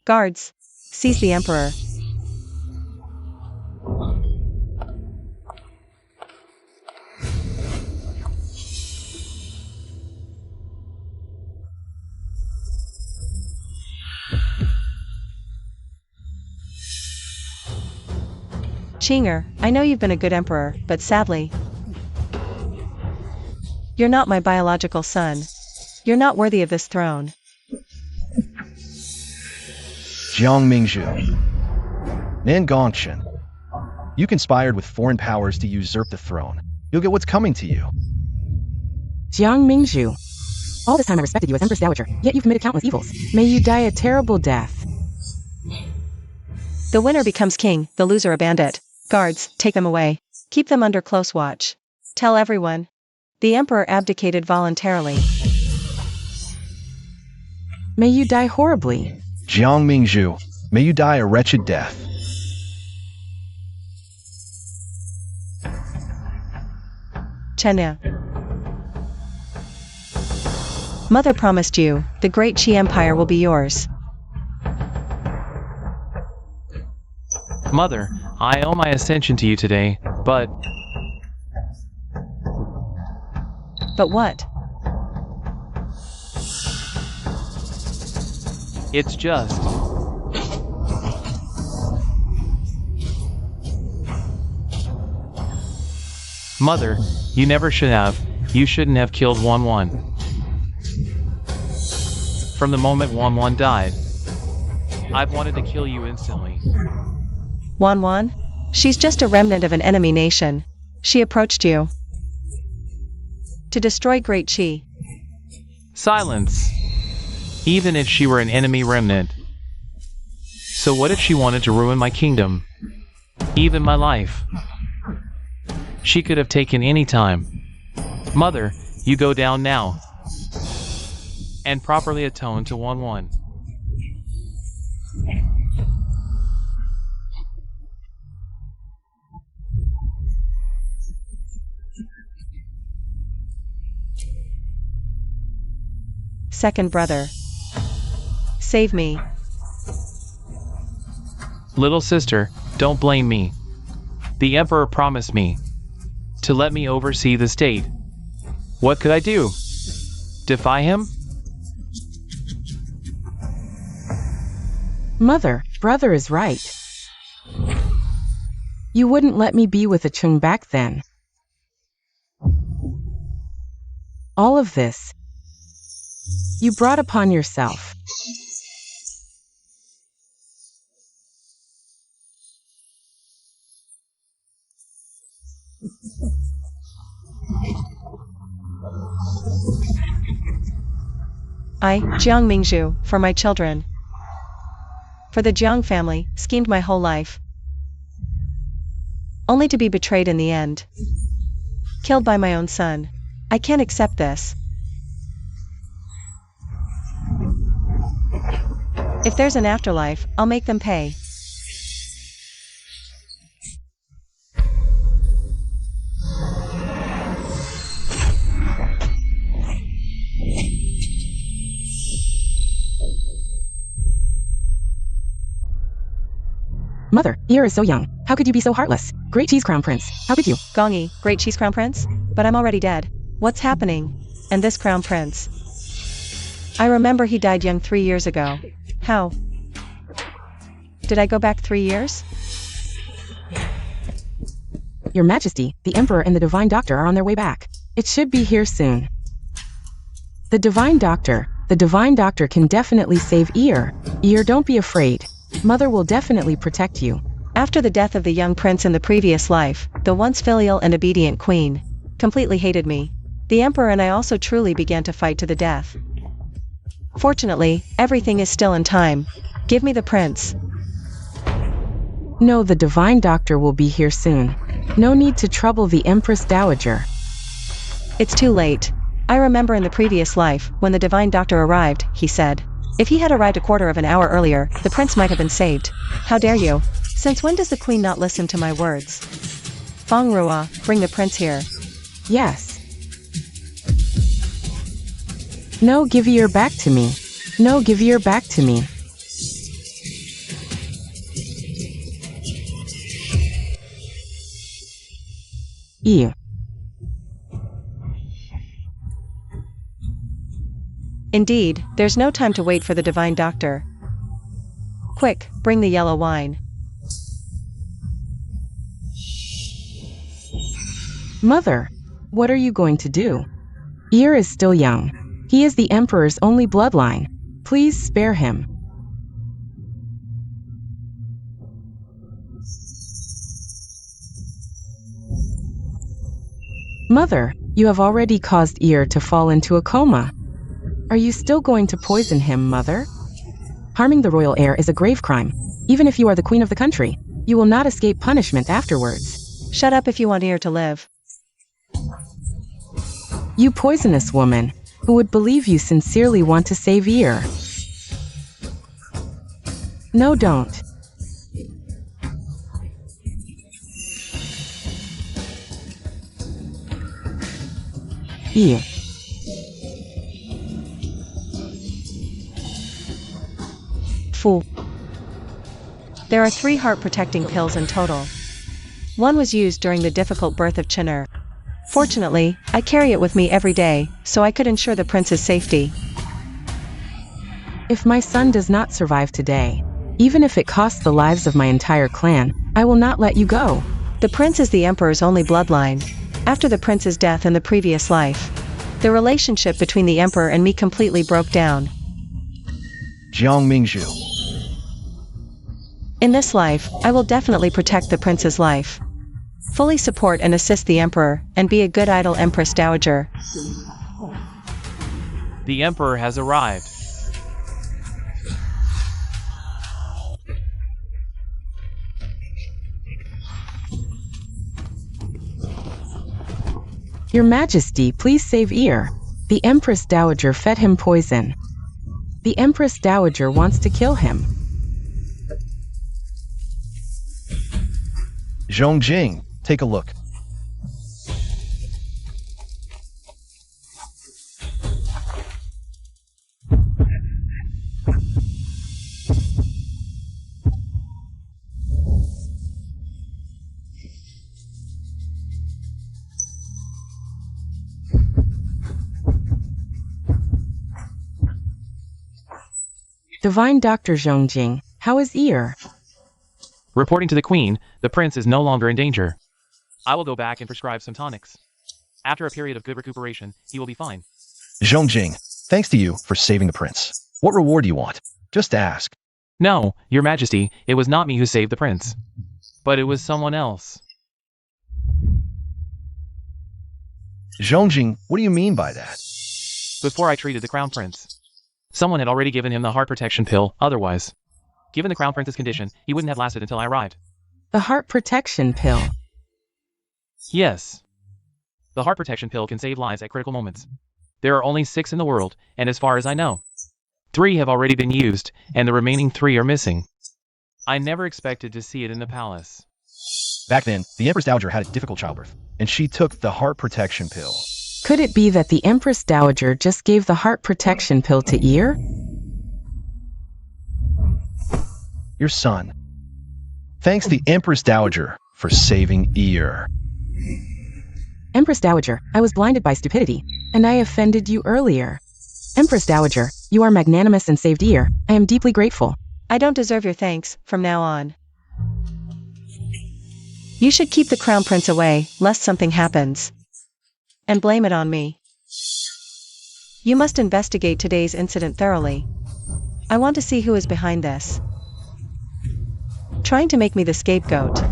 Guards, seize the emperor. Chinger, I know you've been a good emperor, but sadly, you're not my biological son. You're not worthy of this throne. Jiang Mingzhu. Nan Gongchen. You conspired with foreign powers to usurp the throne. You'll get what's coming to you. Jiang Mingzhu. All this time I respected you as Empress Dowager, yet you've committed countless evils. May you die a terrible death. The winner becomes king, the loser a bandit. Guards, take them away. Keep them under close watch. Tell everyone. The emperor abdicated voluntarily. May you die horribly. Jiang Mingzhu, may you die a wretched death. Chenya. Mother promised you, the great Qi Empire will be yours. Mother, I owe my ascension to you today, but... But what? It's just... Mother, you never should have. You shouldn't have killed 1-1. From the moment 1-1 died, I've wanted to kill you instantly. 1-1? She's just a remnant of an enemy nation. She approached you to destroy Great Qi. Silence! Even if she were an enemy remnant. So what if she wanted to ruin my kingdom? Even my life? She could have taken any time. Mother, you go down now. And properly atone to 1-1. Second brother. Save me. Little sister, don't blame me. The emperor promised me to let me oversee the state. What could I do? Defy him? Mother, brother is right. You wouldn't let me be with a Chung back then. All of this, you brought upon yourself. I, Jiang Mingzhu, for my children, for the Jiang family, schemed my whole life, only to be betrayed in the end. Killed by my own son. I can't accept this. If there's an afterlife, I'll make them pay. Mother, Ear is so young. How could you be so heartless? Great Qi's crown prince. How could you? Gongi, Great Qi's crown prince? But I'm already dead. What's happening? And this crown prince? I remember he died young 3 years ago. How? Did I go back 3 years? Your Majesty, the Emperor and the Divine Doctor are on their way back. It should be here soon. The Divine Doctor can definitely save Ear. Ear, don't be afraid. Mother will definitely protect you. After the death of the young prince in the previous life, the once filial and obedient queen completely hated me. The emperor and I also truly began to fight to the death. Fortunately, everything is still in time. Give me the prince. No, the Divine Doctor will be here soon. No need to trouble the Empress Dowager. It's too late. I remember in the previous life, when the Divine Doctor arrived, he said, if he had arrived a quarter of an hour earlier, the prince might have been saved. How dare you? Since when does the queen not listen to my words? Feng Rua, bring the prince here. Yes. No, give Ear back to me. No, give Ear back to me. Ew. Indeed, there's no time to wait for the divine doctor. Quick, bring the yellow wine. Mother, what are you going to do? Ear is still young. He is the Emperor's only bloodline. Please spare him. Mother, you have already caused Ear to fall into a coma. Are you still going to poison him, Mother? Harming the royal heir is a grave crime. Even if you are the queen of the country, you will not escape punishment afterwards. Shut up if you want Ear to live. You poisonous woman, who would believe you sincerely want to save Ear? No, don't. Ew. Fool. There are 3 heart-protecting pills in total. One was used during the difficult birth of Chinner. Fortunately, I carry it with me every day, so I could ensure the prince's safety. If my son does not survive today, even if it costs the lives of my entire clan, I will not let you go. The prince is the emperor's only bloodline. After the prince's death in the previous life, the relationship between the emperor and me completely broke down. Jiang Mingzhu. In this life, I will definitely protect the prince's life. Fully support and assist the emperor, and be a good idol Empress Dowager. The Emperor has arrived. Your Majesty, please save Ear. The Empress Dowager fed him poison. The Empress Dowager wants to kill him. Zhongjing, take a look. Divine Dr. Zhongjing, how is Ear? Reporting to the Queen, the prince is no longer in danger. I will go back and prescribe some tonics. After a period of good recuperation, he will be fine. Zhongjing, thanks to you for saving the prince. What reward do you want? Just ask. No, Your Majesty, it was not me who saved the prince. But it was someone else. Zhongjing, what do you mean by that? Before I treated the Crown Prince, someone had already given him the heart protection pill, otherwise. Given the Crown Prince's condition, he wouldn't have lasted until I arrived. The heart protection pill. Yes. The heart protection pill can save lives at critical moments. There are only 6 in the world, and as far as I know, 3 have already been used, and the remaining 3 are missing. I never expected to see it in the palace. Back then, the Empress Dowager had a difficult childbirth, and she took the heart protection pill. Could it be that the Empress Dowager just gave the heart protection pill to Ear? Your son. Thanks the Empress Dowager for saving Ear. Empress Dowager, I was blinded by stupidity, and I offended you earlier. Empress Dowager, you are magnanimous and saved Ear. I am deeply grateful. I don't deserve your thanks, from now on. You should keep the crown prince away, lest something happens. And blame it on me. You must investigate today's incident thoroughly. I want to see who is behind this. Trying to make me the scapegoat.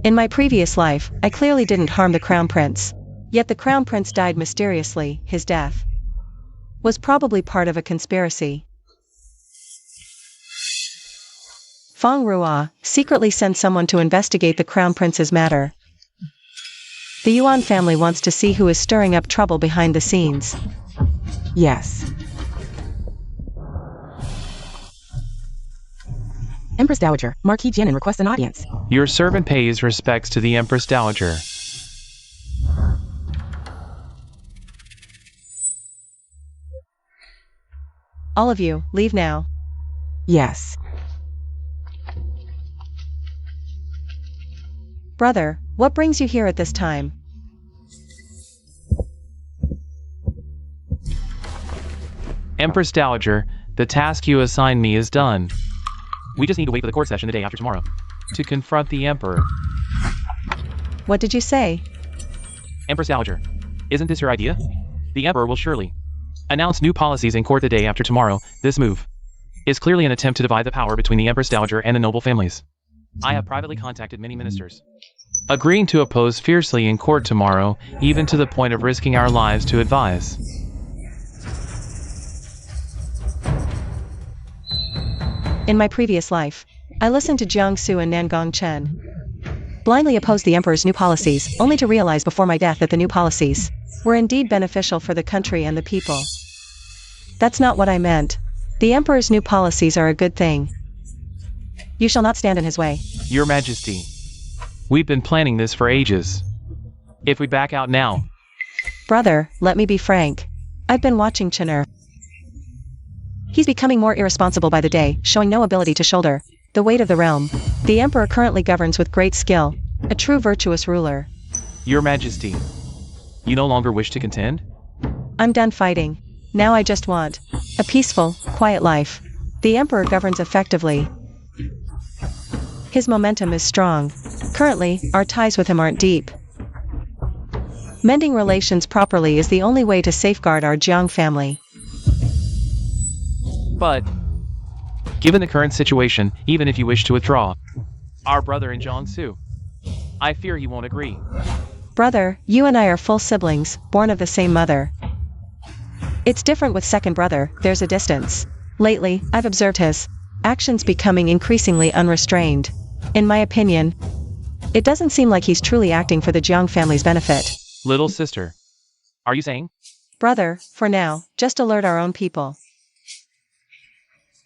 In my previous life, I clearly didn't harm the crown prince. Yet the crown prince died mysteriously. His death was probably part of a conspiracy. Feng Ruo secretly sent someone to investigate the crown prince's matter. The Yuan family wants to see who is stirring up trouble behind the scenes. Yes. Empress Dowager, Marquis Jianan requests an audience. Your servant pays respects to the Empress Dowager. All of you, leave now. Yes. Brother, what brings you here at this time? Empress Dowager, the task you assigned me is done. We just need to wait for the court session the day after tomorrow to confront the Emperor. What did you say? Empress Dowager, isn't this your idea? The Emperor will surely announce new policies in court the day after tomorrow. This move is clearly an attempt to divide the power between the Empress Dowager and the noble families. I have privately contacted many ministers, agreeing to oppose fiercely in court tomorrow, even to the point of risking our lives to advise. In my previous life, I listened to Jiangsu and Nangong Chen, blindly opposed the emperor's new policies, only to realize before my death that the new policies were indeed beneficial for the country and the people. That's not what I meant. The emperor's new policies are a good thing. You shall not stand in his way. Your Majesty, we've been planning this for ages. If we back out now... Brother, let me be frank. I've been watching Chener. He's becoming more irresponsible by the day, showing no ability to shoulder the weight of the realm. The emperor currently governs with great skill, a true virtuous ruler. Your Majesty, you no longer wish to contend? I'm done fighting. Now I just want a peaceful, quiet life. The emperor governs effectively. His momentum is strong. Currently, our ties with him aren't deep. Mending relations properly is the only way to safeguard our Jiang family. But, given the current situation, even if you wish to withdraw, our brother in Jiangsu, I fear he won't agree. Brother, you and I are full siblings, born of the same mother. It's different with second brother, there's a distance. Lately, I've observed his actions becoming increasingly unrestrained. In my opinion, it doesn't seem like he's truly acting for the Jiang family's benefit. Little sister, are you saying? Brother, for now, just alert our own people.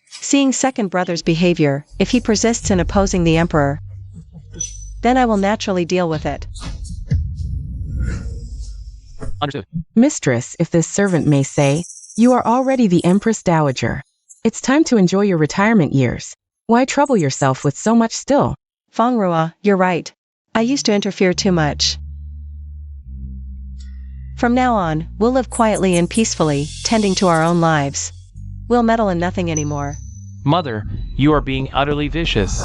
Seeing second brother's behavior, if he persists in opposing the emperor, then I will naturally deal with it. Understood. Mistress, if this servant may say, you are already the Empress Dowager. It's time to enjoy your retirement years. Why trouble yourself with so much still? Fengrua, you're right. I used to interfere too much. From now on, we'll live quietly and peacefully, tending to our own lives. We'll meddle in nothing anymore. Mother, you are being utterly vicious.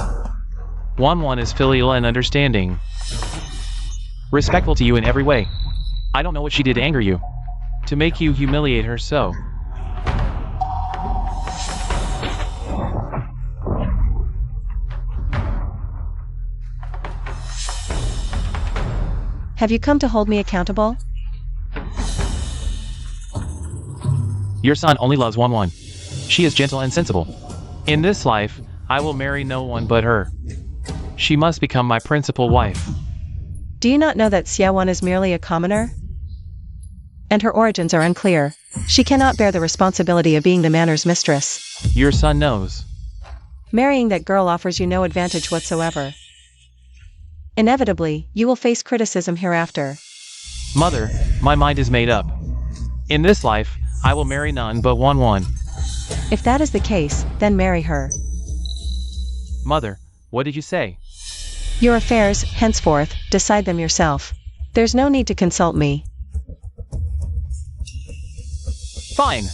Wanwan is filial and understanding, respectful to you in every way. I don't know what she did to anger you, to make you humiliate her so. Have you come to hold me accountable? Your son only loves Wanwan. She is gentle and sensible. In this life, I will marry no one but her. She must become my principal wife. Do you not know that Xiaowan is merely a commoner? And her origins are unclear. She cannot bear the responsibility of being the manor's mistress. Your son knows. Marrying that girl offers you no advantage whatsoever. Inevitably, you will face criticism hereafter. Mother, my mind is made up. In this life, I will marry none but Wanwan. If that is the case, then marry her. Mother, what did you say? Your affairs, henceforth, decide them yourself. There's no need to consult me. Fine.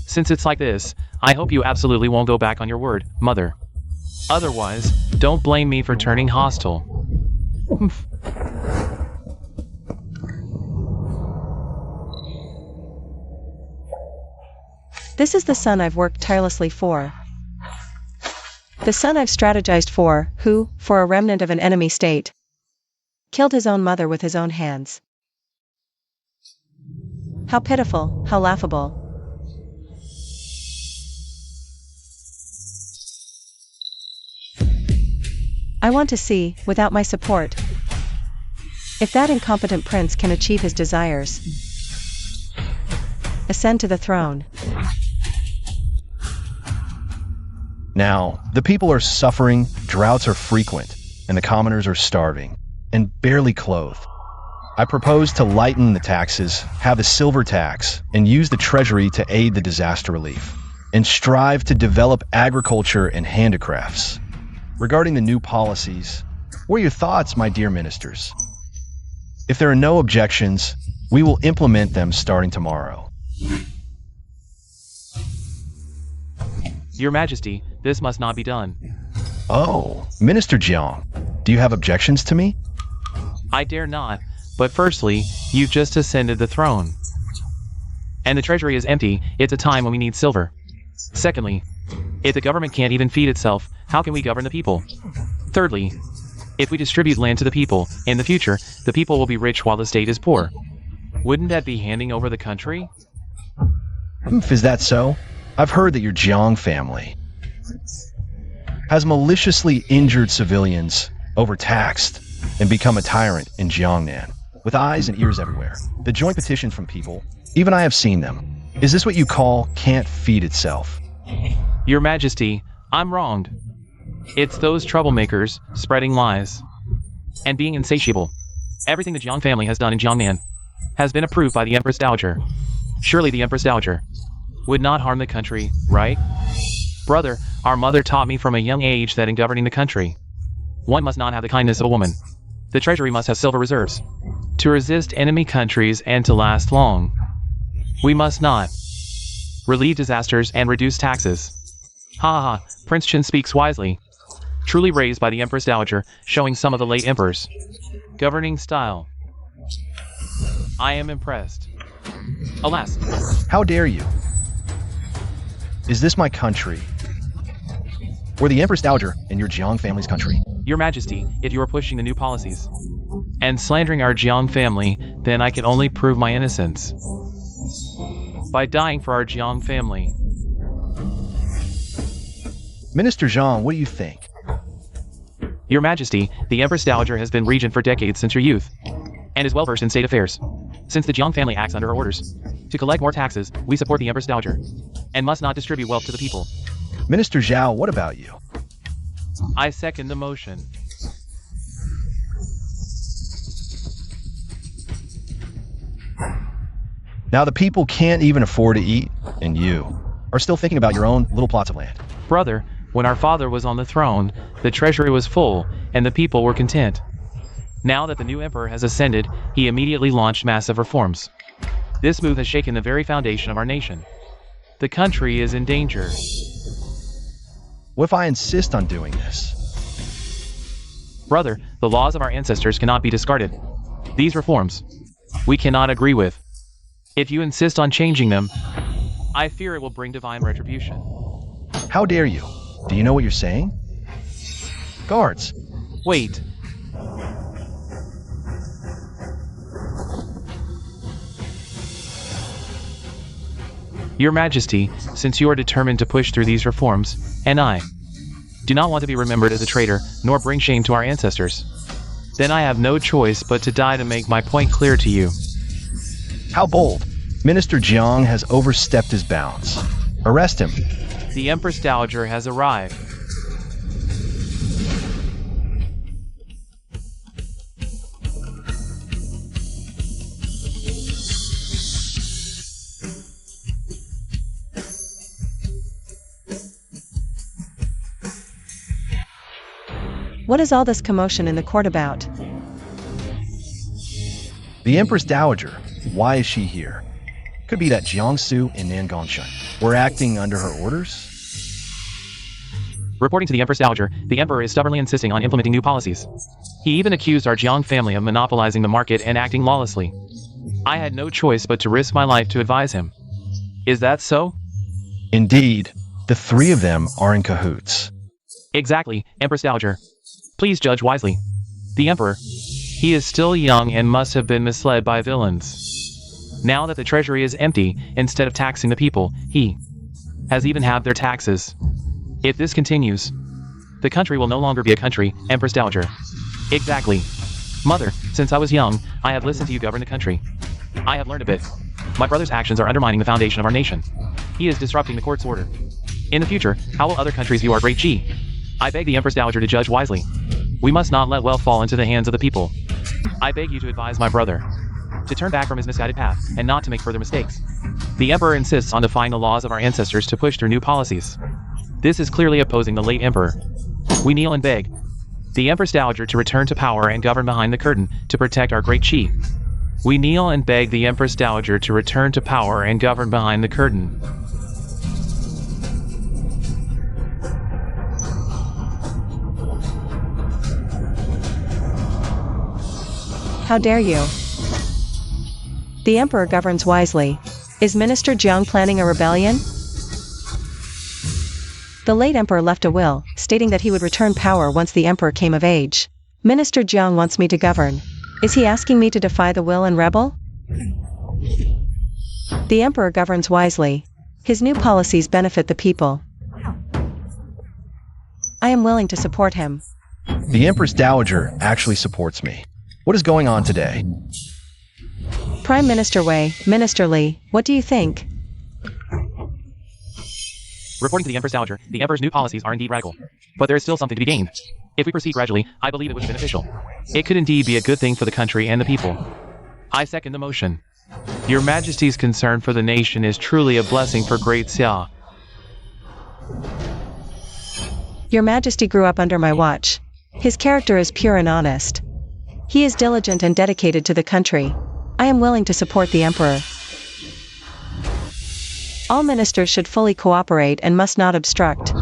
Since it's like this, I hope you absolutely won't go back on your word, Mother. Otherwise, don't blame me for turning hostile. This is the son I've worked tirelessly for. The son I've strategized for, who, for a remnant of an enemy state, killed his own mother with his own hands. How pitiful, how laughable. I want to see, without my support, if that incompetent prince can achieve his desires. Ascend to the throne. Now, the people are suffering, droughts are frequent, and the commoners are starving, and barely clothed. I propose to lighten the taxes, have a silver tax, and use the treasury to aid the disaster relief. and strive to develop agriculture and handicrafts. Regarding the new policies, what are your thoughts, my dear ministers? If there are no objections, we will implement them starting tomorrow. Your Majesty, this must not be done. Oh, Minister Jiang, do you have objections to me? I dare not, but firstly, you've just ascended the throne. And the treasury is empty, it's a time when we need silver. Secondly, if the government can't even feed itself, how can we govern the people? Thirdly, if we distribute land to the people, in the future, the people will be rich while the state is poor. Wouldn't that be handing over the country? Is that so? I've heard that your Jiang family has maliciously injured civilians, overtaxed, and become a tyrant in Jiangnan, with eyes and ears everywhere. The joint petitions from people, even I have seen them. Is this what you call can't feed itself? Your Majesty, I'm wronged. It's those troublemakers spreading lies and being insatiable. Everything the Jiang family has done in Jiangnan has been approved by the Empress Dowager. Surely the Empress Dowager would not harm the country, right? Brother, our mother taught me from a young age that in governing the country, one must not have the kindness of a woman. The treasury must have silver reserves to resist enemy countries and to last long. We must not relieve disasters and reduce taxes. Ha ha ha, Prince Chen speaks wisely. Truly raised by the Empress Dowager, showing some of the late emperor's governing style. I am impressed. Alas. How dare you? Is this my country? Or the Empress Dowager in your Jiang family's country? Your Majesty, if you are pushing the new policies and slandering our Jiang family, then I can only prove my innocence by dying for our Jiang family. Minister Zhang, what do you think? Your Majesty, the Empress Dowager has been regent for decades since your youth, and is well versed in state affairs. Since the Jiang family acts under her orders to collect more taxes, we support the Empress Dowager, and must not distribute wealth to the people. Minister Zhao, what about you? I second the motion. Now the people can't even afford to eat, and you are still thinking about your own little plots of land. Brother, when our father was on the throne, the treasury was full, and the people were content. Now that the new emperor has ascended, he immediately launched massive reforms. This move has shaken the very foundation of our nation. The country is in danger. What if I insist on doing this? Brother, the laws of our ancestors cannot be discarded. These reforms, we cannot agree with. If you insist on changing them, I fear it will bring divine retribution. How dare you? Do you know what you're saying? Guards! Wait. Your Majesty, since you are determined to push through these reforms, and I do not want to be remembered as a traitor, nor bring shame to our ancestors, then I have no choice but to die to make my point clear to you. How bold! Minister Jiang has overstepped his bounds. Arrest him. The Empress Dowager has arrived. What is all this commotion in the court about? The Empress Dowager. Why is she here? Could be that Jiangsu and Nangongshan were acting under her orders? Reporting to the Empress Dowager, the Emperor is stubbornly insisting on implementing new policies. He even accused our Jiang family of monopolizing the market and acting lawlessly. I had no choice but to risk my life to advise him. Is that so? Indeed, the three of them are in cahoots. Exactly, Empress Dowager. Please judge wisely. The Emperor, he is still young and must have been misled by villains. Now that the treasury is empty, instead of taxing the people, he has even halved their taxes. If this continues, the country will no longer be a country, Empress Dowager. Exactly. Mother, since I was young, I have listened to you govern the country. I have learned a bit. My brother's actions are undermining the foundation of our nation. He is disrupting the court's order. In the future, how will other countries view our great G? I beg the Empress Dowager to judge wisely. We must not let wealth fall into the hands of the people. I beg you to advise my brother. to turn back from his misguided path, and not to make further mistakes. The Emperor insists on defying the laws of our ancestors to push through new policies. This is clearly opposing the late Emperor. We kneel and beg the Empress Dowager to return to power and govern behind the curtain to protect our great Qi. We kneel and beg the Empress Dowager to return to power and govern behind the curtain. How dare you? The Emperor governs wisely. Is Minister Jiang planning a rebellion? The late Emperor left a will, stating that he would return power once the Emperor came of age. Minister Jiang wants me to govern. Is he asking me to defy the will and rebel? The Emperor governs wisely. His new policies benefit the people. I am willing to support him. The Empress Dowager actually supports me. What is going on today? Prime Minister Wei, Minister Li, what do you think? Reporting to the Empress Dowager, the Emperor's new policies are indeed radical. But there is still something to be gained. If we proceed gradually, I believe it would be beneficial. It could indeed be a good thing for the country and the people. I second the motion. Your Majesty's concern for the nation is truly a blessing for Great Xia. Your Majesty grew up under my watch. His character is pure and honest. He is diligent and dedicated to the country. I am willing to support the Emperor. All ministers should fully cooperate and must not obstruct.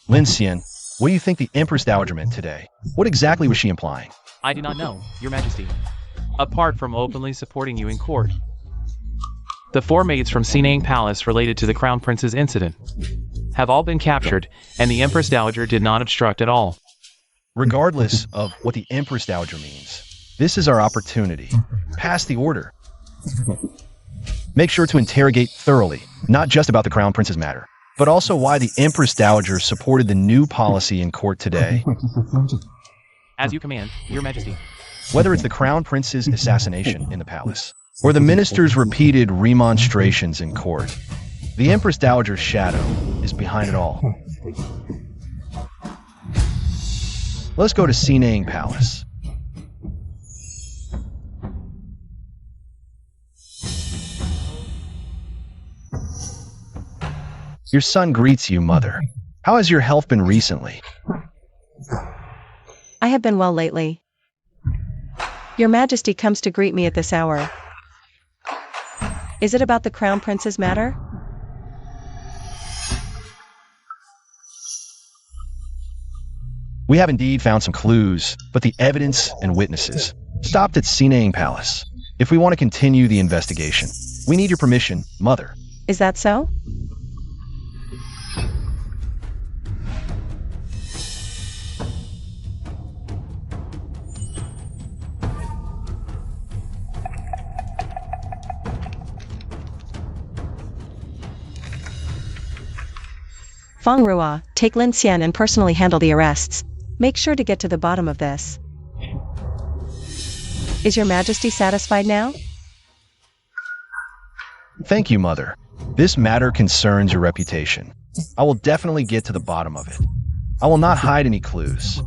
Lin Xian, what do you think the Empress Dowager meant today? What exactly was she implying? I do not know, Your Majesty. Apart from openly supporting you in court. The 4 maids from Sinang Palace related to the Crown Prince's incident have all been captured, and the Empress Dowager did not obstruct at all. Regardless of what the Empress Dowager means, this is our opportunity. Pass the order. Make sure to interrogate thoroughly, not just about the Crown Prince's matter, but also why the Empress Dowager supported the new policy in court today. As you command, Your Majesty. Whether it's the Crown Prince's assassination in the palace, or the minister's repeated remonstrations in court, the Empress Dowager's shadow is behind it all. Let's go to Sinang Palace. Your son greets you, Mother. How has your health been recently? I have been well lately. Your Majesty comes to greet me at this hour. Is it about the Crown Prince's matter? We have indeed found some clues, but the evidence and witnesses stopped at Sinang Palace. If we want to continue the investigation, we need your permission, Mother. Is that so? Feng Rua, take Lin Xian and personally handle the arrests. Make sure to get to the bottom of this. Is Your Majesty satisfied now? Thank you, Mother. This matter concerns your reputation. I will definitely get to the bottom of it. I will not hide any clues.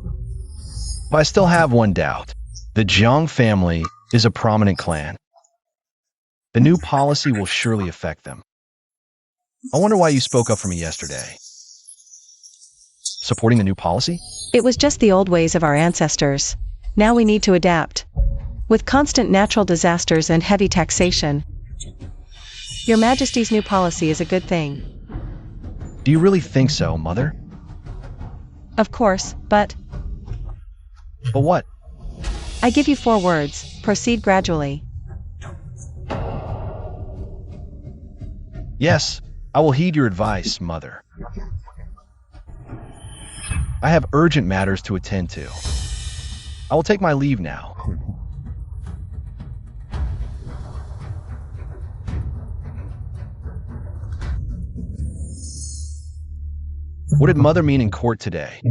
But I still have one doubt. The Jiang family is a prominent clan. The new policy will surely affect them. I wonder why you spoke up for me yesterday. Supporting the new policy? It was just the old ways of our ancestors. Now we need to adapt. With constant natural disasters and heavy taxation. Your Majesty's new policy is a good thing. Do you really think so, Mother? Of course, but But what? I give you 4 words. Proceed gradually. Yes, I will heed your advice, Mother. I have urgent matters to attend to. I will take my leave now. What did Mother mean in court today?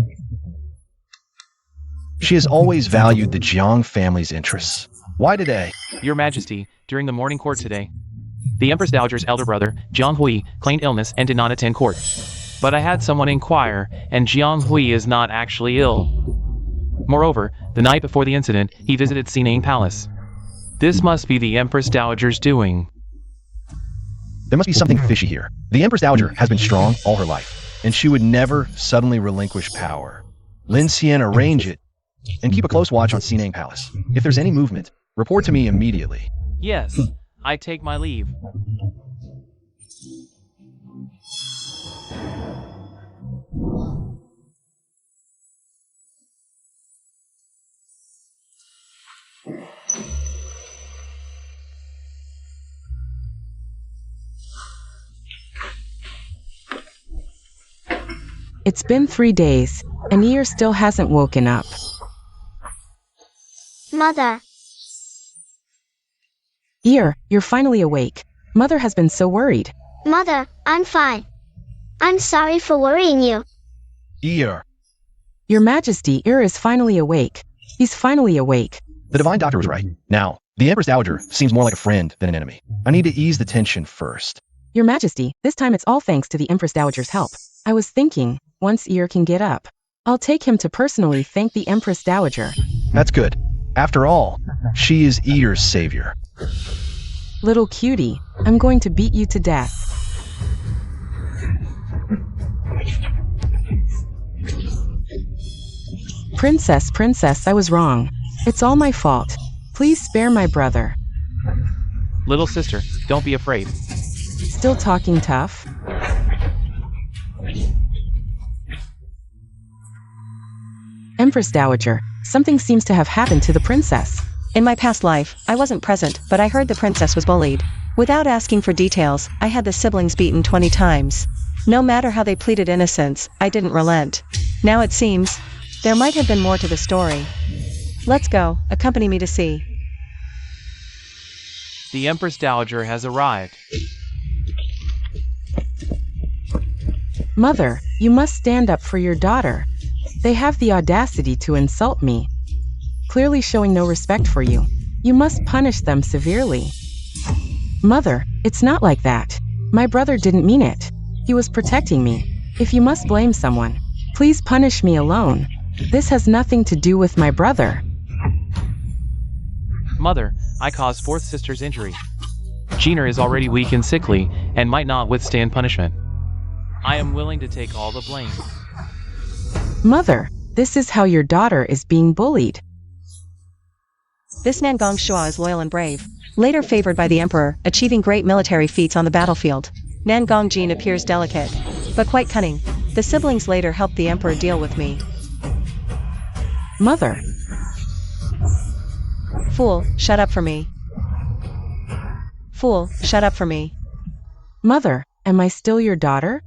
She has always valued the Jiang family's interests. Why today? Your Majesty, during the morning court today, The Empress Dowager's elder brother, Jiang Hui, claimed illness and did not attend court. But I had someone inquire, and Jiang Hui is not actually ill. Moreover, the night before the incident, he visited Sinang Palace. This must be the Empress Dowager's doing. There must be something fishy here. The Empress Dowager has been strong all her life, and she would never suddenly relinquish power. Lin Xian, arrange it, and keep a close watch on Sinang Palace. If there's any movement, report to me immediately. Yes, I take my leave. It's been 3 days, and Ear still hasn't woken up. Mother. Ear, you're finally awake. Mother has been so worried. Mother, I'm fine. I'm sorry for worrying you. Ear. Your Majesty, Ear is finally awake. He's finally awake. The Divine Doctor was right. Now, the Empress Dowager seems more like a friend than an enemy. I need to ease the tension first. Your Majesty, this time it's all thanks to the Empress Dowager's help. I was thinking, once Ear can get up, I'll take him to personally thank the Empress Dowager. That's good. After all, she is Ear's savior. Little cutie, I'm going to beat you to death. Princess, I was wrong. It's all my fault. Please spare my brother. Little sister, don't be afraid. Still talking tough? Empress Dowager, something seems to have happened to the princess. In my past life, I wasn't present, but I heard the princess was bullied. Without asking for details, I had the siblings beaten 20 times. No matter how they pleaded innocence, I didn't relent. Now it seems, there might have been more to the story. Let's go, accompany me to see. The Empress Dowager has arrived. Mother, you must stand up for your daughter. They have the audacity to insult me, clearly showing no respect for you. You must punish them severely. Mother, it's not like that. My brother didn't mean it. He was protecting me. If you must blame someone, please punish me alone. This has nothing to do with my brother. Mother, I caused fourth sister's injury. Gina is already weak and sickly, and might not withstand punishment. I am willing to take all the blame. Mother, this is how your daughter is being bullied. This Nangong Shua is loyal and brave, later favored by the emperor, achieving great military feats on the battlefield. Nangong Jin appears delicate, but quite cunning. The siblings later helped the emperor deal with me. Mother. Fool, shut up for me. Fool, shut up for me. Mother, am I still your daughter?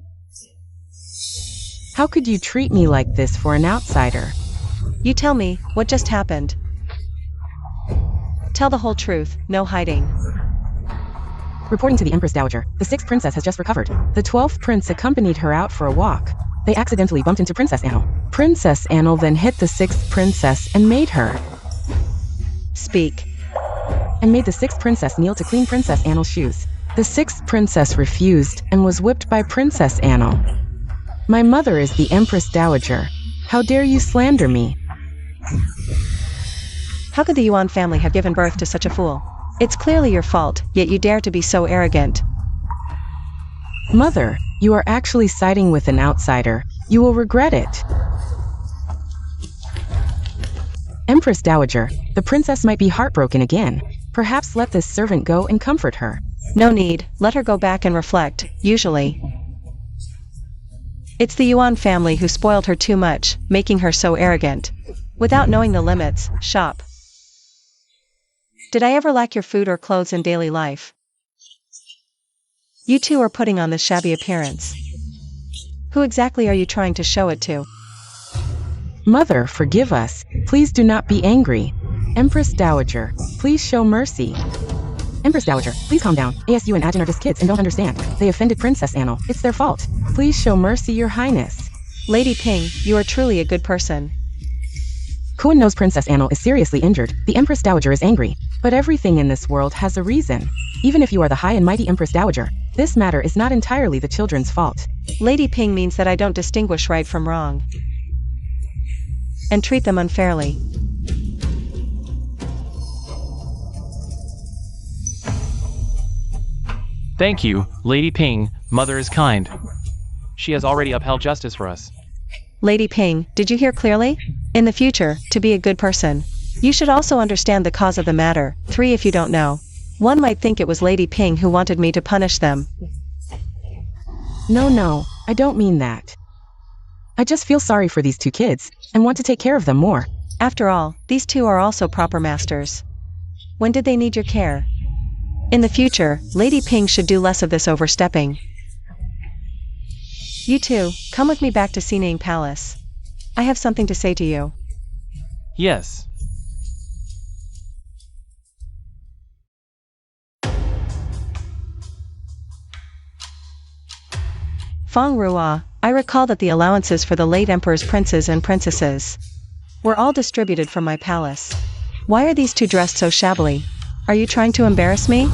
How could you treat me like this for an outsider? You tell me, what just happened? Tell the whole truth, no hiding. Reporting to the Empress Dowager, the 6th princess has just recovered. The 12th prince accompanied her out for a walk. They accidentally bumped into Princess Annal. Princess Annal then hit the 6th princess and made her. Speak. And made the 6th princess kneel to clean Princess Annal's shoes. The 6th princess refused and was whipped by Princess Annal. My mother is the Empress Dowager. How dare you slander me? How could the Yuan family have given birth to such a fool? It's clearly your fault, yet you dare to be so arrogant. Mother, you are actually siding with an outsider. You will regret it. Empress Dowager, the princess might be heartbroken again. Perhaps let this servant go and comfort her. No need, let her go back and reflect, usually. It's the Yuan family who spoiled her too much, making her so arrogant. Without knowing the limits, shop. Did I ever lack your food or clothes in daily life? You two are putting on this shabby appearance. Who exactly are you trying to show it to? Mother, forgive us. Please do not be angry. Empress Dowager, please show mercy. Empress Dowager, please calm down. ASU and Ajin are just kids and don't understand. They offended Princess Annal. It's their fault. Please show mercy, Your Highness. Lady Ping, you are truly a good person. Kuan knows Princess Annal is seriously injured. The Empress Dowager is angry. But everything in this world has a reason. Even if you are the high and mighty Empress Dowager, this matter is not entirely the children's fault. Lady Ping means that I don't distinguish right from wrong and treat them unfairly. Thank you, Lady Ping. Mother is kind. She has already upheld justice for us. Lady Ping, did you hear clearly? In the future, to be a good person, you should also understand the cause of the matter. 3 if you don't know. One might think it was Lady Ping who wanted me to punish them. No, I don't mean that. I just feel sorry for these 2 kids, and want to take care of them more. After all, these 2 are also proper masters. When did they need your care? In the future, Lady Ping should do less of this overstepping. You 2, come with me back to Sinang Palace. I have something to say to you. Yes. Feng Ruo, I recall that the allowances for the late emperor's princes and princesses were all distributed from my palace. Why are these 2 dressed so shabbily? Are you trying to embarrass me?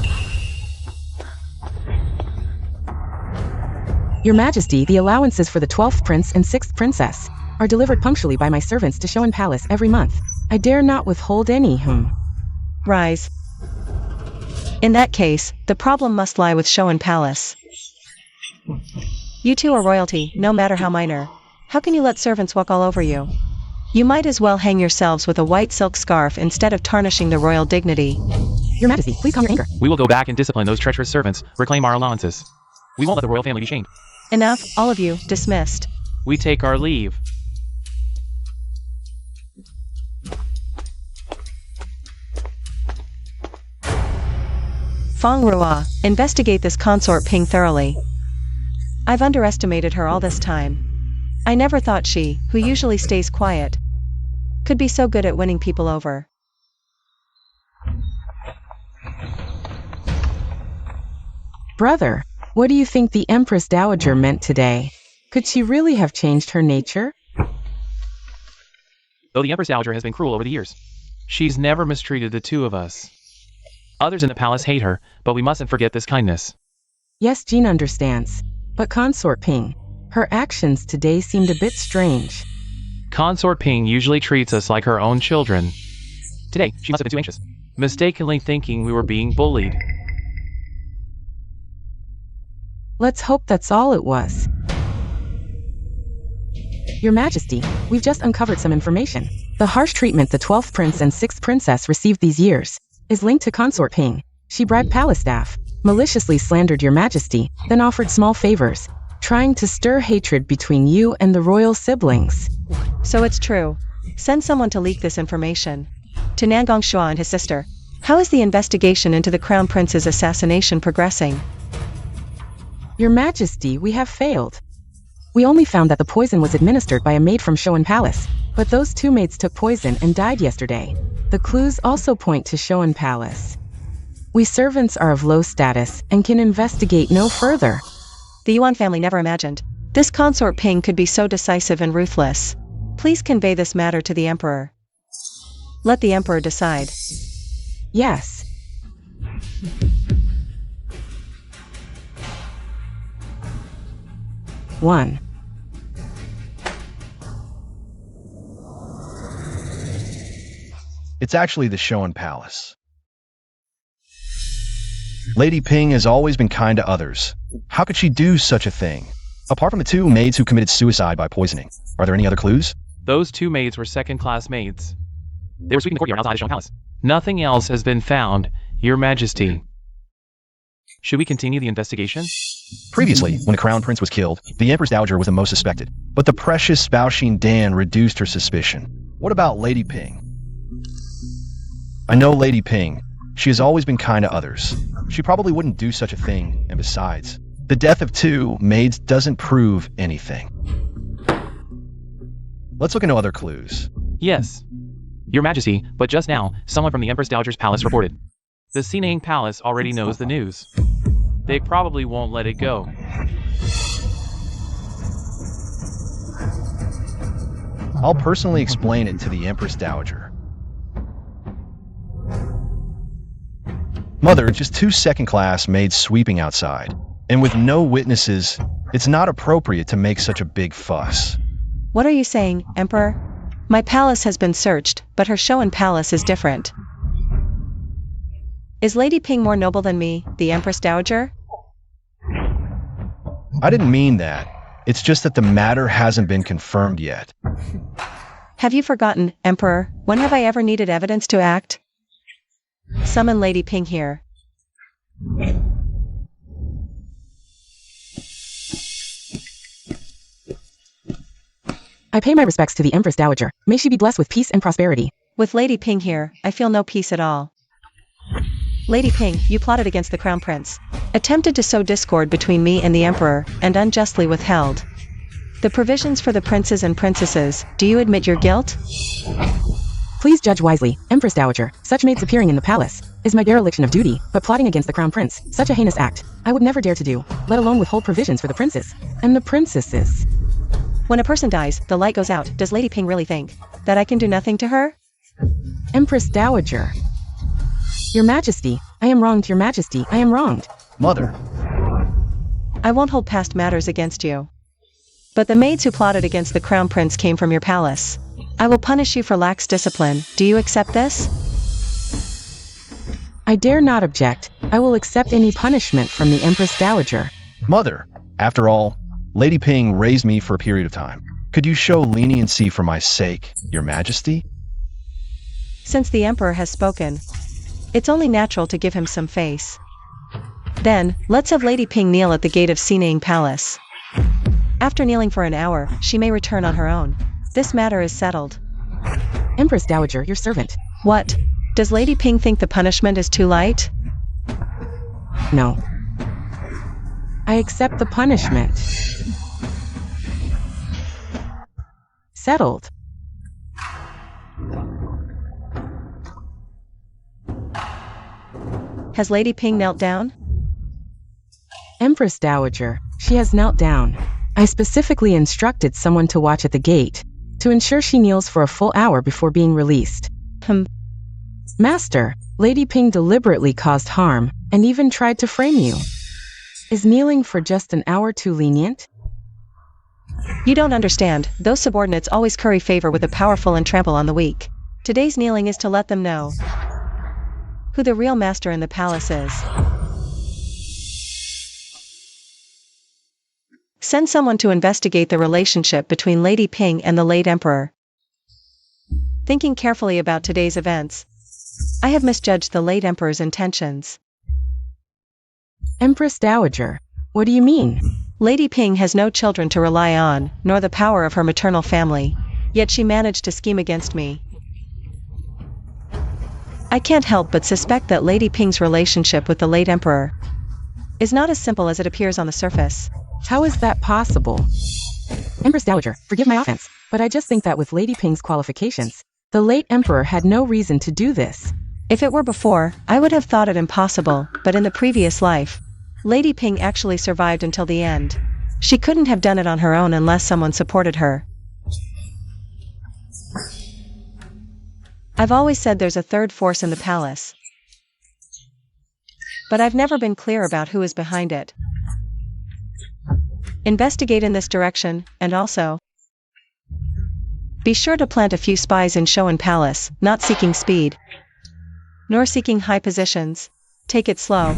Your Majesty, the allowances for the 12th prince and 6th princess are delivered punctually by my servants to Shoan Palace every month. I dare not withhold any. Rise. In that case, the problem must lie with Shoan Palace. You 2 are royalty, no matter how minor. How can you let servants walk all over you? You might as well hang yourselves with a white silk scarf instead of tarnishing the royal dignity. Your Majesty, please calm your anger. We will go back and discipline those treacherous servants, reclaim our allowances. We won't let the royal family be shamed. Enough, all of you, dismissed. We take our leave. Feng Ruo, investigate this consort Ping thoroughly. I've underestimated her all this time. I never thought she, who usually stays quiet, could be so good at winning people over. Brother, what do you think the Empress Dowager meant today? Could she really have changed her nature? Though the Empress Dowager has been cruel over the years, she's never mistreated the 2 of us. Others in the palace hate her, but we mustn't forget this kindness. Yes, Jean understands. But Consort Ping, her actions today seemed a bit strange. Consort Ping usually treats us like her own children. Today, she must have been too anxious, mistakenly thinking we were being bullied. Let's hope that's all it was. Your Majesty, we've just uncovered some information. The harsh treatment the 12th prince and 6th princess received these years is linked to Consort Ping. She bribed palace staff, maliciously slandered Your Majesty, then offered small favors, trying to stir hatred between you and the royal siblings. So it's true. Send someone to leak this information. To Nangong Shua and his sister. How is the investigation into the Crown Prince's assassination progressing? Your Majesty, we have failed. We only found that the poison was administered by a maid from Shoan Palace, but those 2 maids took poison and died yesterday. The clues also point to Shoan Palace. We servants are of low status and can investigate no further. The Yuan family never imagined this consort Ping could be so decisive and ruthless. Please convey this matter to the emperor. Let the emperor decide. Yes. One. It's actually the Shoan Palace. Lady Ping has always been kind to others. How could she do such a thing? Apart from the 2 maids who committed suicide by poisoning, are there any other clues? Those 2 maids were second-class maids. They were sweeping the courtyard outside the Shoan Palace. Nothing else has been found, Your Majesty. Should we continue the investigation? Previously, when the Crown Prince was killed, the Empress Dowager was the most suspected. But the precious Baoxin Dan reduced her suspicion. What about Lady Ping? I know Lady Ping. She has always been kind to others. She probably wouldn't do such a thing, and besides, the death of 2 maids doesn't prove anything. Let's look into other clues. Yes, Your Majesty, but just now, someone from the Empress Dowager's palace reported. The Sinang Palace already knows the news. They probably won't let it go. I'll personally explain it to the Empress Dowager. Mother, just two second-class maids sweeping outside. And with no witnesses, it's not appropriate to make such a big fuss. What are you saying, Emperor? My palace has been searched, but her show and palace is different. Is Lady Ping more noble than me, the Empress Dowager? I didn't mean that. It's just that the matter hasn't been confirmed yet. Have you forgotten, Emperor, when have I ever needed evidence to act? Summon Lady Ping here. I pay my respects to the Empress Dowager. May she be blessed with peace and prosperity. With Lady Ping here, I feel no peace at all. Lady Ping, you plotted against the Crown Prince, attempted to sow discord between me and the Emperor, and unjustly withheld the provisions for the princes and princesses. Do you admit your guilt? Please judge wisely, Empress Dowager. Such maids appearing in the palace is my dereliction of duty, but plotting against the Crown Prince, such a heinous act, I would never dare to do, let alone withhold provisions for the princes and the princesses. When a person dies, the light goes out. Does Lady Ping really think that I can do nothing to her? Empress Dowager. Your Majesty, I am wronged, Your Majesty, I am wronged. Mother. I won't hold past matters against you. But the maids who plotted against the Crown Prince came from your palace. I will punish you for lax discipline. Do you accept this? I dare not object. I will accept any punishment from the Empress Dowager. Mother, after all, Lady Ping raised me for a period of time. Could you show leniency for my sake, Your Majesty? Since the Emperor has spoken, it's only natural to give him some face. Then, let's have Lady Ping kneel at the gate of Sinang Palace. After kneeling for an hour, she may return on her own. This matter is settled. Empress Dowager, your servant. What? Does Lady Ping think the punishment is too light? No. I accept the punishment. Settled. Has Lady Ping knelt down? Empress Dowager, she has knelt down. I specifically instructed someone to watch at the gate, to ensure she kneels for a full hour before being released. Master, Lady Ping deliberately caused harm, and even tried to frame you. Is kneeling for just an hour too lenient? You don't understand. Those subordinates always curry favor with the powerful and trample on the weak. Today's kneeling is to let them know who the real master in the palace is. Send someone to investigate the relationship between Lady Ping and the late Emperor. Thinking carefully about today's events, I have misjudged the late Emperor's intentions. Empress Dowager, what do you mean? Lady Ping has no children to rely on, nor the power of her maternal family, yet she managed to scheme against me. I can't help but suspect that Lady Ping's relationship with the late Emperor is not as simple as it appears on the surface. How is that possible? Empress Dowager, forgive my offense, but I just think that with Lady Ping's qualifications, the late Emperor had no reason to do this. If it were before, I would have thought it impossible, but in the previous life, Lady Ping actually survived until the end. She couldn't have done it on her own unless someone supported her. I've always said there's a third force in the palace, but I've never been clear about who is behind it. Investigate in this direction, and also be sure to plant a few spies in Showan Palace, not seeking speed, nor seeking high positions. Take it slow.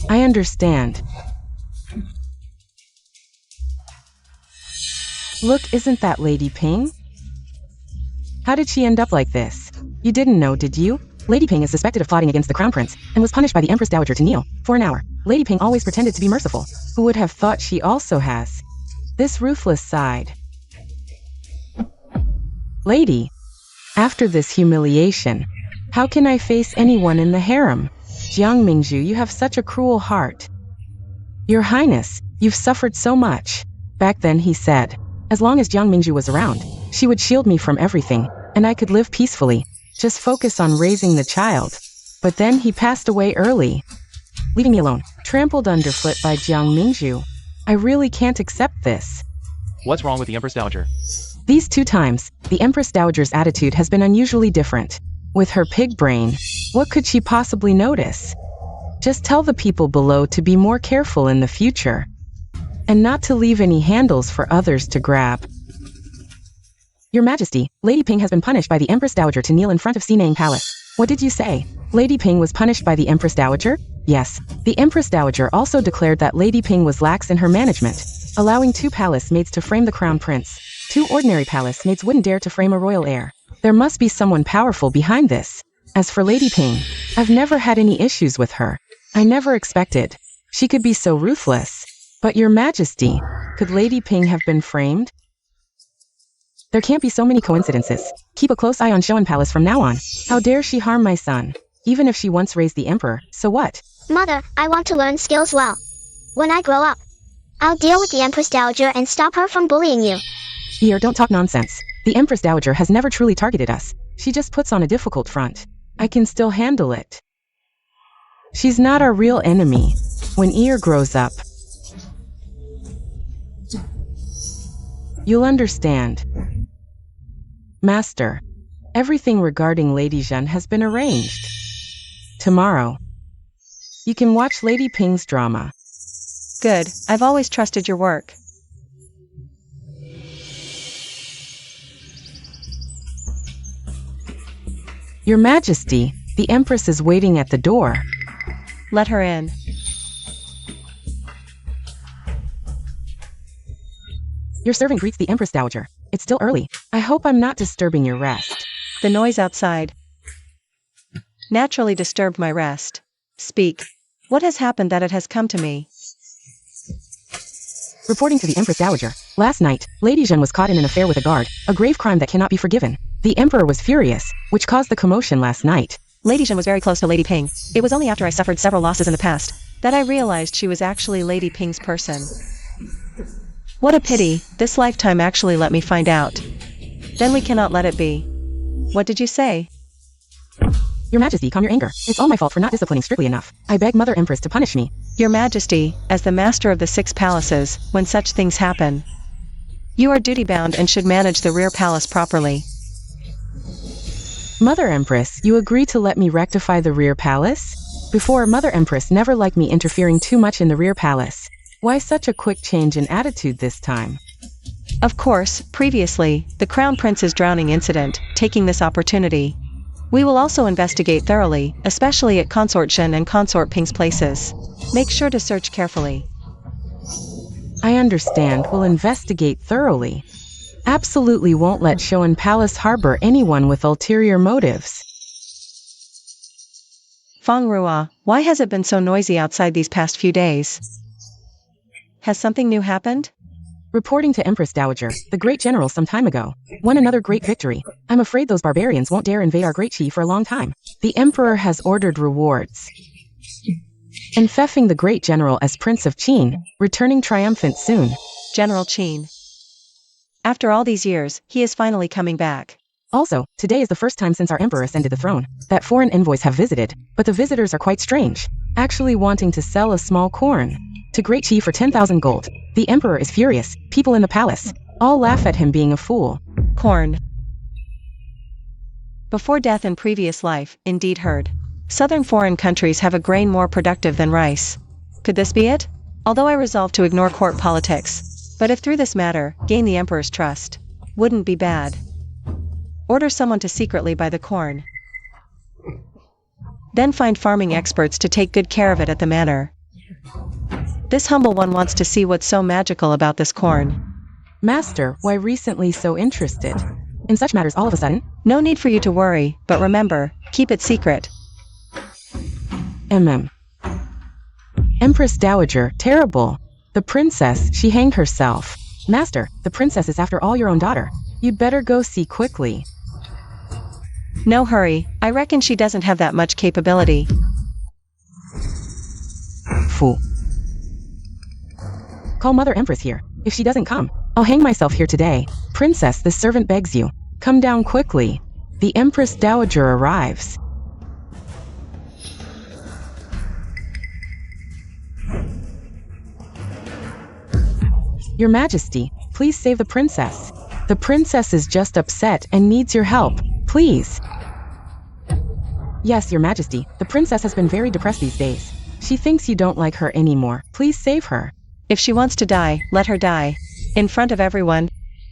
I understand. Look, isn't that Lady Ping? How did she end up like this? You didn't know, did you? Lady Ping is suspected of plotting against the Crown Prince, and was punished by the Empress Dowager to kneel for an hour. Lady Ping always pretended to be merciful. Who would have thought she also has this ruthless side? Lady, after this humiliation, how can I face anyone in the harem? Jiang Mingzhu, you have such a cruel heart. Your Highness, you've suffered so much. Back then he said, as long as Jiang Mingzhu was around, she would shield me from everything, and I could live peacefully, just focus on raising the child. But then he passed away early, leaving me alone, trampled underfoot by Jiang Mingzhu. I really can't accept this. What's wrong with the Empress Dowager? These 2 times, the Empress Dowager's attitude has been unusually different. With her pig brain, What could she possibly notice? Just tell the people below to be more careful in the future, and not to leave any handles for others to grab. Your Majesty, Lady Ping has been punished by the Empress Dowager to kneel in front of Sinang Palace. What did you say? Lady Ping was punished by the Empress Dowager? Yes. The Empress Dowager also declared that Lady Ping was lax in her management, allowing 2 palace maids to frame the crown prince. 2 ordinary palace maids wouldn't dare to frame a royal heir. There must be someone powerful behind this. As for Lady Ping, I've never had any issues with her. I never expected she could be so ruthless. But Your Majesty, could Lady Ping have been framed? There can't be so many coincidences. Keep a close eye on Shoan Palace from now on. How dare she harm my son? Even if she once raised the emperor, so what? Mother, I want to learn skills well. When I grow up, I'll deal with the Empress Dowager and stop her from bullying you. Ear, don't talk nonsense. The Empress Dowager has never truly targeted us. She just puts on a difficult front. I can still handle it. She's not our real enemy. When Ear grows up, you'll understand. Master, everything regarding Lady Zhen has been arranged. Tomorrow, you can watch Lady Ping's drama. Good, I've always trusted your work. Your Majesty, the Empress is waiting at the door. Let her in. Your servant greets the Empress Dowager. It's still early. I hope I'm not disturbing your rest. The noise outside naturally disturbed my rest. Speak. What has happened that it has come to me? Reporting to the Empress Dowager, last night, Lady Zhen was caught in an affair with a guard, a grave crime that cannot be forgiven. The Emperor was furious, which caused the commotion last night. Lady Zhen was very close to Lady Ping. It was only after I suffered several losses in the past that I realized she was actually Lady Ping's person. What a pity, this lifetime actually let me find out. Then we cannot let it be. What did you say? Your Majesty, calm your anger. It's all my fault for not disciplining strictly enough. I beg Mother Empress to punish me. Your Majesty, as the master of the 6 palaces, when such things happen, you are duty-bound and should manage the rear palace properly. Mother Empress, you agree to let me rectify the rear palace? Before, Mother Empress never liked me interfering too much in the rear palace. Why such a quick change in attitude this time? Of course, previously, the Crown Prince's drowning incident, taking this opportunity. We will also investigate thoroughly, especially at Consort Shen and Consort Ping's places. Make sure to search carefully. I understand, we'll investigate thoroughly. Absolutely won't let Shoan Palace harbor anyone with ulterior motives. Feng Rua, why has it been so noisy outside these past few days? Has something new happened? Reporting to Empress Dowager, the great general some time ago won another great victory. I'm afraid those barbarians won't dare invade our great Qi for a long time. The Emperor has ordered rewards. And Feffing the great general as Prince of Qin, returning triumphant soon. General Qin. After all these years, he is finally coming back. Also, today is the first time since our emperor ascended the throne that foreign envoys have visited, but the visitors are quite strange, actually wanting to sell a small corn to Great Qi for 10,000 gold. The emperor is furious. People in the palace all laugh at him being a fool. Corn. Before death in previous life, indeed heard. Southern foreign countries have a grain more productive than rice. Could this be it? Although I resolved to ignore court politics, but if through this matter, gain the emperor's trust, wouldn't be bad. Order someone to secretly buy the corn. Then find farming experts to take good care of it at the manor. This humble one wants to see what's so magical about this corn. Master, why recently so interested in such matters all of a sudden? No need for you to worry, but remember, keep it secret. Empress Dowager, terrible. The princess, she hanged herself. Master, the princess is after all your own daughter. You'd better go see quickly. No hurry, I reckon she doesn't have that much capability. Fool. Call Mother Empress here. If she doesn't come, I'll hang myself here today. Princess, the servant begs you. Come down quickly. The Empress Dowager arrives. Your Majesty, please save the princess. The princess is just upset and needs your help. Please. Yes, Your Majesty, the princess has been very depressed these days. She thinks you don't like her anymore. Please save her. If she wants to die, let her die. In front of everyone.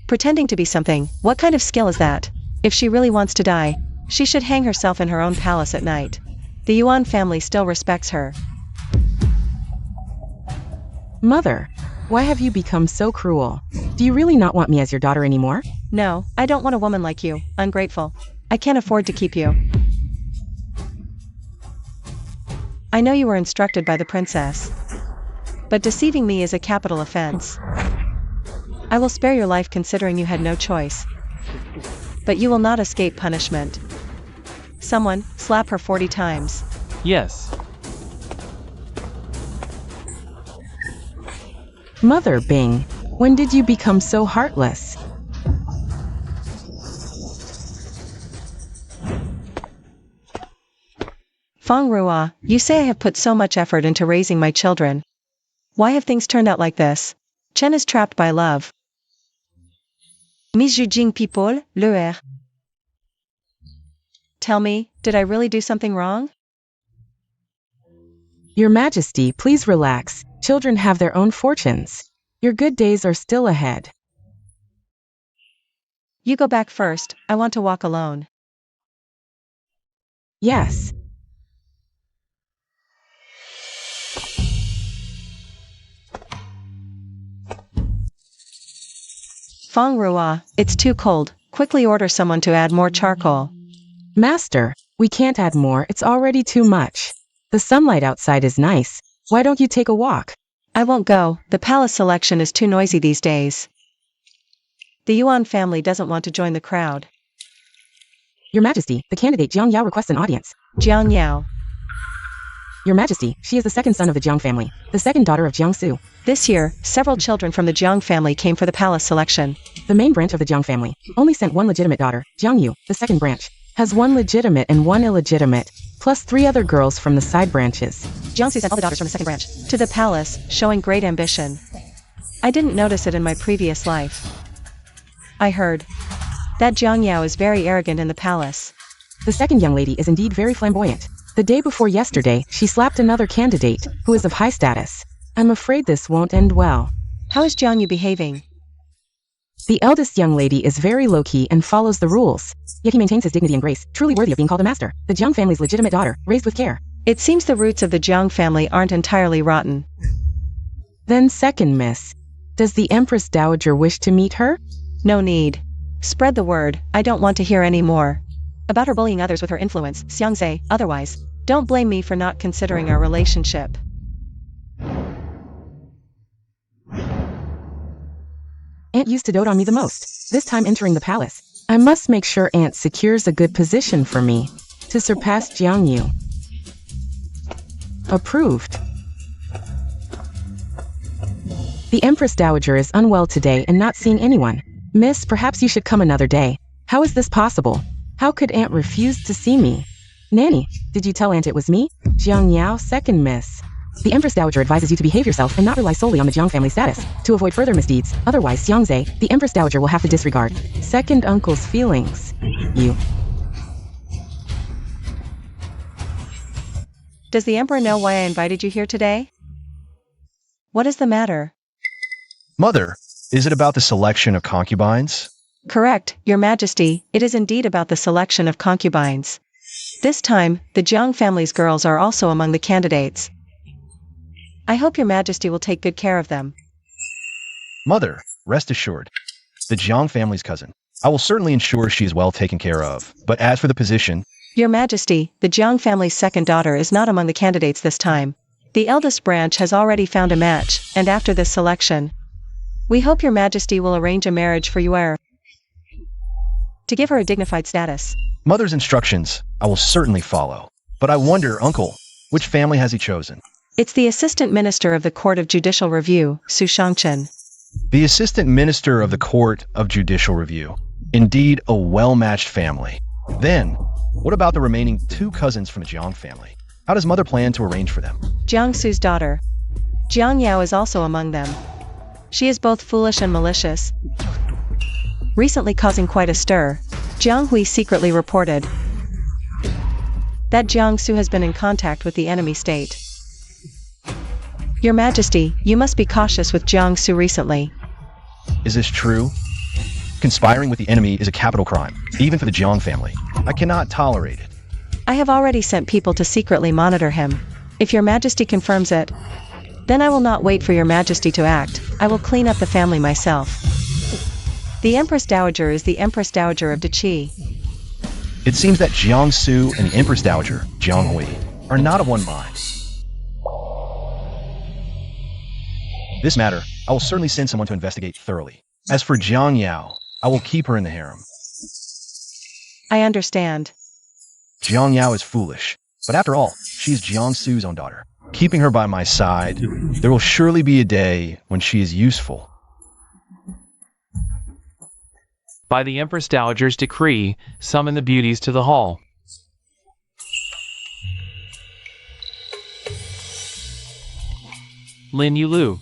Pretending to be something, what kind of skill is that? If she really wants to die, she should hang herself in her own palace at night. The Yuan family still respects her. Mother, why have you become so cruel? Do you really not want me as your daughter anymore? No, I don't want a woman like you, ungrateful. I can't afford to keep you. I know you were instructed by the princess. But deceiving me is a capital offense. I will spare your life considering you had no choice. But you will not escape punishment. Someone, slap her 40 times. Yes. Mother Bing, when did you become so heartless? Feng Rua, you say I have put so much effort into raising my children. Why have things turned out like this? Chen is trapped by love. Misjudging people, leur. Tell me, did I really do something wrong? Your Majesty, please relax. Children have their own fortunes. Your good days are still ahead. You go back first, I want to walk alone. Yes. Feng Rua, it's too cold. Quickly order someone to add more charcoal. Master, we can't add more, it's already too much. The sunlight outside is nice. Why don't you take a walk? I won't go, the palace selection is too noisy these days. The Yuan family doesn't want to join the crowd. Your Majesty, the candidate Jiang Yao requests an audience. Jiang Yao. Your Majesty, she is the second son of the Jiang family, the second daughter of Jiang Su. This year, several children from the Jiang family came for the palace selection. The main branch of the Jiang family only sent one legitimate daughter. Jiang Yu, the second branch, has one legitimate and one illegitimate, plus 3 other girls from the side branches. Jiang Su sent all the daughters from the second branch to the palace, showing great ambition. I didn't notice it in my previous life. I heard that Jiang Yao is very arrogant in the palace. The second young lady is indeed very flamboyant. The day before yesterday, she slapped another candidate, who is of high status. I'm afraid this won't end well. How is Jiang Yu behaving? The eldest young lady is very low-key and follows the rules. Yet he maintains his dignity and grace, truly worthy of being called a master. The Jiang family's legitimate daughter, raised with care. It seems the roots of the Jiang family aren't entirely rotten. Then second miss, does the Empress Dowager wish to meet her? No need. Spread the word, I don't want to hear any more. About her bullying others with her influence, Xiangzhe, otherwise, don't blame me for not considering our relationship. Aunt used to dote on me the most, this time entering the palace. I must make sure Aunt secures a good position for me, to surpass Jiang Yu. Approved. The Empress Dowager is unwell today and not seeing anyone. Miss, perhaps you should come another day. How is this possible? How could Aunt refuse to see me? Nanny, did you tell Aunt it was me? Jiang Yao, second miss. The Empress Dowager advises you to behave yourself and not rely solely on the Jiang family status, to avoid further misdeeds. Otherwise, Xiangzhe, the Empress Dowager will have to disregard second uncle's feelings. You. Does the Emperor know why I invited you here today? What is the matter? Mother, is it about the selection of concubines? Correct, Your Majesty, it is indeed about the selection of concubines. This time, the Jiang family's girls are also among the candidates. I hope Your Majesty will take good care of them. Mother, rest assured. The Jiang family's cousin. I will certainly ensure she is well taken care of. But as for the position... Your Majesty, the Jiang family's second daughter is not among the candidates this time. The eldest branch has already found a match, and after this selection, we hope Your Majesty will arrange a marriage for Yuer to give her a dignified status. Mother's instructions, I will certainly follow. But I wonder, Uncle, which family has he chosen? It's the Assistant Minister of the Court of Judicial Review, Su Shangchen. The Assistant Minister of the Court of Judicial Review. Indeed, a well-matched family. Then, what about the remaining 2 cousins from the Jiang family? How does Mother plan to arrange for them? Jiang Su's daughter. Jiang Yao is also among them. She is both foolish and malicious, recently causing quite a stir. Jiang Hui secretly reported That Jiangsu has been in contact with the enemy state. Your Majesty, you must be cautious with Jiangsu recently. Is this true? Conspiring with the enemy is a capital crime, even for the Jiang family. I cannot tolerate it. I have already sent people to secretly monitor him. If your Majesty confirms it, then I will not wait for your Majesty to act. I will clean up the family myself. The Empress Dowager is the Empress Dowager of Deqi. It seems that Jiangsu and the Empress Dowager, Jianghui, are not of one mind. This matter, I will certainly send someone to investigate thoroughly. As for Jiang Yao, I will keep her in the harem. I understand. Jiang Yao is foolish, but after all, she is Jiangsu's own daughter. Keeping her by my side, there will surely be a day when she is useful. By the Empress Dowager's decree, summon the beauties to the hall. Lin Yulu.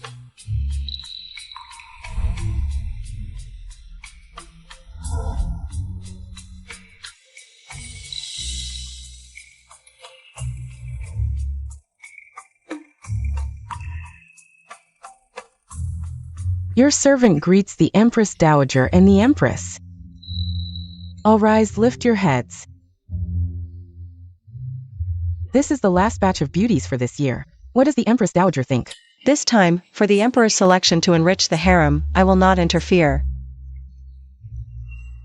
Your servant greets the Empress Dowager and the Empress. All rise, lift your heads. This is the last batch of beauties for this year. What does the Empress Dowager think? This time, for the Emperor's selection to enrich the harem, I will not interfere.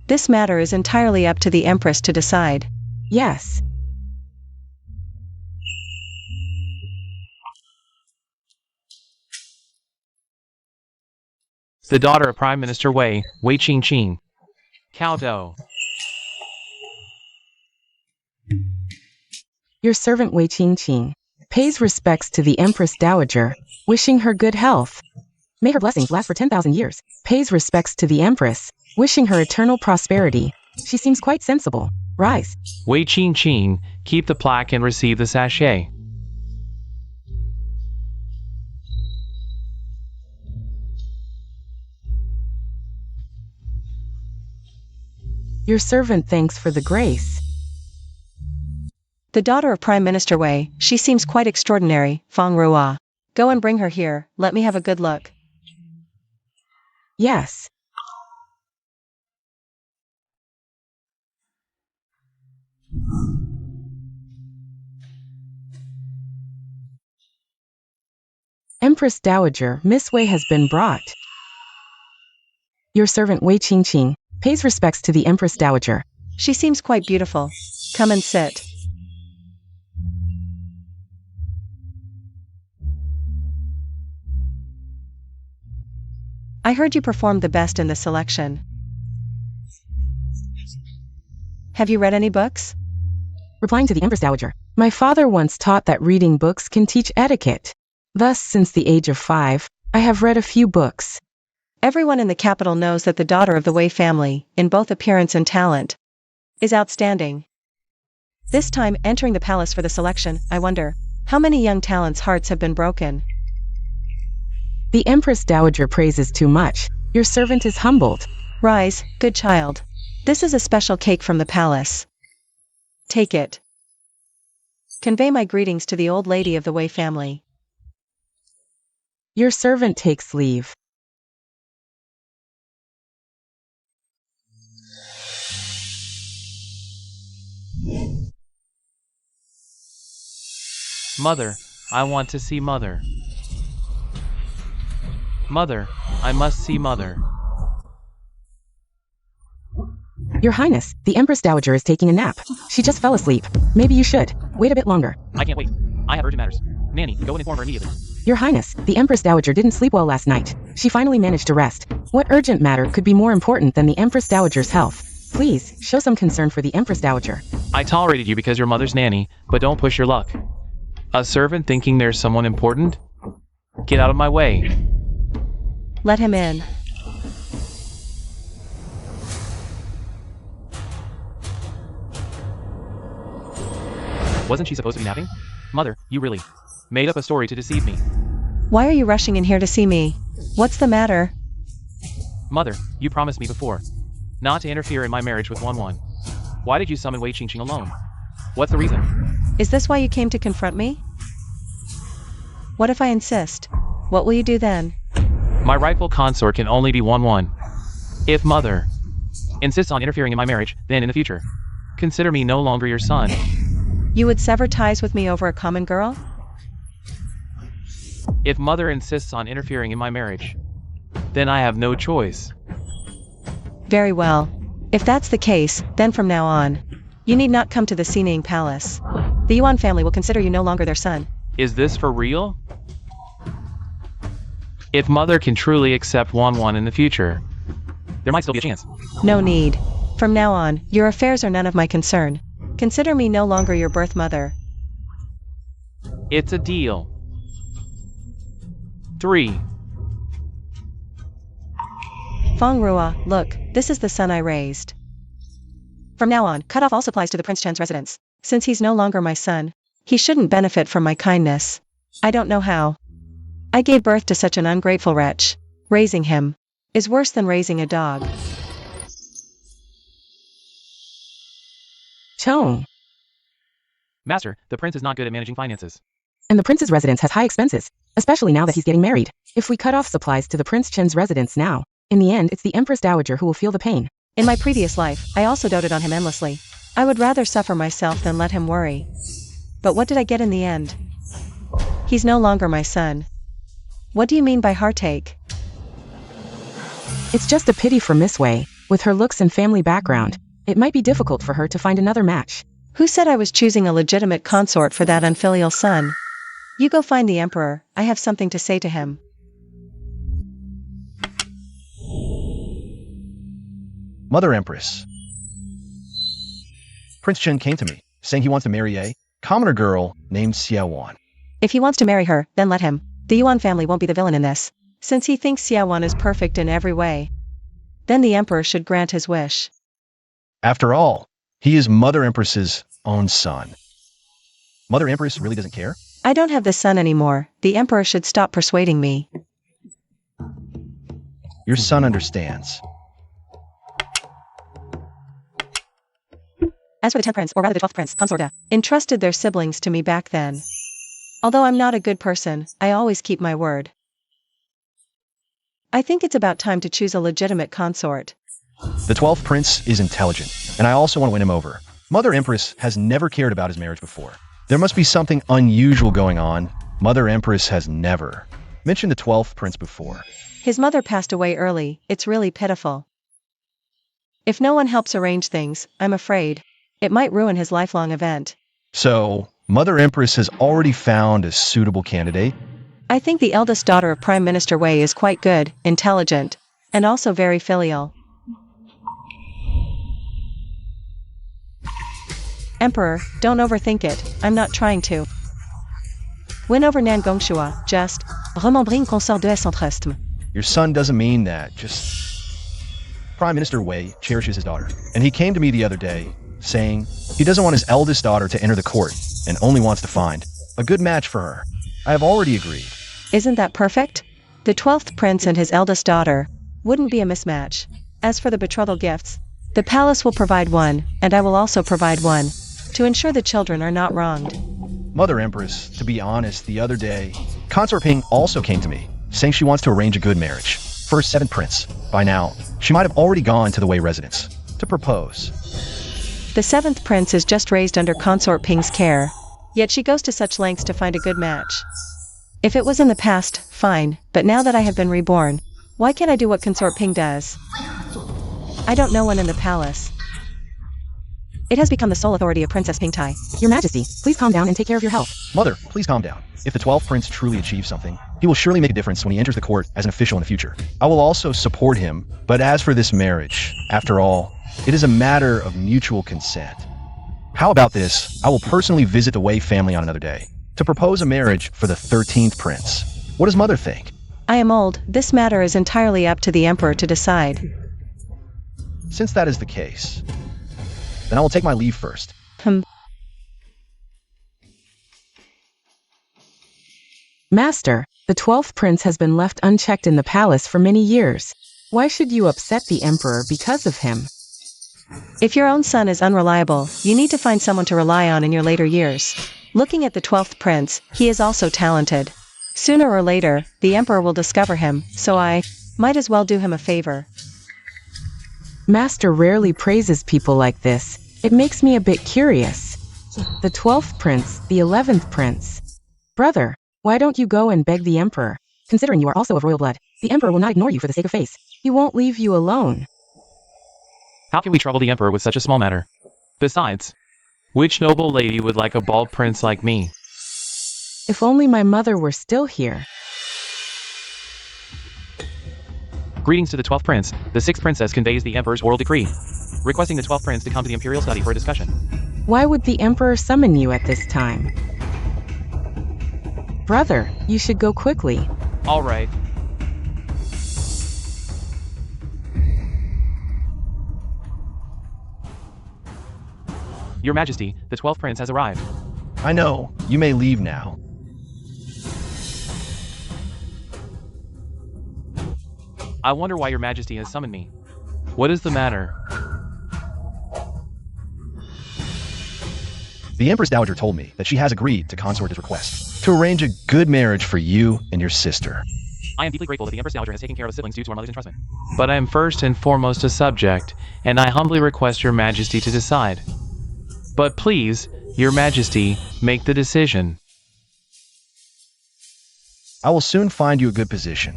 This matter is entirely up to the Empress to decide. Yes. The daughter of Prime Minister Wei Qingqing. Cao Do. Your servant Wei Qingqing pays respects to the Empress Dowager, wishing her good health. May her blessings last for 10,000 years. Pays respects to the Empress, wishing her eternal prosperity. She seems quite sensible. Rise. Wei Qingqing, keep the plaque and receive the sachet. Your servant thanks for the grace. The daughter of Prime Minister Wei, she seems quite extraordinary, Feng Ruo. Go and bring her here, let me have a good look. Yes. Empress Dowager, Miss Wei has been brought. Your servant Wei Qingqing pays respects to the Empress Dowager. She seems quite beautiful. Come and sit. I heard you performed the best in this selection. Have you read any books? Replying to the Empress Dowager, my father once taught that reading books can teach etiquette. Thus, since the age of 5, I have read a few books. Everyone in the capital knows that the daughter of the Wei family, in both appearance and talent, is outstanding. This time, entering the palace for the selection, I wonder, how many young talents' hearts have been broken? The Empress Dowager praises too much. Your servant is humbled. Rise, good child. This is a special cake from the palace. Take it. Convey my greetings to the old lady of the Wei family. Your servant takes leave. Mother, I want to see Mother. Mother, I must see Mother. Your Highness, the Empress Dowager is taking a nap. She just fell asleep. Maybe you should wait a bit longer. I can't wait. I have urgent matters. Nanny, go and inform her immediately. Your Highness, the Empress Dowager didn't sleep well last night. She finally managed to rest. What urgent matter could be more important than the Empress Dowager's health? Please, show some concern for the Empress Dowager. I tolerated you because you're Mother's nanny, but don't push your luck. A servant thinking there's someone important? Get out of my way. Let him in. Wasn't she supposed to be napping? Mother, you really made up a story to deceive me. Why are you rushing in here to see me? What's the matter? Mother, you promised me before not to interfere in my marriage with Wan. Why did you summon Wei Qingqing alone? What's the reason? Is this why you came to confront me? What if I insist? What will you do then? My rightful consort can only be one. If mother insists on interfering in my marriage, then in the future, consider me no longer your son. You would sever ties with me over a common girl? If mother insists on interfering in my marriage, then I have no choice. Very well. If that's the case, then from now on, you need not come to the Sinang Palace. The Yuan family will consider you no longer their son. Is this for real? If mother can truly accept Wan in the future, there might still be a chance. No need. From now on, your affairs are none of my concern. Consider me no longer your birth mother. It's a deal. 3. Feng Rua, look, this is the son I raised. From now on, cut off all supplies to the Prince Chen's residence. Since he's no longer my son, he shouldn't benefit from my kindness. I don't know how. I gave birth to such an ungrateful wretch. Raising him is worse than raising a dog. Chong. Master, the prince is not good at managing finances. And the prince's residence has high expenses, especially now that he's getting married. If we cut off supplies to the Prince Chen's residence now, in the end it's the Empress Dowager who will feel the pain. In my previous life, I also doted on him endlessly. I would rather suffer myself than let him worry. But what did I get in the end? He's no longer my son. What do you mean by heartache? It's just a pity for Miss Wei. With her looks and family background, it might be difficult for her to find another match. Who said I was choosing a legitimate consort for that unfilial son? You go find the emperor, I have something to say to him. Mother Empress. Prince Chen came to me, saying he wants to marry a commoner girl named Xiaowan. If he wants to marry her, then let him. The Yuan family won't be the villain in this, since he thinks Xiaowan is perfect in every way. Then the emperor should grant his wish. After all, he is Mother Empress's own son. Mother Empress really doesn't care? I don't have this son anymore. The emperor should stop persuading me. Your son understands. As for the 10th prince, or rather the 12th prince, consorta, entrusted their siblings to me back then. Although I'm not a good person, I always keep my word. I think it's about time to choose a legitimate consort. The 12th prince is intelligent, and I also want to win him over. Mother Empress has never cared about his marriage before. There must be something unusual going on. Mother Empress has never mentioned the 12th prince before. His mother passed away early, it's really pitiful. If no one helps arrange things, I'm afraid it might ruin his lifelong event. So, Mother Empress has already found a suitable candidate? I think the eldest daughter of Prime Minister Wei is quite good, intelligent, and also very filial. Emperor, don't overthink it, I'm not trying to. Win over Nan Gongshua, just remembrer une consort de centrisme. Your son doesn't mean that, just... Prime Minister Wei cherishes his daughter, and he came to me the other day, saying he doesn't want his eldest daughter to enter the court, and only wants to find a good match for her. I have already agreed. Isn't that perfect? The 12th prince and his eldest daughter wouldn't be a mismatch. As for the betrothal gifts, the palace will provide one, and I will also provide one, to ensure the children are not wronged. Mother Empress, to be honest, the other day, Consort Ping also came to me, saying she wants to arrange a good marriage for her 7th prince. By now, she might have already gone to the Wei residence to propose. The 7th prince is just raised under Consort Ping's care, yet she goes to such lengths to find a good match. If it was in the past, fine, but now that I have been reborn, why can't I do what Consort Ping does? I don't know one in the palace. It has become the sole authority of Princess Ping Tai. Your Majesty, please calm down and take care of your health. Mother, please calm down. If the 12th prince truly achieves something, he will surely make a difference when he enters the court as an official in the future. I will also support him, but as for this marriage, after all, it is a matter of mutual consent. How about this? I will personally visit the Wei family on another day to propose a marriage for the 13th prince. What does Mother think? I am old, this matter is entirely up to the emperor to decide. Since that is the case, then I will take my leave first. Master, the 12th prince has been left unchecked in the palace for many years. Why should you upset the emperor because of him? If your own son is unreliable, you need to find someone to rely on in your later years. Looking at the 12th prince, he is also talented. Sooner or later, the emperor will discover him, so I might as well do him a favor. Master rarely praises people like this. It makes me a bit curious. The 12th prince, the 11th prince. Brother, why don't you go and beg the emperor? Considering you are also of royal blood, the emperor will not ignore you for the sake of face. He won't leave you alone. How can we trouble the emperor with such a small matter? Besides, which noble lady would like a bald prince like me? If only my mother were still here. Greetings to the 12th prince. The 6th princess conveys the emperor's oral decree, requesting the 12th prince to come to the imperial study for a discussion. Why would the emperor summon you at this time? Brother, you should go quickly. All right. Your Majesty, the 12th prince has arrived. I know. You may leave now. I wonder why your Majesty has summoned me. What is the matter? The Empress Dowager told me that she has agreed to Consort's request to arrange a good marriage for you and your sister. I am deeply grateful that the Empress Dowager has taken care of the siblings due to our mother's entrustment. But I am first and foremost a subject, and I humbly request your Majesty to decide. But please, your Majesty, make the decision. I will soon find you a good position.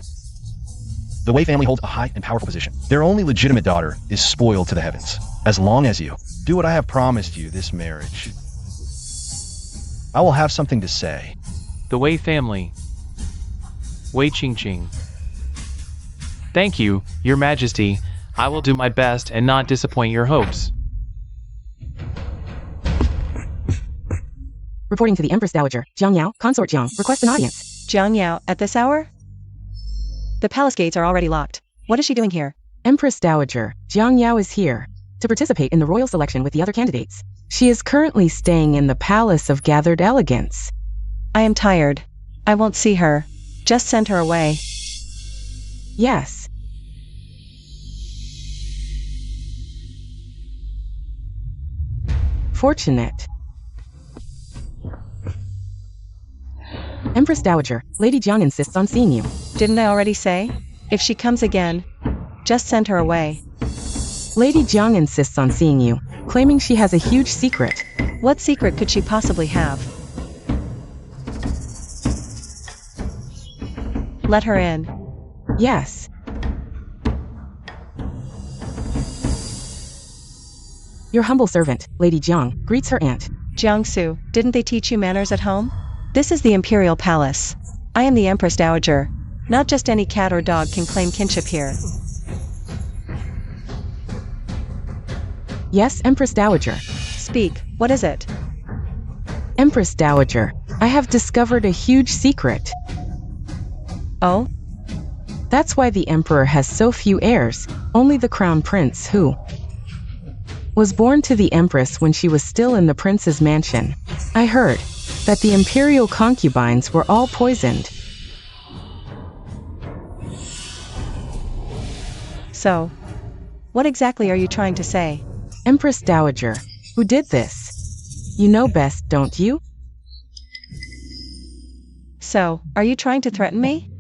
The Wei family holds a high and powerful position. Their only legitimate daughter is spoiled to the heavens. As long as you do what I have promised you this marriage, I will have something to say. The Wei family. Wei Qingqing. Thank you, your Majesty. I will do my best and not disappoint your hopes. Reporting to the Empress Dowager, Jiang Yao, Consort Jiang, request an audience. Jiang Yao, at this hour? The palace gates are already locked. What is she doing here? Empress Dowager, Jiang Yao is here to participate in the royal selection with the other candidates. She is currently staying in the Palace of Gathered Elegance. I am tired. I won't see her. Just send her away. Yes. Fortunate. Empress Dowager, Lady Jiang insists on seeing you. Didn't I already say? If she comes again, just send her away. Lady Jiang insists on seeing you, claiming she has a huge secret. What secret could she possibly have? Let her in. Yes. Your humble servant, Lady Jiang, greets her aunt. Jiangsu, didn't they teach you manners at home? This is the Imperial Palace. I am the Empress Dowager. Not just any cat or dog can claim kinship here. Yes, Empress Dowager. Speak, what is it? Empress Dowager, I have discovered a huge secret. Oh? That's why the Emperor has so few heirs, only the Crown Prince who was born to the Empress when she was still in the Prince's mansion. I heard that the Imperial concubines were all poisoned. So, what exactly are you trying to say? Empress Dowager, who did this? You know best, don't you? So, are you trying to threaten me?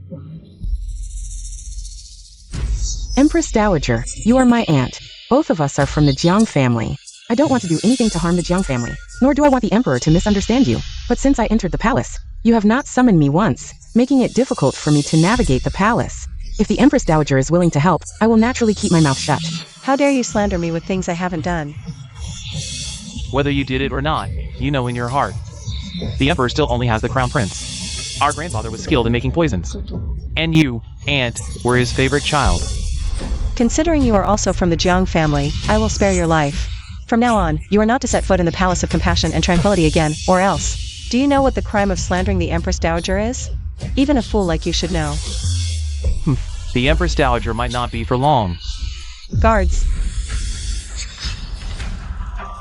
Empress Dowager, you are my aunt. Both of us are from the Jiang family. I don't want to do anything to harm the Jiang family, nor do I want the Emperor to misunderstand you. But since I entered the palace, you have not summoned me once, making it difficult for me to navigate the palace. If the Empress Dowager is willing to help, I will naturally keep my mouth shut. How dare you slander me with things I haven't done? Whether you did it or not, you know in your heart. The Emperor still only has the Crown Prince. Our grandfather was skilled in making poisons. And you, Aunt, were his favorite child. Considering you are also from the Jiang family, I will spare your life. From now on, you are not to set foot in the Palace of Compassion and Tranquility again, or else. Do you know what the crime of slandering the Empress Dowager is? Even a fool like you should know. The Empress Dowager might not be for long. Guards,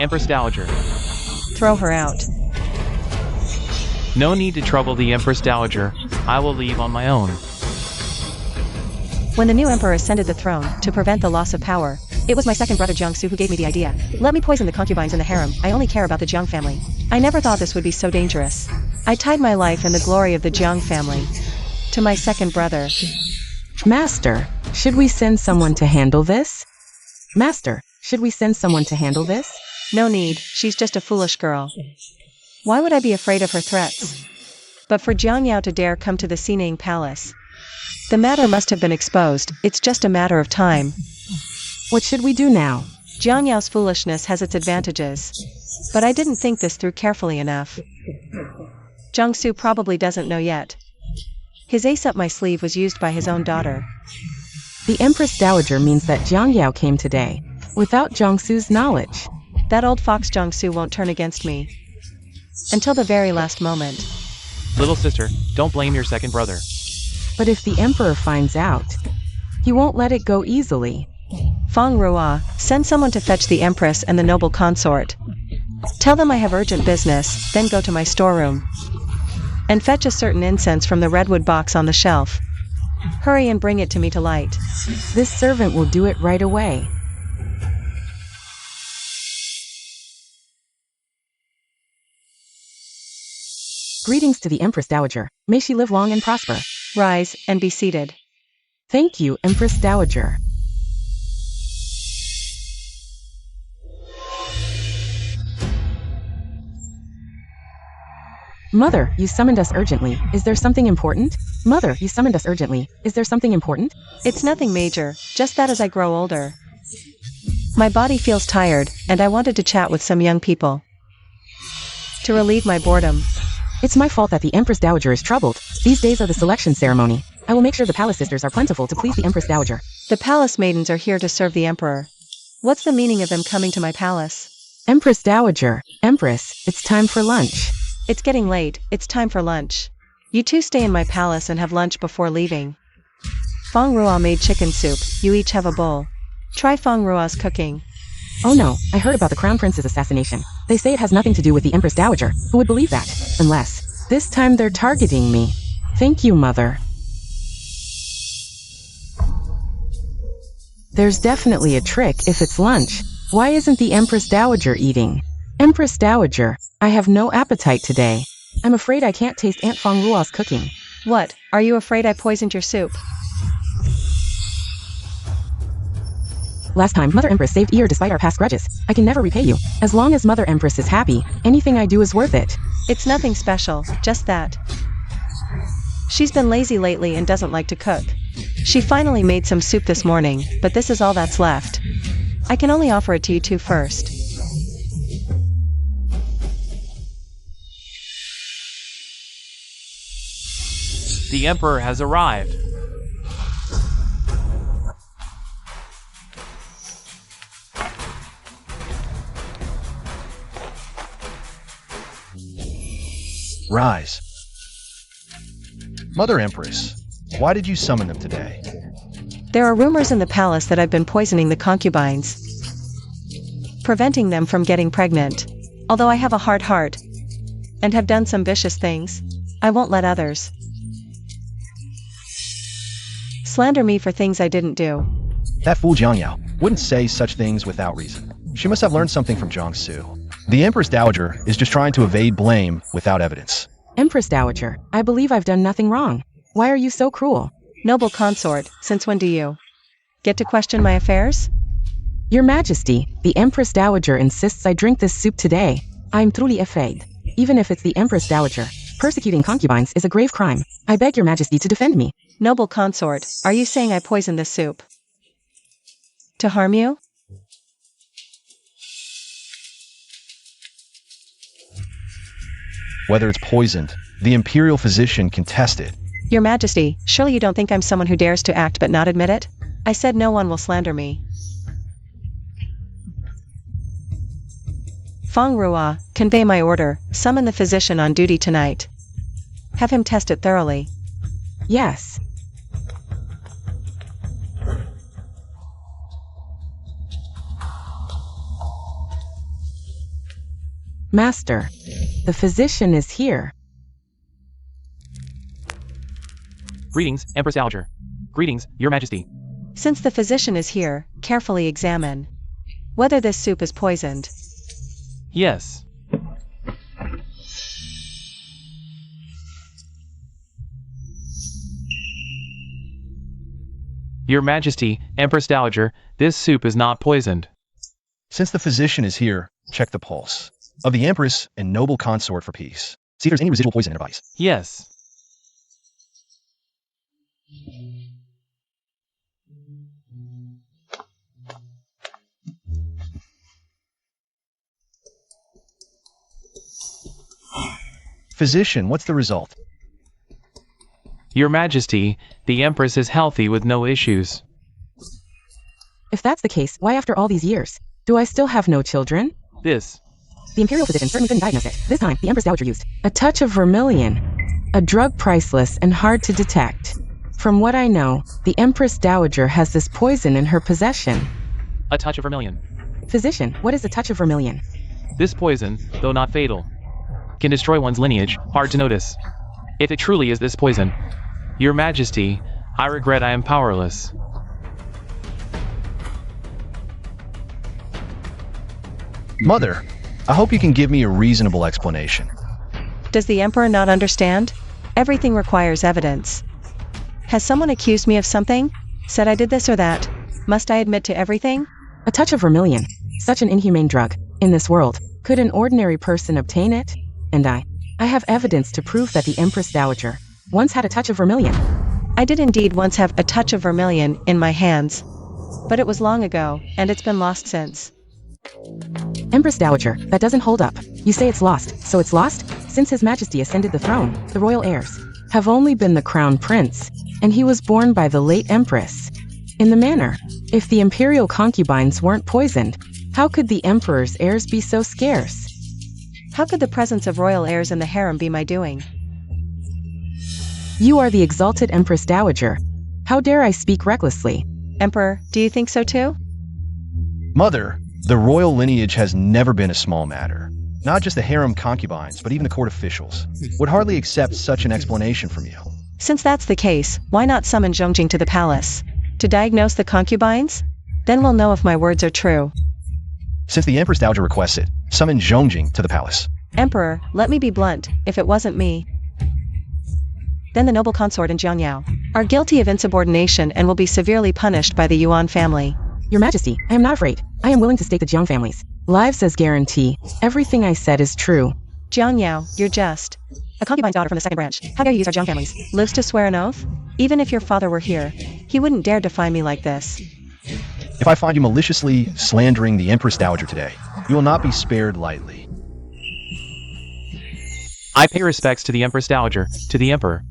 Empress Dowager. throw her out. No need to trouble the Empress Dowager. I will leave on my own. When the new emperor ascended the throne, to prevent the loss of power, It was my second brother Jiangsu who gave me the idea. Let me poison the concubines in the harem. I only care about the Jiang family. I never thought this would be so dangerous. I tied my life and the glory of the Jiang family to my second brother. Master, should we send someone to handle this? Master, should we send someone to handle this? No need, she's just a foolish girl. Why would I be afraid of her threats? But for Jiang Yao to dare come to the Sinang Palace, the matter must have been exposed. It's just a matter of time. What should we do now? Jiang Yao's foolishness has its advantages. But I didn't think this through carefully enough. Jiangsu probably doesn't know yet. His ace up my sleeve was used by his own daughter. The Empress Dowager means that Jiang Yao came today, without Jiangsu's knowledge. That old fox Jiangsu won't turn against me. Until the very last moment. Little sister, don't blame your second brother. But if the Emperor finds out, he won't let it go easily. Feng Ruo, send someone to fetch the Empress and the noble consort. Tell them I have urgent business, then go to my storeroom. And fetch a certain incense from the redwood box on the shelf. Hurry and bring it to me to light. This servant will do it right away. Greetings to the Empress Dowager. May she live long and prosper. Rise, and be seated. Thank you, Empress Dowager. Mother, you summoned us urgently. Is there something important? Mother, you summoned us urgently. Is there something important? It's nothing major, just that as I grow older, my body feels tired, and I wanted to chat with some young people to relieve my boredom. It's my fault that the Empress Dowager is troubled. These days are the selection ceremony. I will make sure the palace sisters are plentiful to please the Empress Dowager. The palace maidens are here to serve the Emperor. What's the meaning of them coming to my palace? Empress Dowager, Empress, it's time for lunch. It's getting late, it's time for lunch. You two stay in my palace and have lunch before leaving. Feng Ruo made chicken soup, you each have a bowl. Try Feng Ruo's cooking. Oh no, I heard about the Crown Prince's assassination. They say it has nothing to do with the Empress Dowager. Who would believe that? Unless, this time they're targeting me. Thank you, Mother. There's definitely a trick if it's lunch. Why isn't the Empress Dowager eating? Empress Dowager, I have no appetite today. I'm afraid I can't taste Aunt Feng Ruo's cooking. What, are you afraid I poisoned your soup? Last time, Mother Empress saved Ear despite our past grudges. I can never repay you. As long as Mother Empress is happy, anything I do is worth it. It's nothing special, just that she's been lazy lately and doesn't like to cook. She finally made some soup this morning, but this is all that's left. I can only offer it to you two first. The Emperor has arrived. Rise. Mother Empress, why did you summon them today? There are rumors in the palace that I've been poisoning the concubines, preventing them from getting pregnant. Although I have a hard heart and have done some vicious things, I won't let others slander me for things I didn't do. That fool Jiang Yao wouldn't say such things without reason. She must have learned something from Jiangsu. The Empress Dowager is just trying to evade blame without evidence. Empress Dowager, I believe I've done nothing wrong. Why are you so cruel? Noble consort, since when do you get to question my affairs? Your Majesty, the Empress Dowager insists I drink this soup today. I'm truly afraid. Even if it's the Empress Dowager, persecuting concubines is a grave crime. I beg your Majesty to defend me. Noble consort, are you saying I poisoned this soup to harm you? Whether it's poisoned, the imperial physician can test it. Your Majesty, surely you don't think I'm someone who dares to act but not admit it? I said no one will slander me. Feng Ruo, convey my order, summon the physician on duty tonight. Have him test it thoroughly. Yes. Master, the physician is here. Greetings, Empress Dowager. Greetings, Your Majesty. Since the physician is here, carefully examine whether this soup is poisoned. Yes. Your Majesty, Empress Dowager, this soup is not poisoned. Since the physician is here, check the pulse of the Empress and noble consort for peace. See if there's any residual poison in her bodies. Yes. Physician, what's the result? Your Majesty, the Empress is healthy with no issues. If that's the case, why after all these years? Do I still have no children? This. The Imperial physician certainly couldn't diagnose it. This time, the Empress Dowager used a touch of vermilion, a drug priceless and hard to detect. From what I know, the Empress Dowager has this poison in her possession. A touch of vermilion. Physician, what is a touch of vermilion? This poison, though not fatal, can destroy one's lineage, hard to notice. If it truly is this poison, Your Majesty, I regret I am powerless. Mother, I hope you can give me a reasonable explanation. Does the Emperor not understand? Everything requires evidence. Has someone accused me of something? Said I did this or that? Must I admit to everything? A touch of vermilion. Such an inhumane drug. In this world, could an ordinary person obtain it? And I have evidence to prove that the Empress Dowager once had a touch of vermilion. I did indeed once have a touch of vermilion in my hands. But it was long ago, and it's been lost since. Empress Dowager, that doesn't hold up. You say it's lost, so it's lost? Since His Majesty ascended the throne, the royal heirs have only been the crown prince, and he was born by the late Empress. In the manner, if the imperial concubines weren't poisoned, how could the Emperor's heirs be so scarce? How could the presence of royal heirs in the harem be my doing? You are the exalted Empress Dowager. How dare I speak recklessly? Emperor, do you think so too? Mother, the royal lineage has never been a small matter. Not just the harem concubines, but even the court officials would hardly accept such an explanation from you. Since that's the case, why not summon Zhongjing to the palace? To diagnose the concubines? Then we'll know if my words are true. Since the Empress Dowager requests it, summon Zhongjing to the palace. Emperor, let me be blunt, if it wasn't me, then the noble consort and Jiangyao are guilty of insubordination and will be severely punished by the Yuan family. Your Majesty, I am not afraid. I am willing to stake the Jiang families lives as guarantee. Everything I said is true. Jiangyao, you're just a concubine's daughter from the second branch. How dare you use our Jiang families? Lives to swear an oath? Even if your father were here, he wouldn't dare define me like this. If I find you maliciously slandering the Empress Dowager today, you will not be spared lightly. I pay respects to the Empress Dowager, to the Emperor.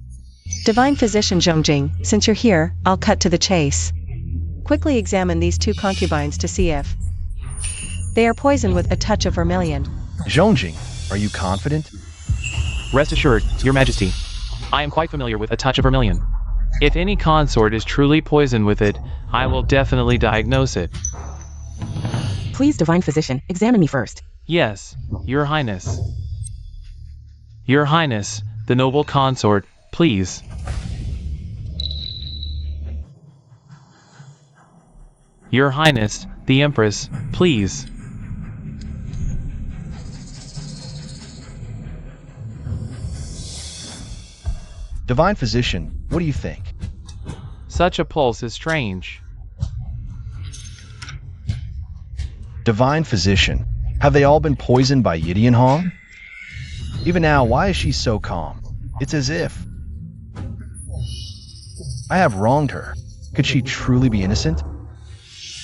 Divine Physician Zhongjing, since you're here, I'll cut to the chase. Quickly examine these two concubines to see if they are poisoned with a touch of vermilion. Zhongjing, are you confident? Rest assured, Your Majesty, I am quite familiar with a touch of vermilion. If any consort is truly poisoned with it, I will definitely diagnose it. Please, Divine Physician, examine me first. Yes, Your Highness. Your Highness, the noble consort, please. Your Highness, the Empress, please. Divine Physician, what do you think? Such a pulse is strange. Divine Physician, have they all been poisoned by Yidian Hong? Even now, why is she so calm? It's as if I have wronged her. Could she truly be innocent?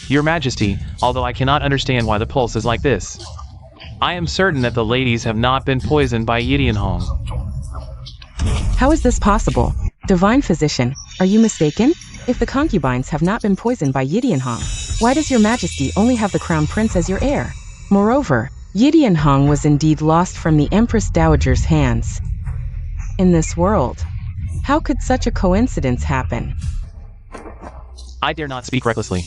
Your Majesty, although I cannot understand why the pulse is like this, I am certain that the ladies have not been poisoned by Yidian Hong. How is this possible? Divine Physician, are you mistaken? If the concubines have not been poisoned by Yidian Hong, why does Your Majesty only have the Crown Prince as your heir? Moreover, Yidian Hong was indeed lost from the Empress Dowager's hands. In this world, how could such a coincidence happen? I dare not speak recklessly,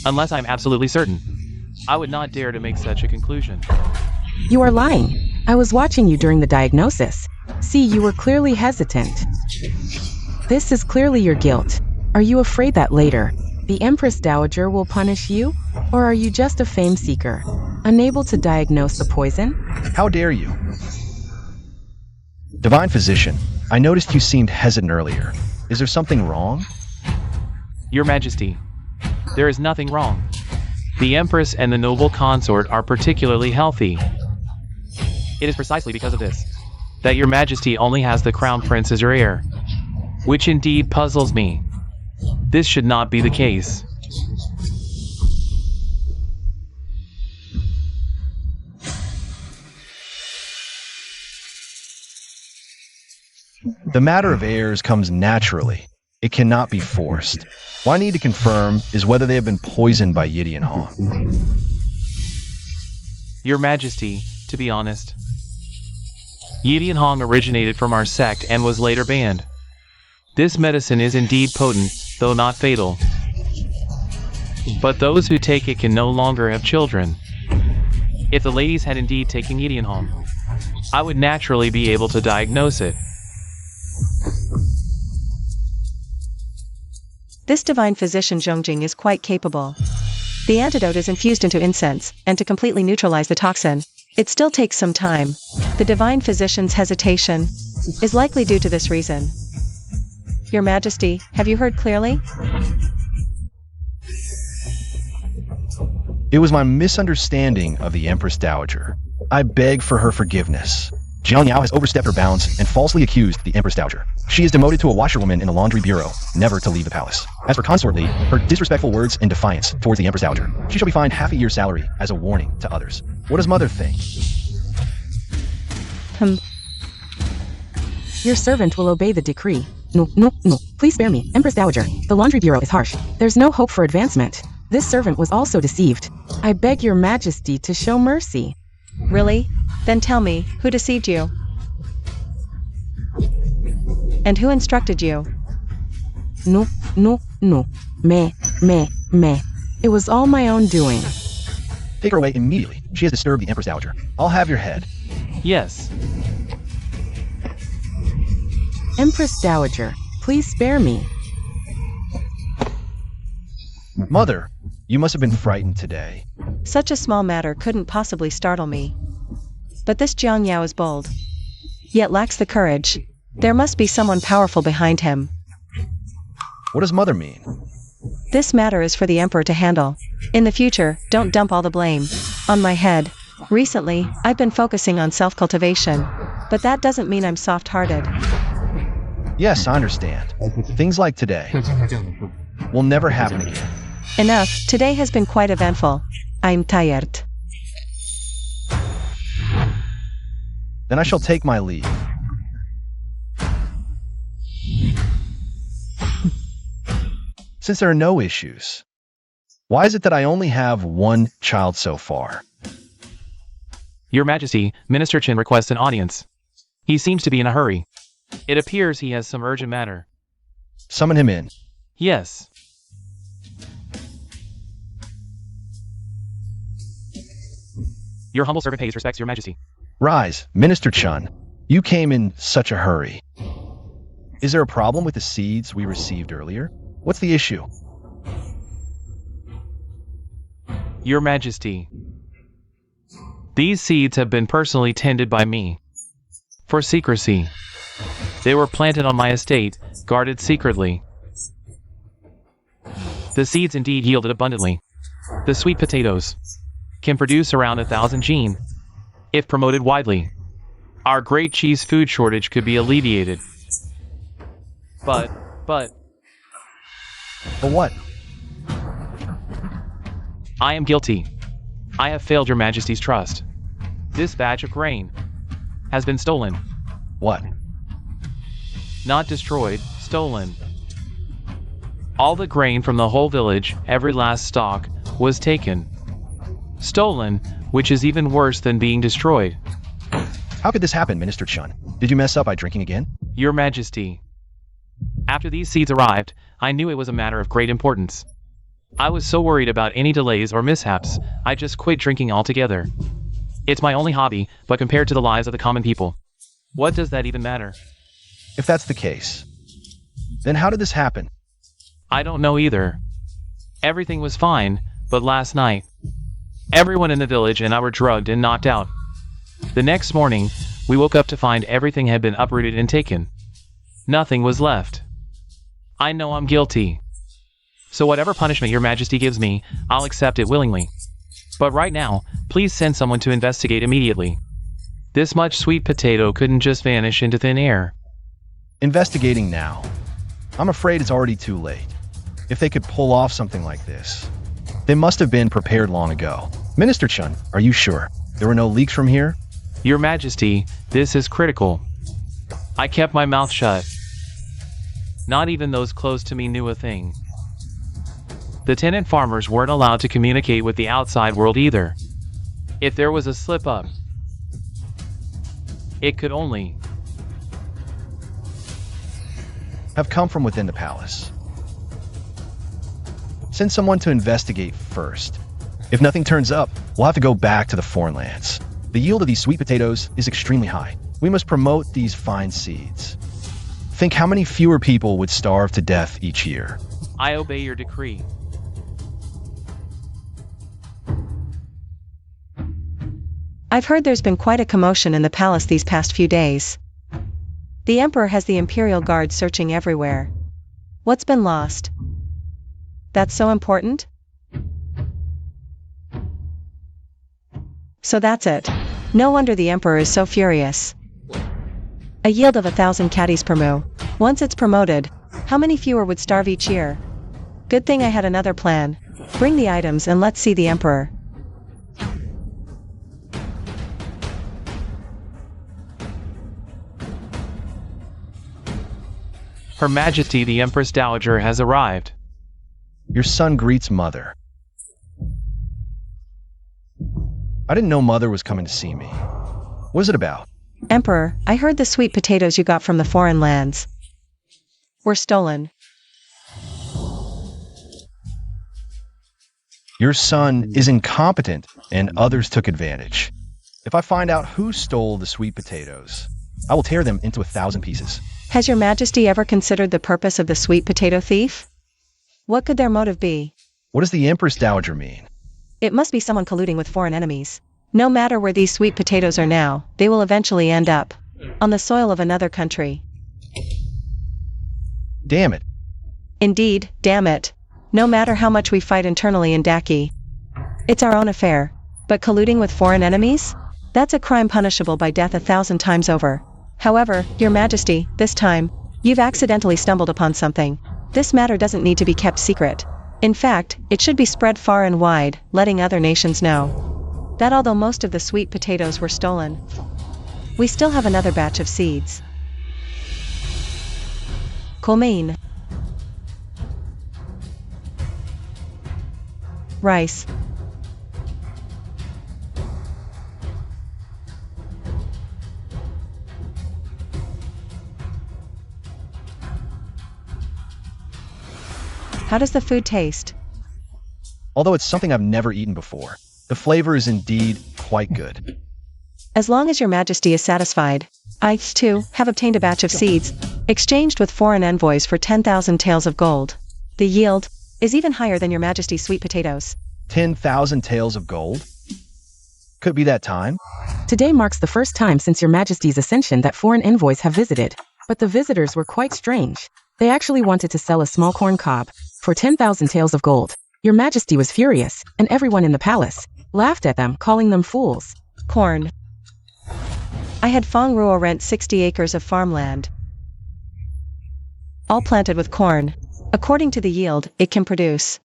unless I am absolutely certain. I would not dare to make such a conclusion. You are lying. I was watching you during the diagnosis. See, you were clearly hesitant. This is clearly your guilt. Are you afraid that later, The Empress Dowager will punish you? Or are you just a fame seeker, unable to diagnose the poison? How dare you? Divine Physician, I noticed you seemed hesitant earlier. Is there something wrong? Your Majesty, there is nothing wrong. The Empress and the noble consort are particularly healthy. It is precisely because of this that Your Majesty only has the Crown Prince as your heir, which indeed puzzles me. This should not be the case. The matter of heirs comes naturally. It cannot be forced. What I need to confirm is whether they have been poisoned by Yidian Hong. Your Majesty, to be honest, Yidian Hong originated from our sect and was later banned. This medicine is indeed potent, though not fatal. But those who take it can no longer have children. If the ladies had indeed taken Yidian Hong, I would naturally be able to diagnose it. This divine physician Zhongjing is quite capable. The antidote is infused into incense, and to completely neutralize the toxin, it still takes some time. The divine physician's hesitation is likely due to this reason. Your Majesty, have you heard clearly? It was my misunderstanding of the Empress Dowager. I beg for her forgiveness. Jiang Yao has overstepped her bounds and falsely accused the Empress Dowager. She is demoted to a washerwoman in the laundry bureau, never to leave the palace. As for Consort Li, her disrespectful words and defiance towards the Empress Dowager, she shall be fined half a year's salary as a warning to others. What does Mother think? Your servant will obey the decree. No. Please spare me, Empress Dowager. The laundry bureau is harsh. There's no hope for advancement. This servant was also deceived. I beg your Majesty to show mercy. Really? Then tell me, who deceived you? And who instructed you? No. Me. It was all my own doing. Take her away immediately. She has disturbed the Empress Dowager. I'll have your head. Yes. Empress Dowager, please spare me. Mother, you must have been frightened today. Such a small matter couldn't possibly startle me. But this Jiang Yao is bold, yet lacks the courage. There must be someone powerful behind him. What does Mother mean? This matter is for the Emperor to handle. In the future, don't dump all the blame on my head. Recently, I've been focusing on self-cultivation, but that doesn't mean I'm soft-hearted. Yes, I understand. Things like today will never happen again. Enough, today has been quite eventful. I'm tired. Then I shall take my leave. Since there are no issues, why is it that I only have one child so far? Your Majesty, Minister Chen requests an audience. He seems to be in a hurry. It appears he has some urgent matter. Summon him in. Yes. Your humble servant pays respects, Your Majesty. Rise, Minister Chun. You came in such a hurry. Is there a problem with the seeds we received earlier? What's the issue? Your Majesty, these seeds have been personally tended by me. For secrecy. They were planted on my estate, guarded secretly. The seeds indeed yielded abundantly. The sweet potatoes can produce around 1,000 gene. If promoted widely, our great cheese food shortage could be alleviated. But what? I am guilty. I have failed Your Majesty's trust. This batch of grain has been stolen. What? Not destroyed, stolen. All the grain from the whole village, every last stalk, was taken. Stolen, which is even worse than being destroyed. How could this happen, Minister Chun? Did you mess up by drinking again? Your Majesty, after these seeds arrived, I knew it was a matter of great importance. I was so worried about any delays or mishaps, I just quit drinking altogether. It's my only hobby, but compared to the lives of the common people, what does that even matter? If that's the case, then how did this happen? I don't know either. Everything was fine, but last night, everyone in the village and I were drugged and knocked out. The next morning, we woke up to find everything had been uprooted and taken. Nothing was left. I know I'm guilty. So whatever punishment your majesty gives me, I'll accept it willingly. But right now, please send someone to investigate immediately. This much sweet potato couldn't just vanish into thin air. Investigating now. I'm afraid it's already too late. If they could pull off something like this, they must have been prepared long ago. Minister Chun, are you sure there were no leaks from here? Your Majesty, this is critical. I kept my mouth shut. Not even those close to me knew a thing. The tenant farmers weren't allowed to communicate with the outside world either. If there was a slip-up, it could only have come from within the palace. Send someone to investigate first. If nothing turns up, we'll have to go back to the foreign lands. The yield of these sweet potatoes is extremely high. We must promote these fine seeds. Think how many fewer people would starve to death each year. I obey your decree. I've heard there's been quite a commotion in the palace these past few days. The Emperor has the Imperial Guard searching everywhere. What's been lost? That's so important? So that's it. No wonder the Emperor is so furious. A yield of 1,000 caddies per moo. Once it's promoted, how many fewer would starve each year? Good thing I had another plan. Bring the items and let's see the Emperor. Her Majesty the Empress Dowager has arrived. Your son greets Mother. I didn't know Mother was coming to see me. What is it about? Emperor, I heard the sweet potatoes you got from the foreign lands were stolen. Your son is incompetent and others took advantage. If I find out who stole the sweet potatoes, I will tear them into 1,000 pieces. Has your Majesty ever considered the purpose of the sweet potato thief? What could their motive be? What does the Empress Dowager mean? It must be someone colluding with foreign enemies. No matter where these sweet potatoes are now, they will eventually end up on the soil of another country. Damn it. Indeed, damn it. No matter how much we fight internally in Daki, it's our own affair. But colluding with foreign enemies? That's a crime punishable by death 1,000 times over. However, Your Majesty, this time, you've accidentally stumbled upon something. This matter doesn't need to be kept secret. In fact, it should be spread far and wide, letting other nations know that although most of the sweet potatoes were stolen, we still have another batch of seeds. Colmaine. Rice. How does the food taste? Although it's something I've never eaten before, the flavor is indeed quite good. As long as Your Majesty is satisfied, I, too, have obtained a batch of seeds, exchanged with foreign envoys for 10,000 taels of gold. The yield is even higher than Your Majesty's sweet potatoes. 10,000 taels of gold? Could be that time. Today marks the first time since Your Majesty's ascension that foreign envoys have visited, but the visitors were quite strange. They actually wanted to sell a small corn cob for 10,000 taels of gold. Your Majesty was furious, and everyone in the palace laughed at them, calling them fools. Corn. I had Fong Ruo rent 60 acres of farmland, all planted with corn. According to the yield, it can produce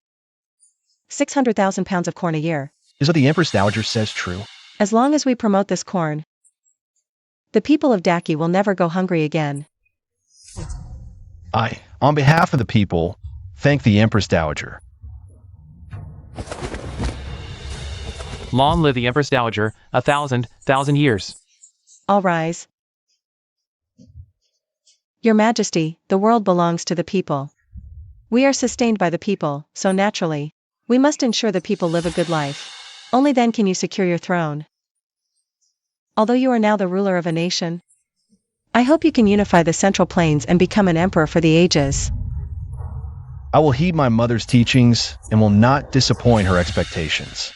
600,000 pounds of corn a year. Is what the Empress Dowager says true? As long as we promote this corn, the people of Daki will never go hungry again. On behalf of the people, thank the Empress Dowager. Long live the Empress Dowager, 1,000 years. All rise. Your Majesty, the world belongs to the people. We are sustained by the people, so naturally, we must ensure the people live a good life. Only then can you secure your throne. Although you are now the ruler of a nation, I hope you can unify the Central Plains and become an emperor for the ages. I will heed my mother's teachings and will not disappoint her expectations.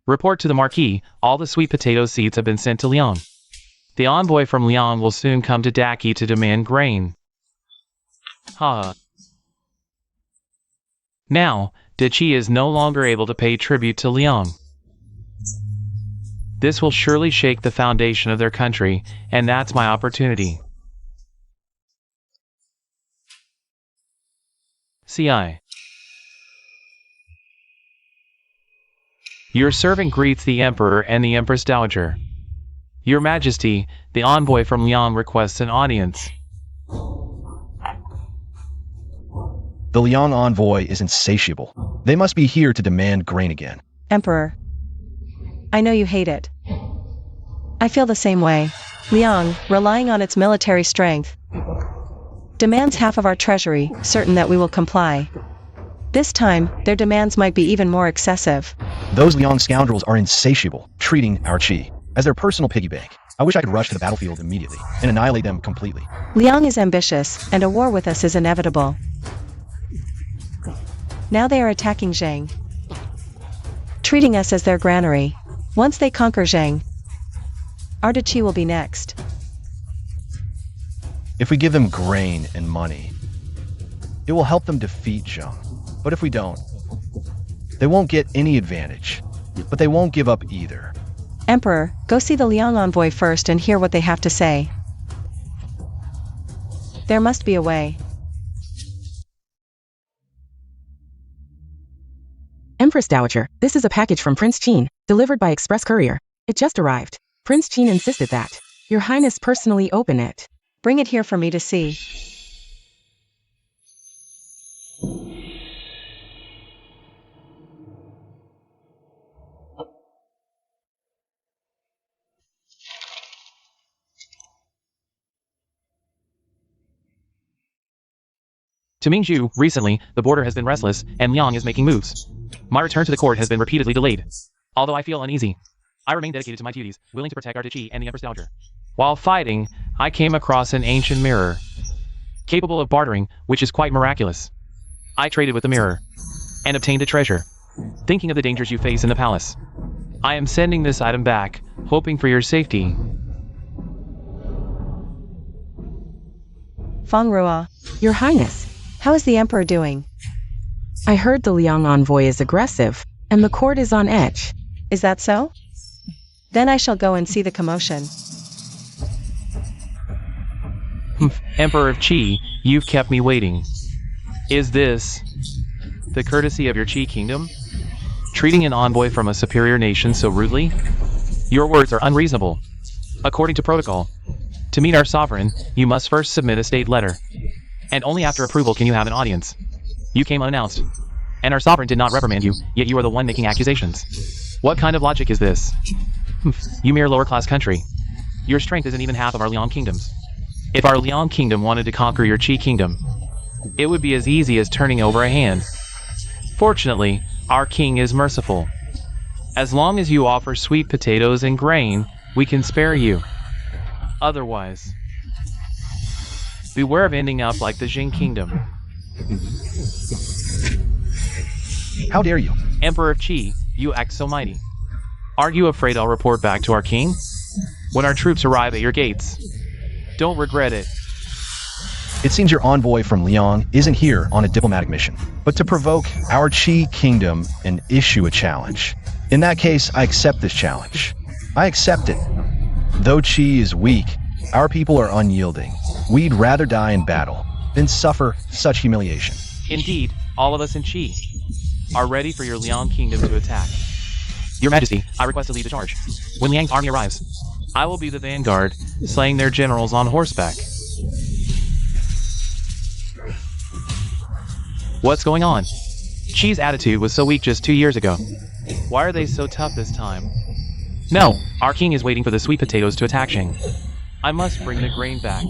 Report to the Marquis, all the sweet potato seeds have been sent to Lyon. The envoy from Lyon will soon come to Daki to demand grain. Now, Dachi is no longer able to pay tribute to Lyon. This will surely shake the foundation of their country, and that's my opportunity. CI. Your servant greets the Emperor and the Empress Dowager. Your Majesty, the envoy from Lyon requests an audience. The Lyon envoy is insatiable. They must be here to demand grain again. Emperor. I know you hate it. I feel the same way. Lyon, relying on its military strength, demands half of our treasury, certain that we will comply. This time, their demands might be even more excessive. Those Lyon scoundrels are insatiable, treating our chi as their personal piggy bank. I wish I could rush to the battlefield immediately and annihilate them completely. Lyon is ambitious, and a war with us is inevitable. Now they are attacking Zhang, treating us as their granary. Once they conquer Zhang, our Dachi will be next. If we give them grain and money, it will help them defeat Zhang. But if we don't, they won't get any advantage. But they won't give up either. Emperor, go see the Lyon envoy first and hear what they have to say. There must be a way. Empress Dowager, this is a package from Prince Qin, delivered by express courier. It just arrived. Prince Qin insisted that Your Highness personally open it. Bring it here for me to see. To Mingzhu, recently, the border has been restless, and Liang is making moves. My return to the court has been repeatedly delayed. Although I feel uneasy, I remain dedicated to my duties, willing to protect our Dachi and the Empress Dowager. While fighting, I came across an ancient mirror, capable of bartering, which is quite miraculous. I traded with the mirror, and obtained a treasure. Thinking of the dangers you face in the palace, I am sending this item back, hoping for your safety. Feng Ruo, Your Highness, how is the Emperor doing? I heard the Liang envoy is aggressive, and the court is on edge. Is that so? Then I shall go and see the commotion. Emperor of Qi, you've kept me waiting. Is this the courtesy of your Qi kingdom? Treating an envoy from a superior nation so rudely? Your words are unreasonable. According to protocol, to meet our sovereign, you must first submit a state letter. And only after approval can you have an audience. You came unannounced. And our sovereign did not reprimand you, yet you are the one making accusations. What kind of logic is this? You mere lower-class country. Your strength isn't even half of our Liang kingdoms. If our Liang kingdom wanted to conquer your Qi kingdom, it would be as easy as turning over a hand. Fortunately, our king is merciful. As long as you offer sweet potatoes and grain, we can spare you. Otherwise, beware of ending up like the Jing kingdom. How dare you? Emperor of Qi, you act so mighty. Aren't you afraid I'll report back to our king? When our troops arrive at your gates, don't regret it. It seems your envoy from Lyon isn't here on a diplomatic mission, but to provoke our Qi kingdom and issue a challenge. In that case, I accept this challenge. I accept it. Though Qi is weak, our people are unyielding. We'd rather die in battle than suffer such humiliation. Indeed, all of us in Qi are ready for your Liang kingdom to attack. Your Majesty, I request to lead the charge. When Liang's army arrives, I will be the vanguard, slaying their generals on horseback. What's going on? Qi's attitude was so weak just 2 years ago. Why are they so tough this time? No, our king is waiting for the sweet potatoes to attack Shang. I must bring the grain back.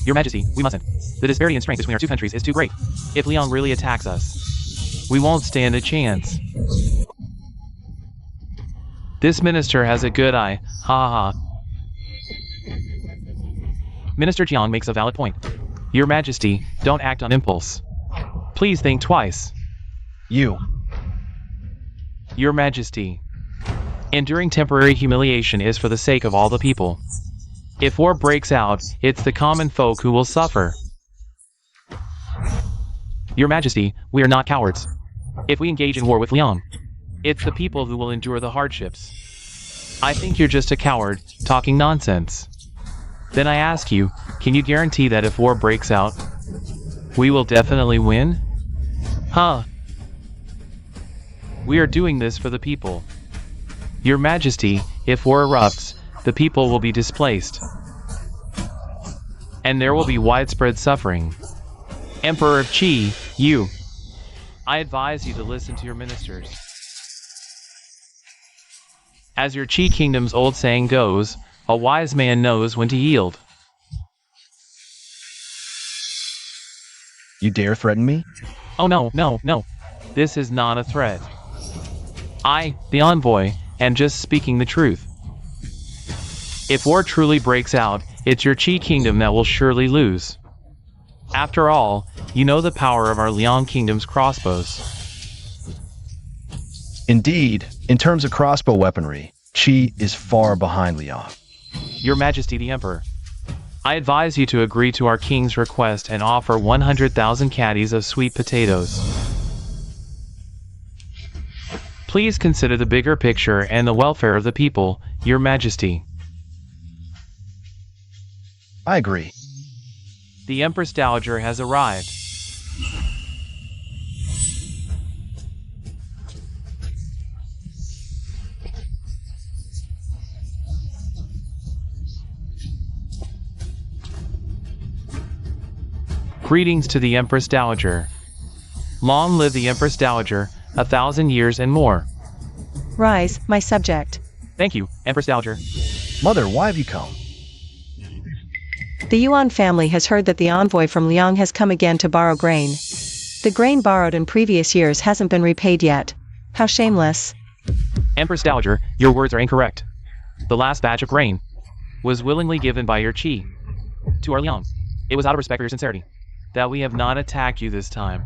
Your Majesty, we mustn't. The disparity in strength between our two countries is too great. If Liang really attacks us, we won't stand a chance. This minister has a good eye. Ha ha ha. Minister Jiang makes a valid point. Your Majesty, don't act on impulse. Please think twice. You. Your Majesty. Enduring temporary humiliation is for the sake of all the people. If war breaks out, it's the common folk who will suffer. Your Majesty, we are not cowards. If we engage in war with Liang, it's the people who will endure the hardships. I think you're just a coward, talking nonsense. Then I ask you, can you guarantee that if war breaks out, we will definitely win? Huh? We are doing this for the people. Your Majesty, if war erupts, the people will be displaced. And there will be widespread suffering. Emperor of Qi, you. I advise you to listen to your ministers. As your Qi kingdom's old saying goes, a wise man knows when to yield. You dare threaten me? Oh no, no, no. This is not a threat. I, the envoy, am just speaking the truth. If war truly breaks out, it's your Qi kingdom that will surely lose. After all, you know the power of our Liang kingdom's crossbows. Indeed, in terms of crossbow weaponry, Qi is far behind Liang. Your Majesty the Emperor, I advise you to agree to our king's request and offer 100,000 caddies of sweet potatoes. Please consider the bigger picture and the welfare of the people, Your Majesty. I agree. The Empress Dowager has arrived. Greetings to the Empress Dowager. Long live the Empress Dowager, 1,000 years and more. Rise, my subject. Thank you, Empress Dowager. Mother, why have you come? The Yuan family has heard that the envoy from Liang has come again to borrow grain. The grain borrowed in previous years hasn't been repaid yet. How shameless. Empress Dowager, your words are incorrect. The last batch of grain was willingly given by your Qi to our Liang. It was out of respect for your sincerity that we have not attacked you this time.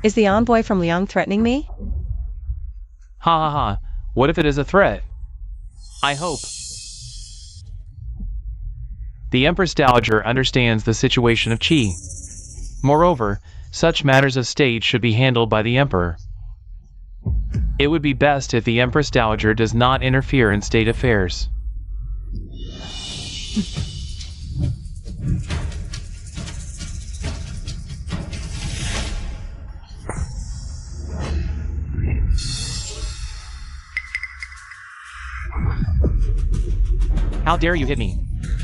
Is the envoy from Liang threatening me? Ha ha ha. What if it is a threat? I hope. The Empress Dowager understands the situation of Qi. Moreover, such matters of state should be handled by the Emperor. It would be best if the Empress Dowager does not interfere in state affairs. How dare you hit me?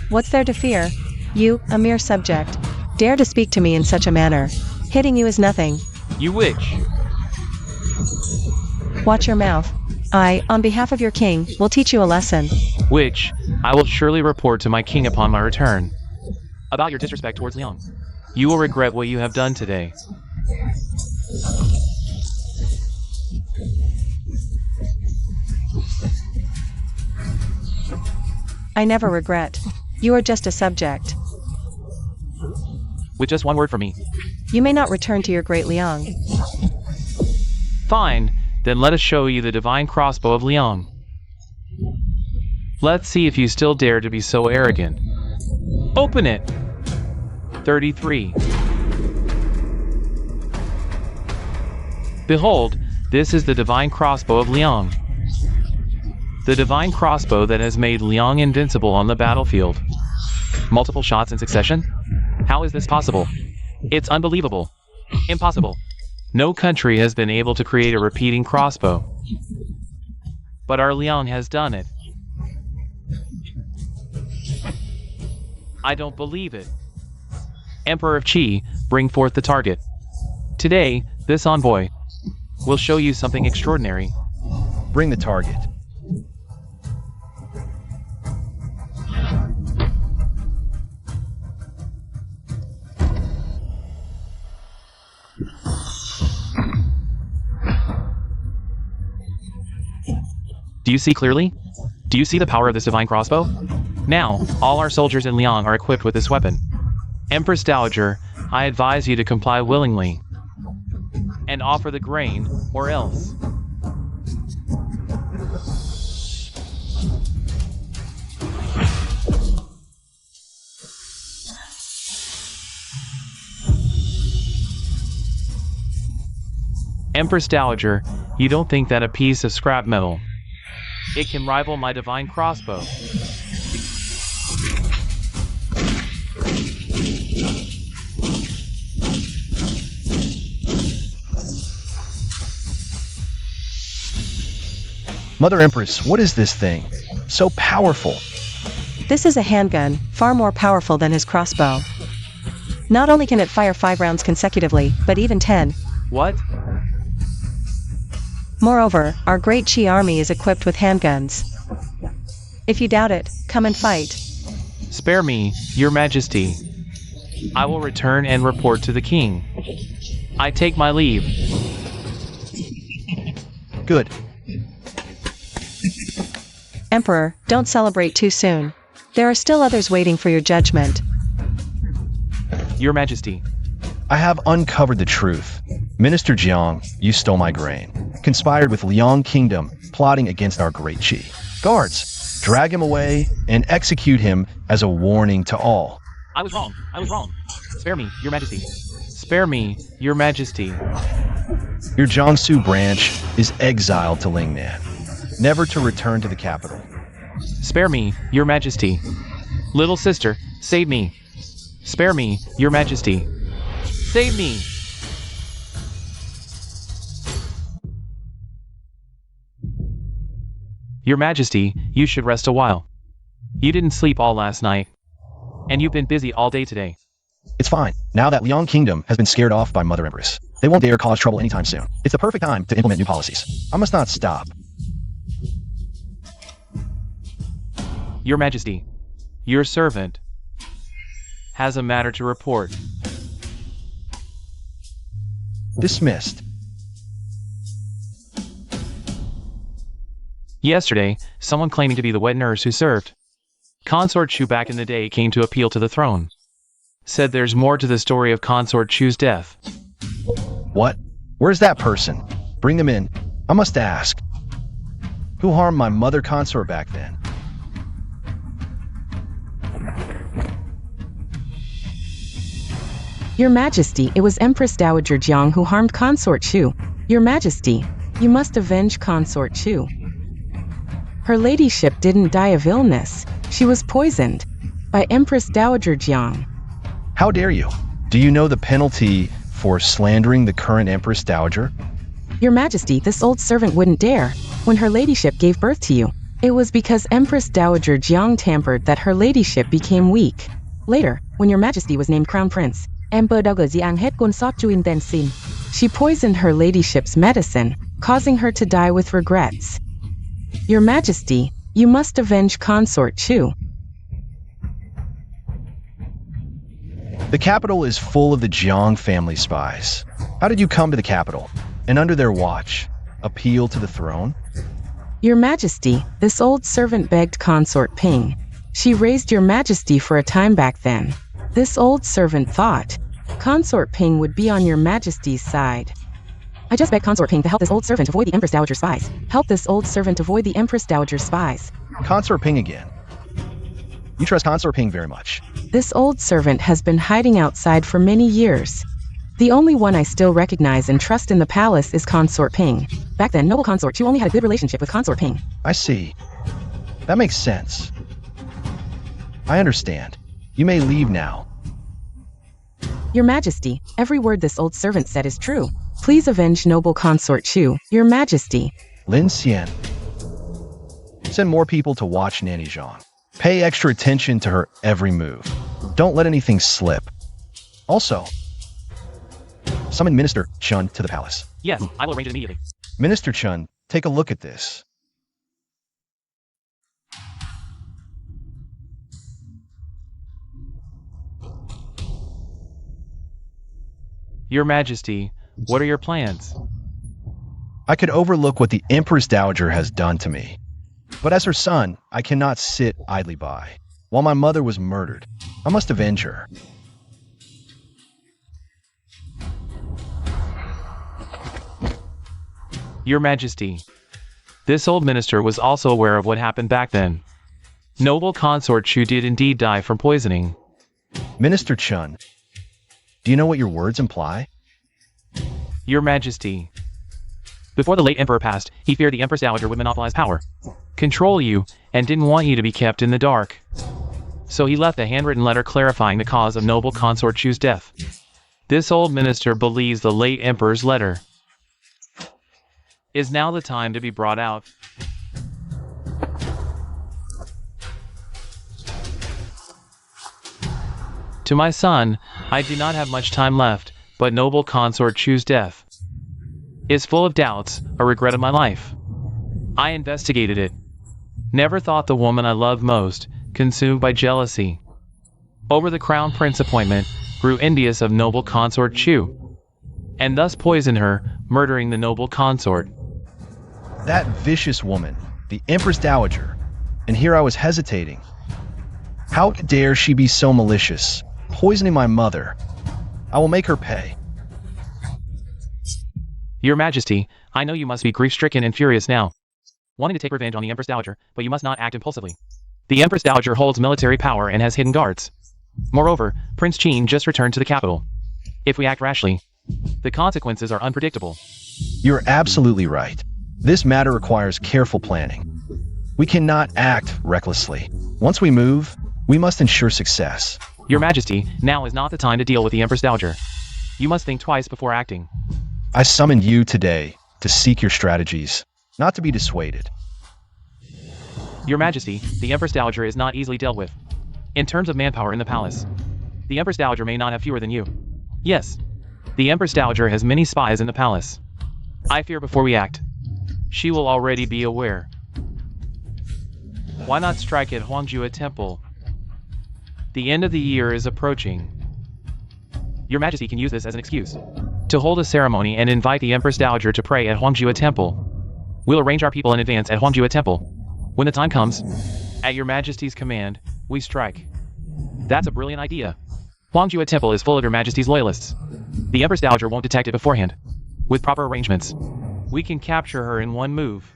What's there to fear? You, a mere subject, dare to speak to me in such a manner. Hitting you is nothing. You witch! Watch your mouth. I, on behalf of your king, will teach you a lesson. Which, I will surely report to my king upon my return. About your disrespect towards Liang. You will regret what you have done today. I never regret. You are just a subject. With just one word from me. You may not return to your great Liang. Fine, then let us show you the divine crossbow of Liang. Let's see if you still dare to be so arrogant. Open it! 33. Behold, this is the divine crossbow of Liang. The divine crossbow that has made Liang invincible on the battlefield. Multiple shots in succession? How is this possible? It's unbelievable. Impossible. No country has been able to create a repeating crossbow. But our Liang has done it. I don't believe it. Emperor of Qi, bring forth the target. Today, this envoy will show you something extraordinary. Bring the target. Do you see clearly? Do you see the power of this divine crossbow? Now, all our soldiers in Liang are equipped with this weapon. Empress Dowager, I advise you to comply willingly and offer the grain, or else. Empress Dowager, you don't think that a piece of scrap metal, it can rival my divine crossbow? Mother Empress, what is this thing? So powerful. This is a handgun, far more powerful than his crossbow. Not only can it fire 5 rounds consecutively, but even 10. What? Moreover, our great Qi army is equipped with handguns. If you doubt it, come and fight. Spare me, your majesty. I will return and report to the king. I take my leave. Good. Emperor, don't celebrate too soon. There are still others waiting for your judgment. Your majesty. I have uncovered the truth. Minister Jiang, you stole my grain, conspired with Liang Kingdom, plotting against our great Qi. Guards, drag him away and execute him as a warning to all. I was wrong. I was wrong. Spare me, your majesty. Spare me, your majesty. Your Jiangsu branch is exiled to Lingnan, never to return to the capital. Spare me, your majesty. Little sister, save me. Spare me, your majesty. Save me. Your majesty, you should rest a while. You didn't sleep all last night. And you've been busy all day today. It's fine. Now that Liang Kingdom has been scared off by Mother Empress, they won't dare cause trouble anytime soon. It's the perfect time to implement new policies. I must not stop. Your majesty, your servant has a matter to report. Dismissed. Yesterday, someone claiming to be the wet nurse who served Consort Chu back in the day came to appeal to the throne. Said there's more to the story of Consort Chu's death. What? Where's that person? Bring them in. I must ask. Who harmed my mother consort back then? Your Majesty, it was Empress Dowager Jiang who harmed Consort Chu. Your Majesty, you must avenge Consort Chu. Her ladyship didn't die of illness. She was poisoned by Empress Dowager Jiang. How dare you? Do you know the penalty for slandering the current Empress Dowager? Your Majesty, this old servant wouldn't dare. When her ladyship gave birth to you, it was because Empress Dowager Jiang tampered that her ladyship became weak. Later, when your Majesty was named Crown Prince, Emperor Dowager Jiang had consort Chu intensin. She poisoned her ladyship's medicine, causing her to die with regrets. Your Majesty, you must avenge Consort Chu. The capital is full of the Jiang family spies. How did you come to the capital, and under their watch, appeal to the throne? Your Majesty, this old servant begged Consort Ping. She raised your Majesty for a time back then. This old servant thought Consort Ping would be on your Majesty's side. I just begged Consort Ping to help this old servant avoid the Empress Dowager spies. Help this old servant avoid the Empress Dowager spies. Consort Ping again. You trust Consort Ping very much. This old servant has been hiding outside for many years. The only one I still recognize and trust in the palace is Consort Ping. Back then, noble Consort Chu only had a good relationship with Consort Ping. I see. That makes sense. I understand. You may leave now. Your Majesty, every word this old servant said is true. Please avenge noble Consort Chu, Your Majesty. Lin Xian. Send more people to watch Nanny Zhang. Pay extra attention to her every move. Don't let anything slip. Also, summon Minister Chun to the palace. Yes, I will arrange it immediately. Minister Chun, take a look at this. Your Majesty, what are your plans? I could overlook what the Empress Dowager has done to me. But as her son, I cannot sit idly by. While my mother was murdered, I must avenge her. Your Majesty, this old minister was also aware of what happened back then. Noble consort Chu did indeed die from poisoning. Minister Chun, do you know what your words imply? Your Majesty, before the late emperor passed, he feared the Empress Dowager would monopolize power, control you, and didn't want you to be kept in the dark. So he left a handwritten letter clarifying the cause of noble consort Chu's death. This old minister believes the late emperor's letter is now the time to be brought out. To my son, I do not have much time left, but noble consort Chu's death is full of doubts, a regret of my life. I investigated it. Never thought the woman I loved most, consumed by jealousy over the crown prince appointment, grew envious of noble consort Chu, and thus poisoned her, murdering the noble consort. That vicious woman, the Empress Dowager, and here I was hesitating. How dare she be so malicious, poisoning my mother? I will make her pay. Your Majesty, I know you must be grief-stricken and furious now, wanting to take revenge on the Empress Dowager, but you must not act impulsively. The Empress Dowager holds military power and has hidden guards. Moreover, Prince Qin just returned to the capital. If we act rashly, the consequences are unpredictable. You're absolutely right. This matter requires careful planning. We cannot act recklessly. Once we move, we must ensure success. Your Majesty, now is not the time to deal with the Empress Dowager. You must think twice before acting. I summoned you today to seek your strategies, not to be dissuaded. Your Majesty, the Empress Dowager is not easily dealt with. In terms of manpower in the palace, the Empress Dowager may not have fewer than you. Yes, the Empress Dowager has many spies in the palace. I fear before we act, she will already be aware. Why not strike at Huangjue Temple? The end of the year is approaching. Your Majesty can use this as an excuse to hold a ceremony and invite the Empress Dowager to pray at Huangjue Temple. We'll arrange our people in advance at Huangjue Temple. When the time comes, at Your Majesty's command, we strike. That's a brilliant idea. Huangjue Temple is full of Your Majesty's loyalists. The Empress Dowager won't detect it beforehand. With proper arrangements, we can capture her in one move.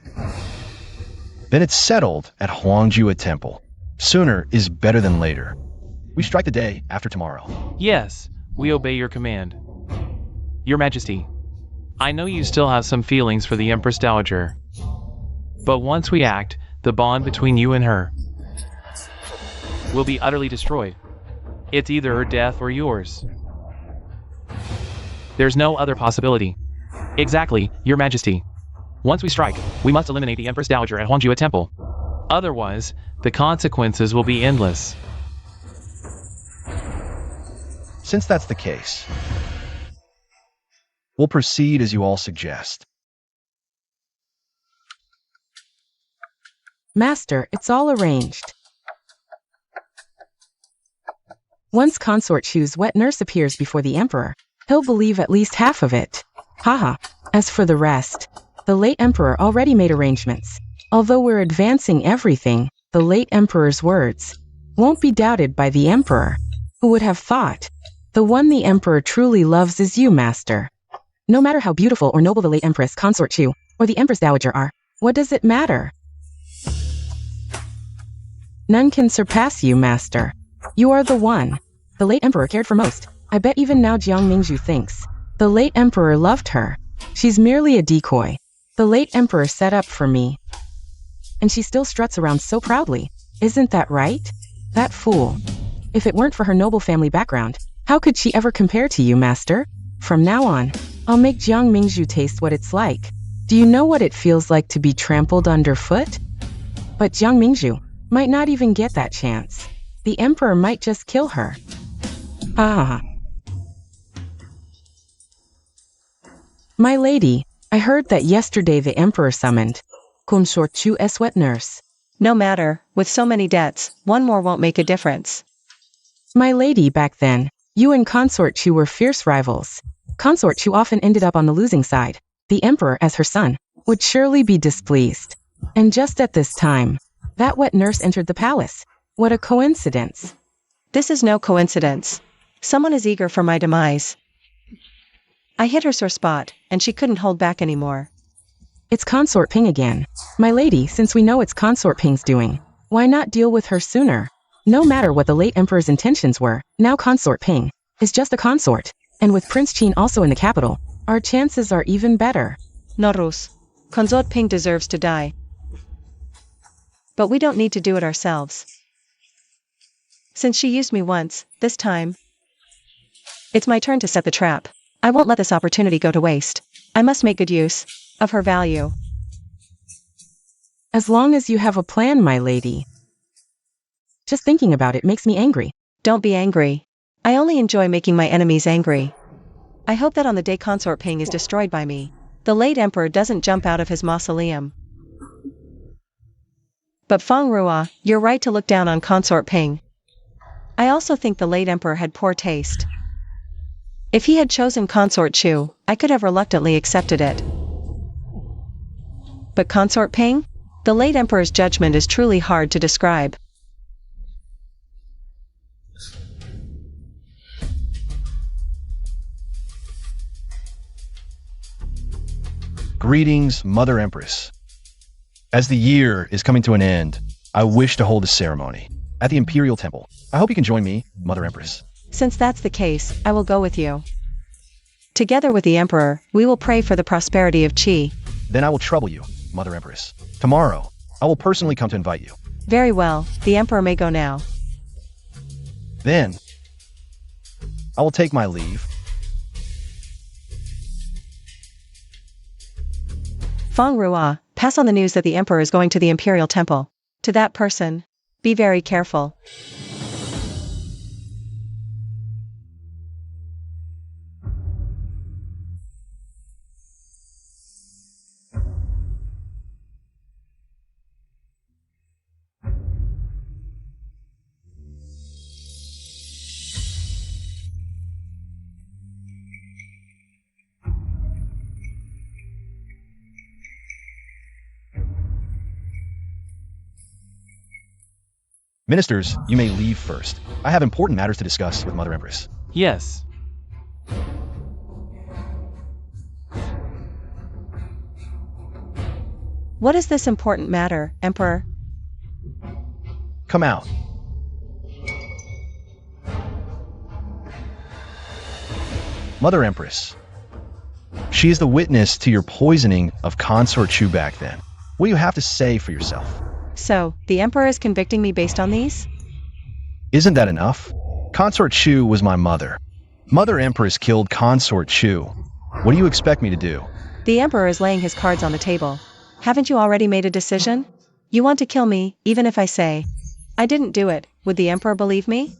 Then it's settled at Huangjue Temple. Sooner is better than later. We strike the day after tomorrow. Yes, we obey your command. Your Majesty, I know you still have some feelings for the Empress Dowager. But once we act, the bond between you and her will be utterly destroyed. It's either her death or yours. There's no other possibility. Exactly, Your Majesty. Once we strike, we must eliminate the Empress Dowager at Huangjue Temple. Otherwise, the consequences will be endless. Since that's the case, we'll proceed as you all suggest. Master, it's all arranged. Once Consort Chu's wet nurse appears before the Emperor, he'll believe at least half of it. Haha. As for the rest, the late Emperor already made arrangements. Although we're advancing everything, the late Emperor's words won't be doubted by the Emperor. Who would have thought? The one the Emperor truly loves is you, Master. No matter how beautiful or noble the late Empress Consort Chu or the Empress Dowager are, what does it matter? None can surpass you, Master. You are the one the late Emperor cared for most. I bet even now Jiang Mingzhu thinks the late Emperor loved her. She's merely a decoy the late Emperor set up for me. And she still struts around so proudly. Isn't that right? That fool. If it weren't for her noble family background, how could she ever compare to you, Master? From now on, I'll make Jiang Mingzhu taste what it's like. Do you know what it feels like to be trampled underfoot? But Jiang Mingzhu might not even get that chance. The Emperor might just kill her. Ah. My lady, I heard that yesterday the Emperor summoned Consort Chu's wet nurse. No matter, with so many debts, one more won't make a difference. My lady, back then, you and Consort Chu were fierce rivals. Consort Chu often ended up on the losing side. The Emperor, as her son, would surely be displeased. And just at this time, that wet nurse entered the palace. What a coincidence. This is no coincidence. Someone is eager for my demise. I hit her sore spot, and she couldn't hold back anymore. It's Consort Ping again. My lady, since we know it's Consort Ping's doing, why not deal with her sooner? No matter what the late emperor's intentions were, now Consort Ping is just a consort. And with Prince Qin also in the capital, our chances are even better. Norus. Consort Ping deserves to die. But we don't need to do it ourselves. Since she used me once, this time, it's my turn to set the trap. I won't let this opportunity go to waste. I must make good use of her value. As long as you have a plan, my lady. Just thinking about it makes me angry. Don't be angry. I only enjoy making my enemies angry. I hope that on the day Consort Ping is destroyed by me, the late emperor doesn't jump out of his mausoleum. But Feng Rua, you're right to look down on Consort Ping. I also think the late emperor had poor taste. If he had chosen Consort Chu, I could have reluctantly accepted it. But Consort Ping? The late emperor's judgment is truly hard to describe. Greetings, Mother Empress. As the year is coming to an end, I wish to hold a ceremony at the Imperial Temple. I hope you can join me, Mother Empress. Since that's the case, I will go with you. Together with the Emperor, we will pray for the prosperity of Qi. Then I will trouble you, Mother Empress. Tomorrow, I will personally come to invite you. Very well, the Emperor may go now. Then, I will take my leave. Feng Rua, pass on the news that the Emperor is going to the Imperial Temple. To that person, be very careful. Ministers, you may leave first. I have important matters to discuss with Mother Empress. Yes. What is this important matter, Emperor? Come out. Mother Empress, she is the witness to your poisoning of Consort Chu back then. What do you have to say for yourself? So, the Emperor is convicting me based on these? Isn't that enough? Consort Chu was my mother. Mother Empress killed Consort Chu. What do you expect me to do? The Emperor is laying his cards on the table. Haven't you already made a decision? You want to kill me, even if I say, I didn't do it, would the Emperor believe me?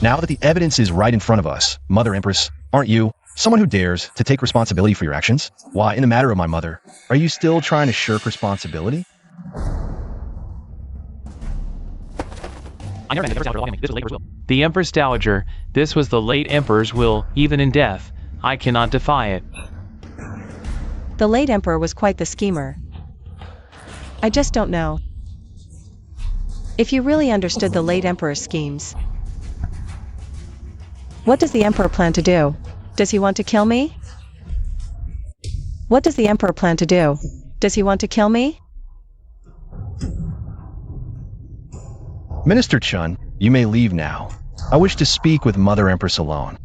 Now that the evidence is right in front of us, Mother Empress, aren't you someone who dares to take responsibility for your actions? Why, in the matter of my mother, are you still trying to shirk responsibility? The Empress Dowager, this was the late Emperor's will, even in death. I cannot defy it. The late Emperor was quite the schemer. I just don't know if you really understood the late Emperor's schemes. What does the Emperor plan to do? Does he want to kill me? What does the Emperor plan to do? Does he want to kill me? Minister Chun, you may leave now. I wish to speak with Mother Empress alone.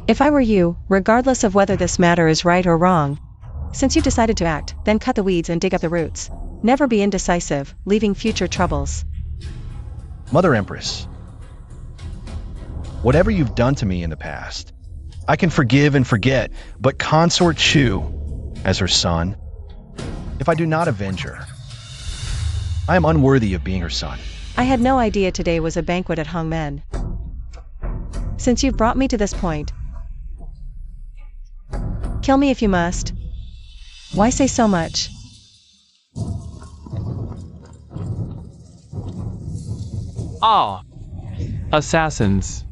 If I were you, regardless of whether this matter is right or wrong, since you decided to act, then cut the weeds and dig up the roots. Never be indecisive, leaving future troubles. Mother Empress, whatever you've done to me in the past, I can forgive and forget, but Consort Chu, as her son, if I do not avenge her, I am unworthy of being her son. I had no idea today was a banquet at Hongmen. Since you've brought me to this point, kill me if you must. Why say so much? Ah! Assassins.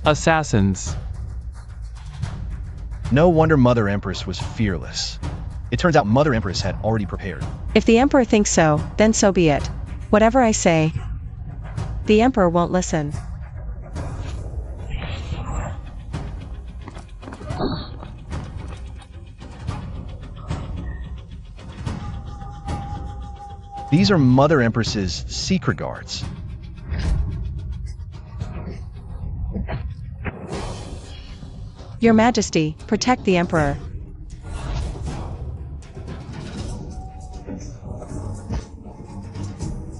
Assassins. No wonder Mother Empress was fearless. It turns out Mother Empress had already prepared. If the emperor thinks so, then so be it. Whatever I say. The emperor won't listen. These are Mother Empress's secret guards. Your Majesty, protect the emperor.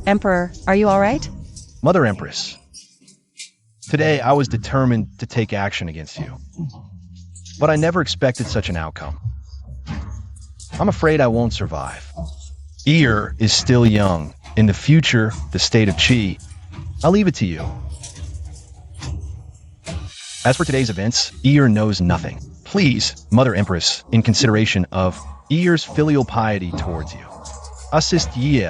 Emperor, are you all right? Mother Empress, today I was determined to take action against you. But I never expected such an outcome. I'm afraid I won't survive. Ear is still young. In the future, the state of Qi, I'll leave it to you. As for today's events, Ear knows nothing. Please, Mother Empress, in consideration of Ear's filial piety towards you, assist Ye.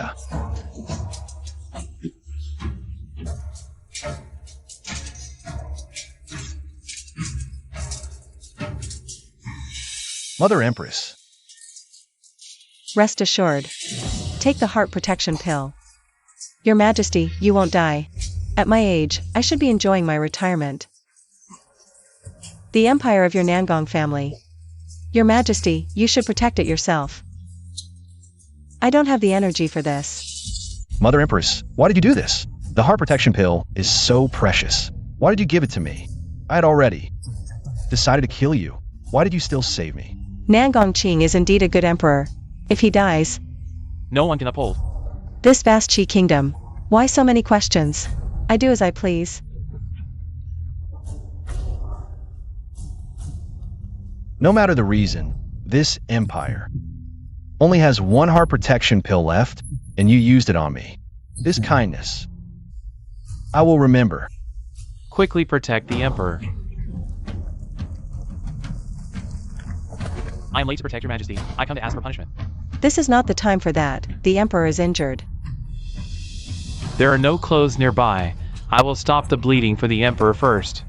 Mother Empress, Rest assured. Take the heart protection pill. Your Majesty, you won't die. At my age, I should be enjoying my retirement. The empire of your Nangong family. Your Majesty, you should protect it yourself. I don't have the energy for this. Mother Empress, why did you do this? The heart protection pill is so precious. Why did you give it to me? I had already decided to kill you. Why did you still save me? Nangong Qing is indeed a good emperor. If he dies, No one can uphold. this vast Qi kingdom. Why so many questions? I do as I please. No matter the reason, this empire only has one heart protection pill left, and you used it on me. This kindness, I will remember. Quickly protect the emperor. I am late to protect your majesty. I come to ask for punishment. This is not the time for that. The emperor is injured. There are no clothes nearby. I will stop the bleeding for the emperor first.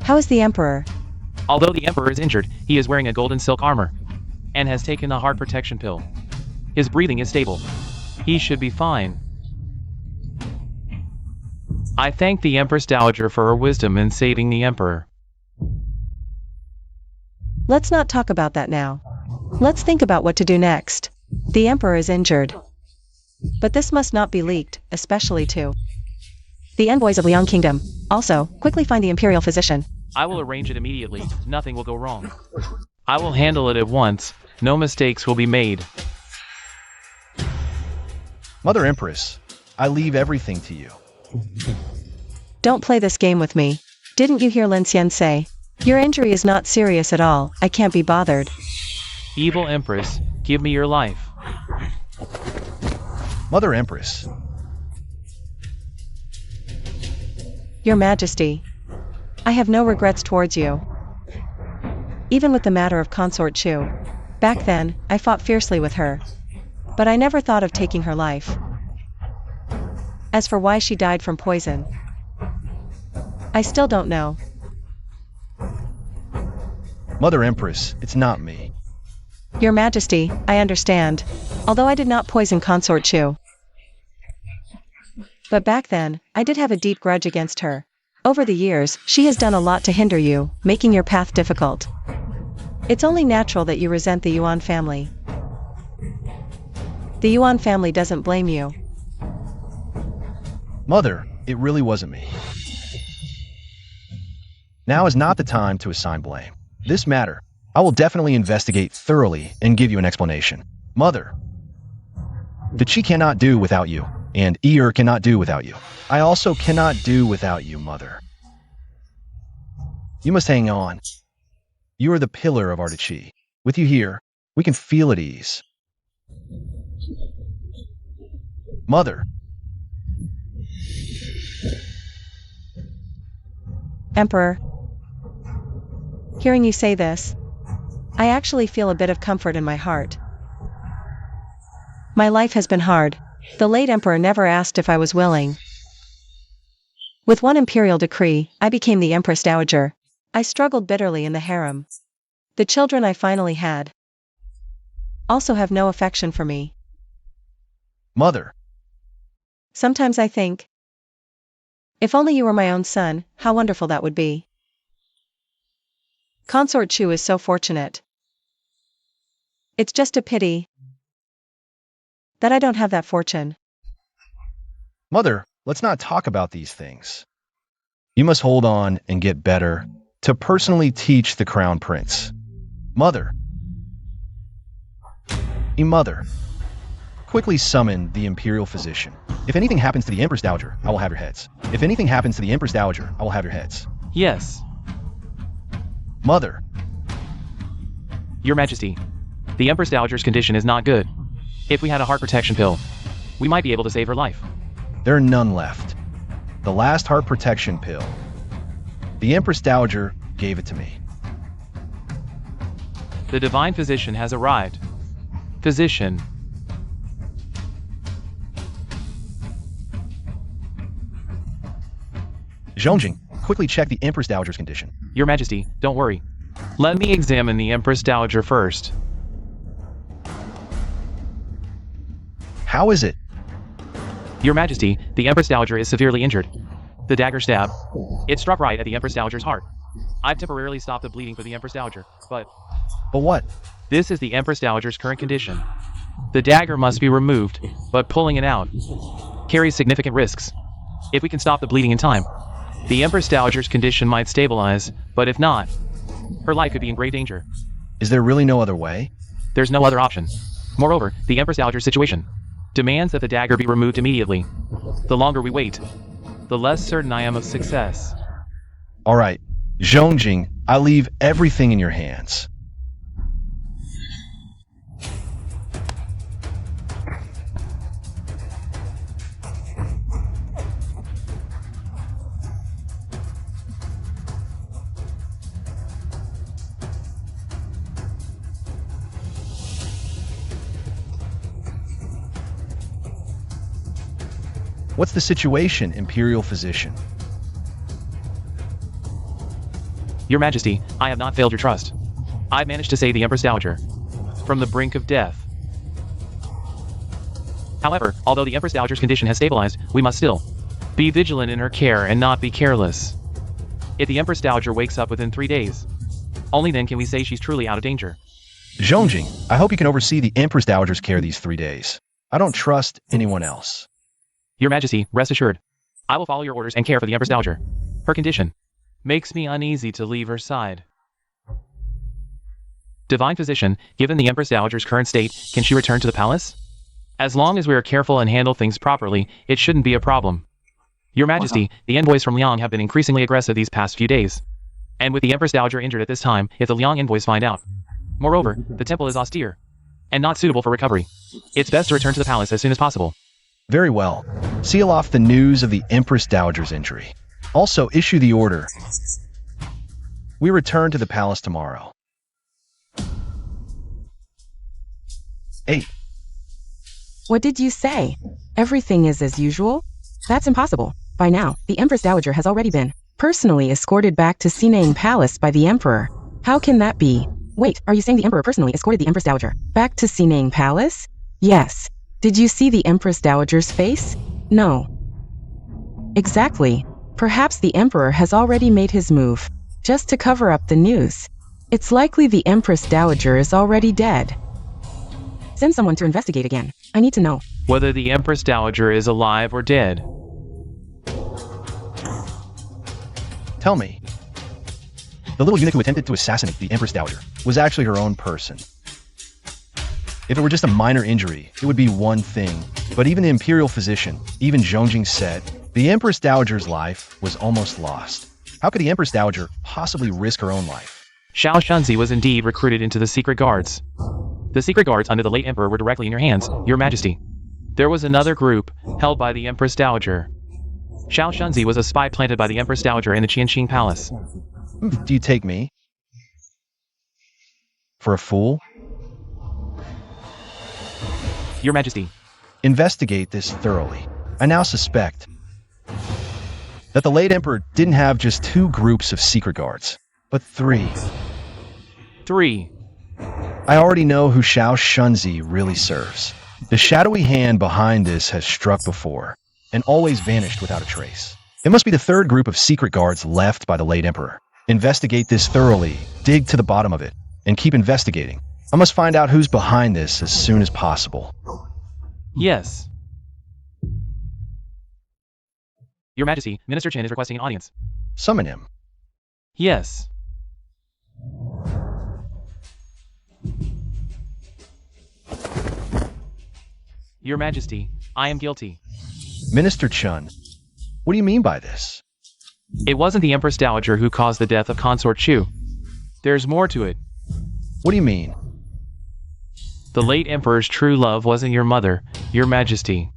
How is the emperor? Although the emperor is injured, he is wearing a golden silk armor and has taken the heart protection pill. His breathing is stable. He should be fine. I thank the Empress Dowager for her wisdom in saving the emperor. Let's not talk about that now. Let's think about what to do next. The emperor is injured. But this must not be leaked, especially to the envoys of Liang Kingdom. Also, quickly find the imperial physician. I will arrange it immediately. Nothing will go wrong. I will handle it at once. No mistakes will be made. Mother Empress, I leave everything to you. Don't play this game with me. Didn't you hear Lin Xian say? Your injury is not serious at all. I can't be bothered. Evil Empress, give me your life. Mother Empress, Your Majesty, I have no regrets towards you. Even with the matter of Consort Chu. Back then, I fought fiercely with her. But I never thought of taking her life. As for why she died from poison, I still don't know. Mother Empress, it's not me. Your Majesty, I understand. Although I did not poison Consort Chu. But back then, I did have a deep grudge against her. Over the years, she has done a lot to hinder you, making your path difficult. It's only natural that you resent the Yuan family. The Yuan family doesn't blame you. Mother, it really wasn't me. Now is not the time to assign blame. This matter, I will definitely investigate thoroughly and give you an explanation. Mother, the Qi cannot do without you, and Ear cannot do without you. I also cannot do without you, Mother. You must hang on. You are the pillar of our Qi. With you here, we can feel at ease. Mother, Emperor, hearing you say this, I actually feel a bit of comfort in my heart. My life has been hard, The late emperor never asked if I was willing. With one imperial decree, I became the Empress Dowager. I struggled bitterly in the harem. The children I finally had also have no affection for me. Mother, Sometimes I think, if only you were my own son, how wonderful that would be. Consort Chu is so fortunate. It's just a pity that I don't have that fortune. Mother, let's not talk about these things. You must hold on and get better to personally teach the crown prince. Mother. Mother. Quickly summon the imperial physician. If anything happens to the Empress Dowager, I will have your heads. If anything happens to the Empress Dowager, I will have your heads. Yes, Mother. Your Majesty. The Empress Dowager's condition is not good. If we had a heart protection pill, we might be able to save her life. There are none left. The last heart protection pill. The Empress Dowager gave it to me. The divine physician has arrived. Physician. Zhongjing, quickly check the Empress Dowager's condition. Your Majesty, don't worry. Let me examine the Empress Dowager first. How is it? Your Majesty, the Empress Dowager is severely injured. The dagger stab. It struck right at the Empress Dowager's heart. I've temporarily stopped the bleeding for the Empress Dowager, but what? this is the Empress Dowager's current condition. The dagger must be removed, but pulling it out carries significant risks. If we can stop the bleeding in time, the Empress Dowager's condition might stabilize, but if not, her life could be in great danger. Is there really no other way? There's no other option. Moreover, the Empress Dowager's situation demands that the dagger be removed immediately. The longer we wait, the less certain I am of success. All right, Zhongjing, I leave everything in your hands. What's the situation, Imperial Physician? Your Majesty, I have not failed your trust. I've managed to save the Empress Dowager from the brink of death. However, although the Empress Dowager's condition has stabilized, we must still be vigilant in her care and not be careless. If the Empress Dowager wakes up within 3 days, only then can we say she's truly out of danger. Zhongjing, I hope you can oversee the Empress Dowager's care these 3 days. I don't trust anyone else. Your Majesty, rest assured. I will follow your orders and care for the Empress Dowager. Her condition makes me uneasy to leave her side. Divine Physician, given the Empress Dowager's current state, can she return to the palace? As long as we are careful and handle things properly, it shouldn't be a problem. Your Majesty, the envoys from Liang have been increasingly aggressive these past few days. And with the Empress Dowager injured at this time, if the Liang envoys find out. Moreover, the temple is austere and not suitable for recovery. It's best to return to the palace as soon as possible. Very well. Seal off the news of the Empress Dowager's injury. Also, issue the order. We return to the palace tomorrow. 8. What did you say? Everything is as usual? That's impossible. By now, the Empress Dowager has already been personally escorted back to Sinang Palace by the Emperor. How can that be? Wait, are you saying the Emperor personally escorted the Empress Dowager back to Sinang Palace? Yes. Did you see the Empress Dowager's face? No. Exactly. Perhaps the Emperor has already made his move, just to cover up the news. It's likely the Empress Dowager is already dead. Send someone to investigate again. I need to know whether the Empress Dowager is alive or dead. Tell me. The little eunuch who attempted to assassinate the Empress Dowager was actually her own person. If it were just a minor injury, it would be one thing. But even the Imperial Physician, even Zhongjing said, the Empress Dowager's life was almost lost. How could the Empress Dowager possibly risk her own life? Xiao Shunzi was indeed recruited into the secret guards. The secret guards under the late emperor were directly in your hands, Your Majesty. There was another group, held by the Empress Dowager. Xiao Shunzi was a spy planted by the Empress Dowager in the Qianqing Palace. Do you take me for a fool? Your Majesty, Investigate this thoroughly. I now suspect that the late emperor didn't have just 2 groups of secret guards, but 3. 3. I already know who Xiao Shunzi really serves. The shadowy hand behind this has struck before, and always vanished without a trace. It must be the 3rd group of secret guards left by the late emperor. Investigate this thoroughly, dig to the bottom of it, and keep investigating. I must find out who's behind this as soon as possible. Yes. Your Majesty, Minister Chen is requesting an audience. Summon him. Yes. Your Majesty, I am guilty. Minister Chen, what do you mean by this? It wasn't the Empress Dowager who caused the death of Consort Chu. There's more to it. What do you mean? The late Emperor's true love wasn't your mother, Your Majesty.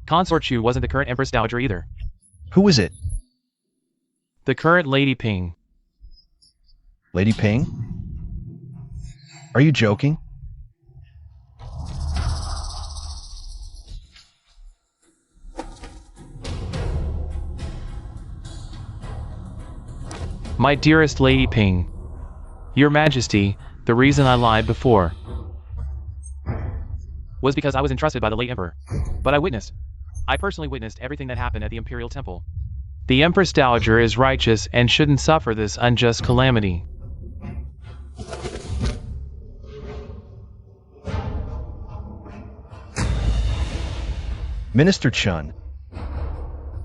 Consort Chu wasn't the current Empress Dowager either. Who is it? The current Lady Ping. Lady Ping? Are you joking? My dearest Lady Ping. Your Majesty, the reason I lied before was because I was entrusted by the late Emperor. But I personally witnessed everything that happened at the Imperial Temple. The Empress Dowager is righteous and shouldn't suffer this unjust calamity. Minister Chen,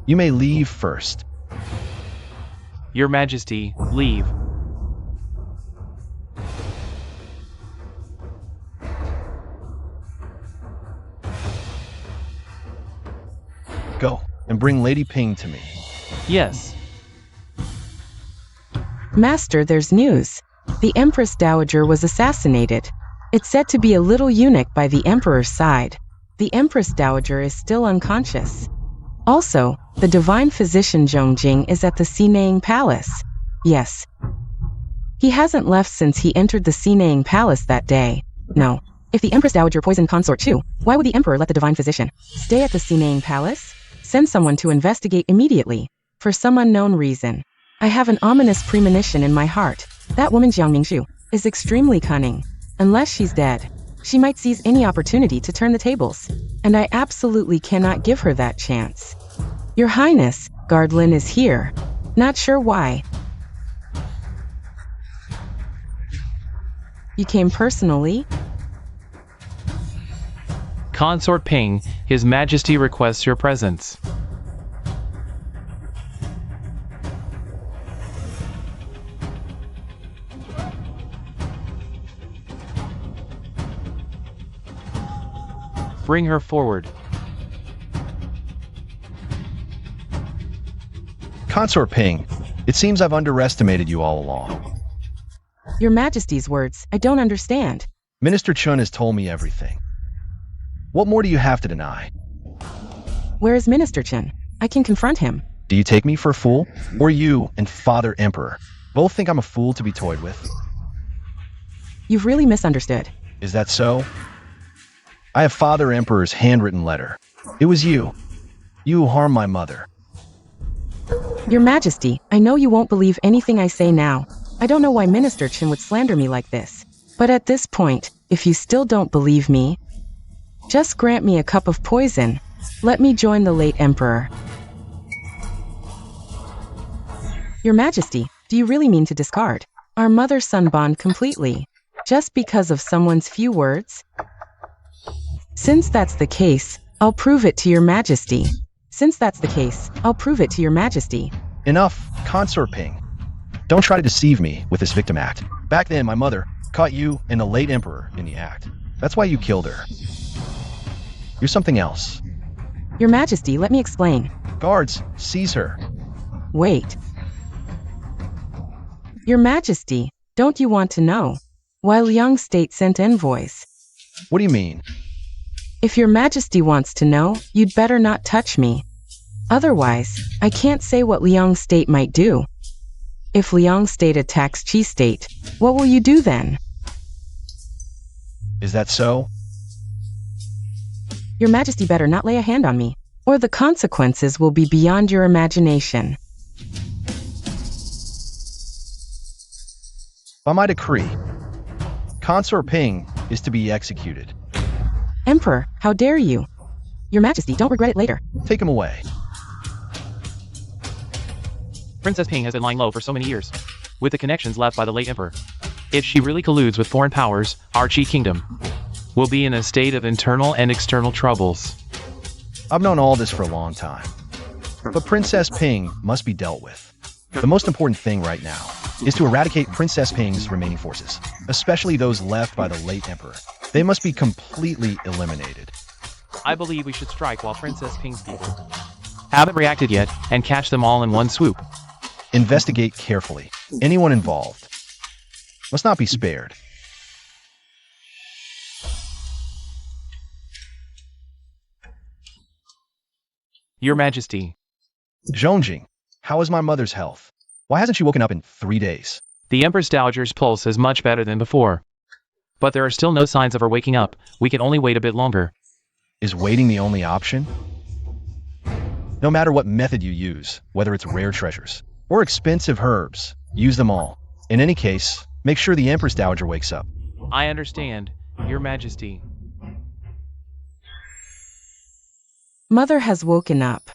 you may leave first. Your Majesty, leave. Go, and bring Lady Ping to me. Yes. Master, there's news. The Empress Dowager was assassinated. It's said to be a little eunuch by the Emperor's side. The Empress Dowager is still unconscious. Also, the divine physician Zhongjing is at the Xinang Palace. Yes. He hasn't left since he entered the Xinang Palace that day. No. If the Empress Dowager poisoned Consort Chu, why would the Emperor let the divine physician stay at the Xinang Palace? Send someone to investigate immediately. For some unknown reason, I have an ominous premonition in my heart. That woman Jiang Mingshu is extremely cunning. Unless she's dead, she might seize any opportunity to turn the tables. And I absolutely cannot give her that chance. Your Highness, Guard Lin is here. Not sure why. You came personally? Consort Ping, His Majesty requests your presence. Bring her forward. Consort Ping, it seems I've underestimated you all along. Your Majesty's words, I don't understand. Minister Chen has told me everything. What more do you have to deny? Where is Minister Chen? I can confront him. Do you take me for a fool? Or you and Father Emperor both think I'm a fool to be toyed with? You've really misunderstood. Is that so? I have Father Emperor's handwritten letter. It was you. You who harmed my mother. Your Majesty, I know you won't believe anything I say now. I don't know why Minister Chen would slander me like this. But at this point, if you still don't believe me, just grant me a cup of poison. Let me join the late Emperor. Your Majesty, do you really mean to discard our mother-son bond completely, just because of someone's few words? Since that's the case, I'll prove it to your Majesty. Enough, Consort Ping. Don't try to deceive me with this victim act. Back then, my mother caught you and the late Emperor in the act. That's why you killed her. You're something else. Your Majesty, let me explain. Guards, seize her. Wait. Your Majesty, don't you want to know why Liang State sent envoys? What do you mean? If your Majesty wants to know, you'd better not touch me. Otherwise, I can't say what Liang State might do. If Liang State attacks Qi State, what will you do then? Is that so? Your Majesty better not lay a hand on me, or the consequences will be beyond your imagination. By my decree, Consort Ping is to be executed. Emperor, how dare you? Your Majesty, don't regret it later. Take him away. Princess Ping has been lying low for so many years, with the connections left by the late emperor. If she really colludes with foreign powers, our Qi kingdom will be in a state of internal and external troubles. I've known all this for a long time. But Princess Ping must be dealt with. The most important thing right now is to eradicate Princess Ping's remaining forces, especially those left by the late emperor. They must be completely eliminated. I believe we should strike while Princess Ping's people haven't reacted yet, and catch them all in one swoop. Investigate carefully. Anyone involved must not be spared. Your Majesty, Zhongjing, how is my mother's health? Why hasn't she woken up in 3 days? the Empress Dowager's pulse is much better than before. But there are still no signs of her waking up. We can only wait a bit longer. Is waiting the only option? No matter what method you use, whether it's rare treasures or expensive herbs, use them all. In any case, make sure the Empress Dowager wakes up. I understand, Your Majesty. Mother has woken up.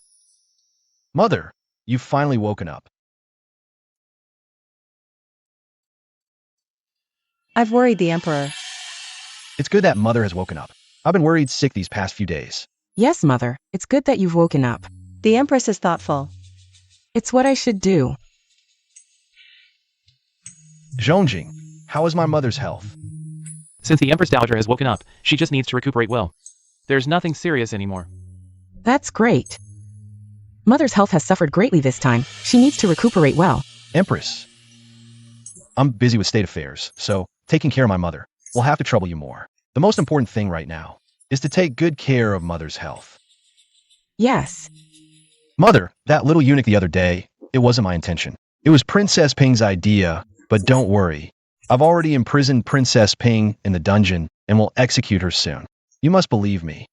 Mother, you've finally woken up. I've worried the Emperor. It's good that Mother has woken up. I've been worried sick these past few days. Yes, Mother, it's good that you've woken up. The Empress is thoughtful. It's what I should do. Zhongjing, how is my mother's health? Since the Empress Dowager has woken up, she just needs to recuperate well. There's nothing serious anymore. That's great. Mother's health has suffered greatly this time. She needs to recuperate well. Empress, I'm busy with state affairs, so taking care of my mother will have to trouble you more. The most important thing right now is to take good care of Mother's health. Yes. Mother, that little eunuch the other day, it wasn't my intention. It was Princess Ping's idea, but don't worry. I've already imprisoned Princess Ping in the dungeon and will execute her soon. You must believe me.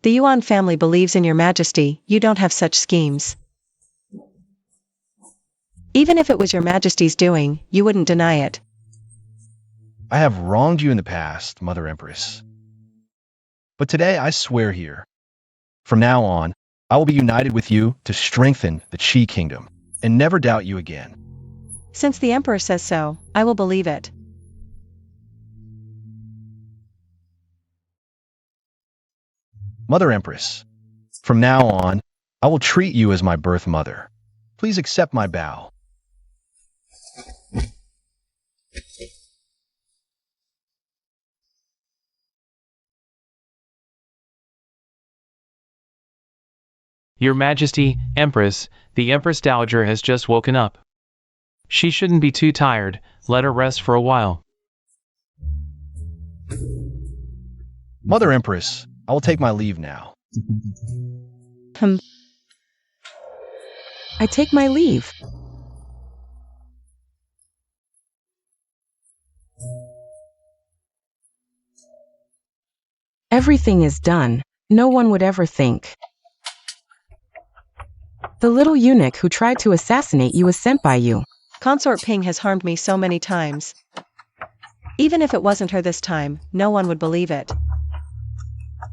The Yuan family believes in your Majesty. You don't have such schemes. Even if it was your Majesty's doing, you wouldn't deny it. I have wronged you in the past, Mother Empress. But today I swear here, from now on, I will be united with you to strengthen the Qi Kingdom and never doubt you again. Since the Emperor says so, I will believe it. Mother Empress, from now on, I will treat you as my birth mother. Please accept my bow. Your Majesty, Empress, the Empress Dowager has just woken up. She shouldn't be too tired. Let her rest for a while. Mother Empress, I will take my leave now. I take my leave. Everything is done. No one would ever think. The little eunuch who tried to assassinate you was sent by you. Consort Ping has harmed me so many times. Even if it wasn't her this time, no one would believe it.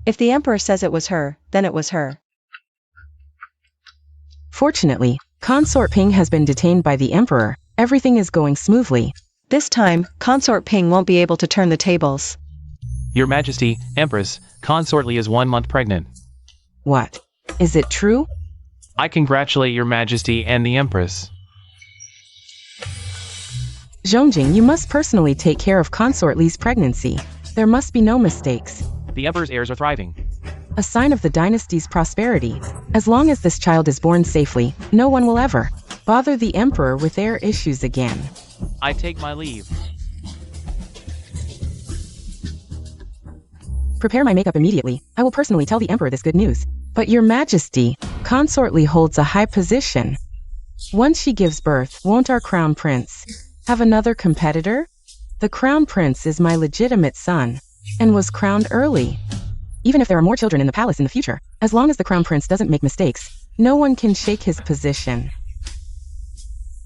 If the Emperor says it was her, then it was her. Fortunately, Consort Ping has been detained by the Emperor. Everything is going smoothly. This time, Consort Ping won't be able to turn the tables. Your Majesty, Empress, Consort Li is 1 month pregnant. What? Is it true? I congratulate Your Majesty and the Empress. Zhongjing, you must personally take care of Consort Li's pregnancy. There must be no mistakes. The Emperor's heirs are thriving. A sign of the dynasty's prosperity. As long as this child is born safely, no one will ever bother the Emperor with their issues again. I take my leave. Prepare my makeup immediately. I will personally tell the Emperor this good news. But Your Majesty, Consort Li holds a high position. Once she gives birth, won't our Crown Prince have another competitor? The Crown Prince is my legitimate son, and was crowned early. even if there are more children in the palace in the future. As long as the crown prince doesn't make mistakes, no one can shake his position.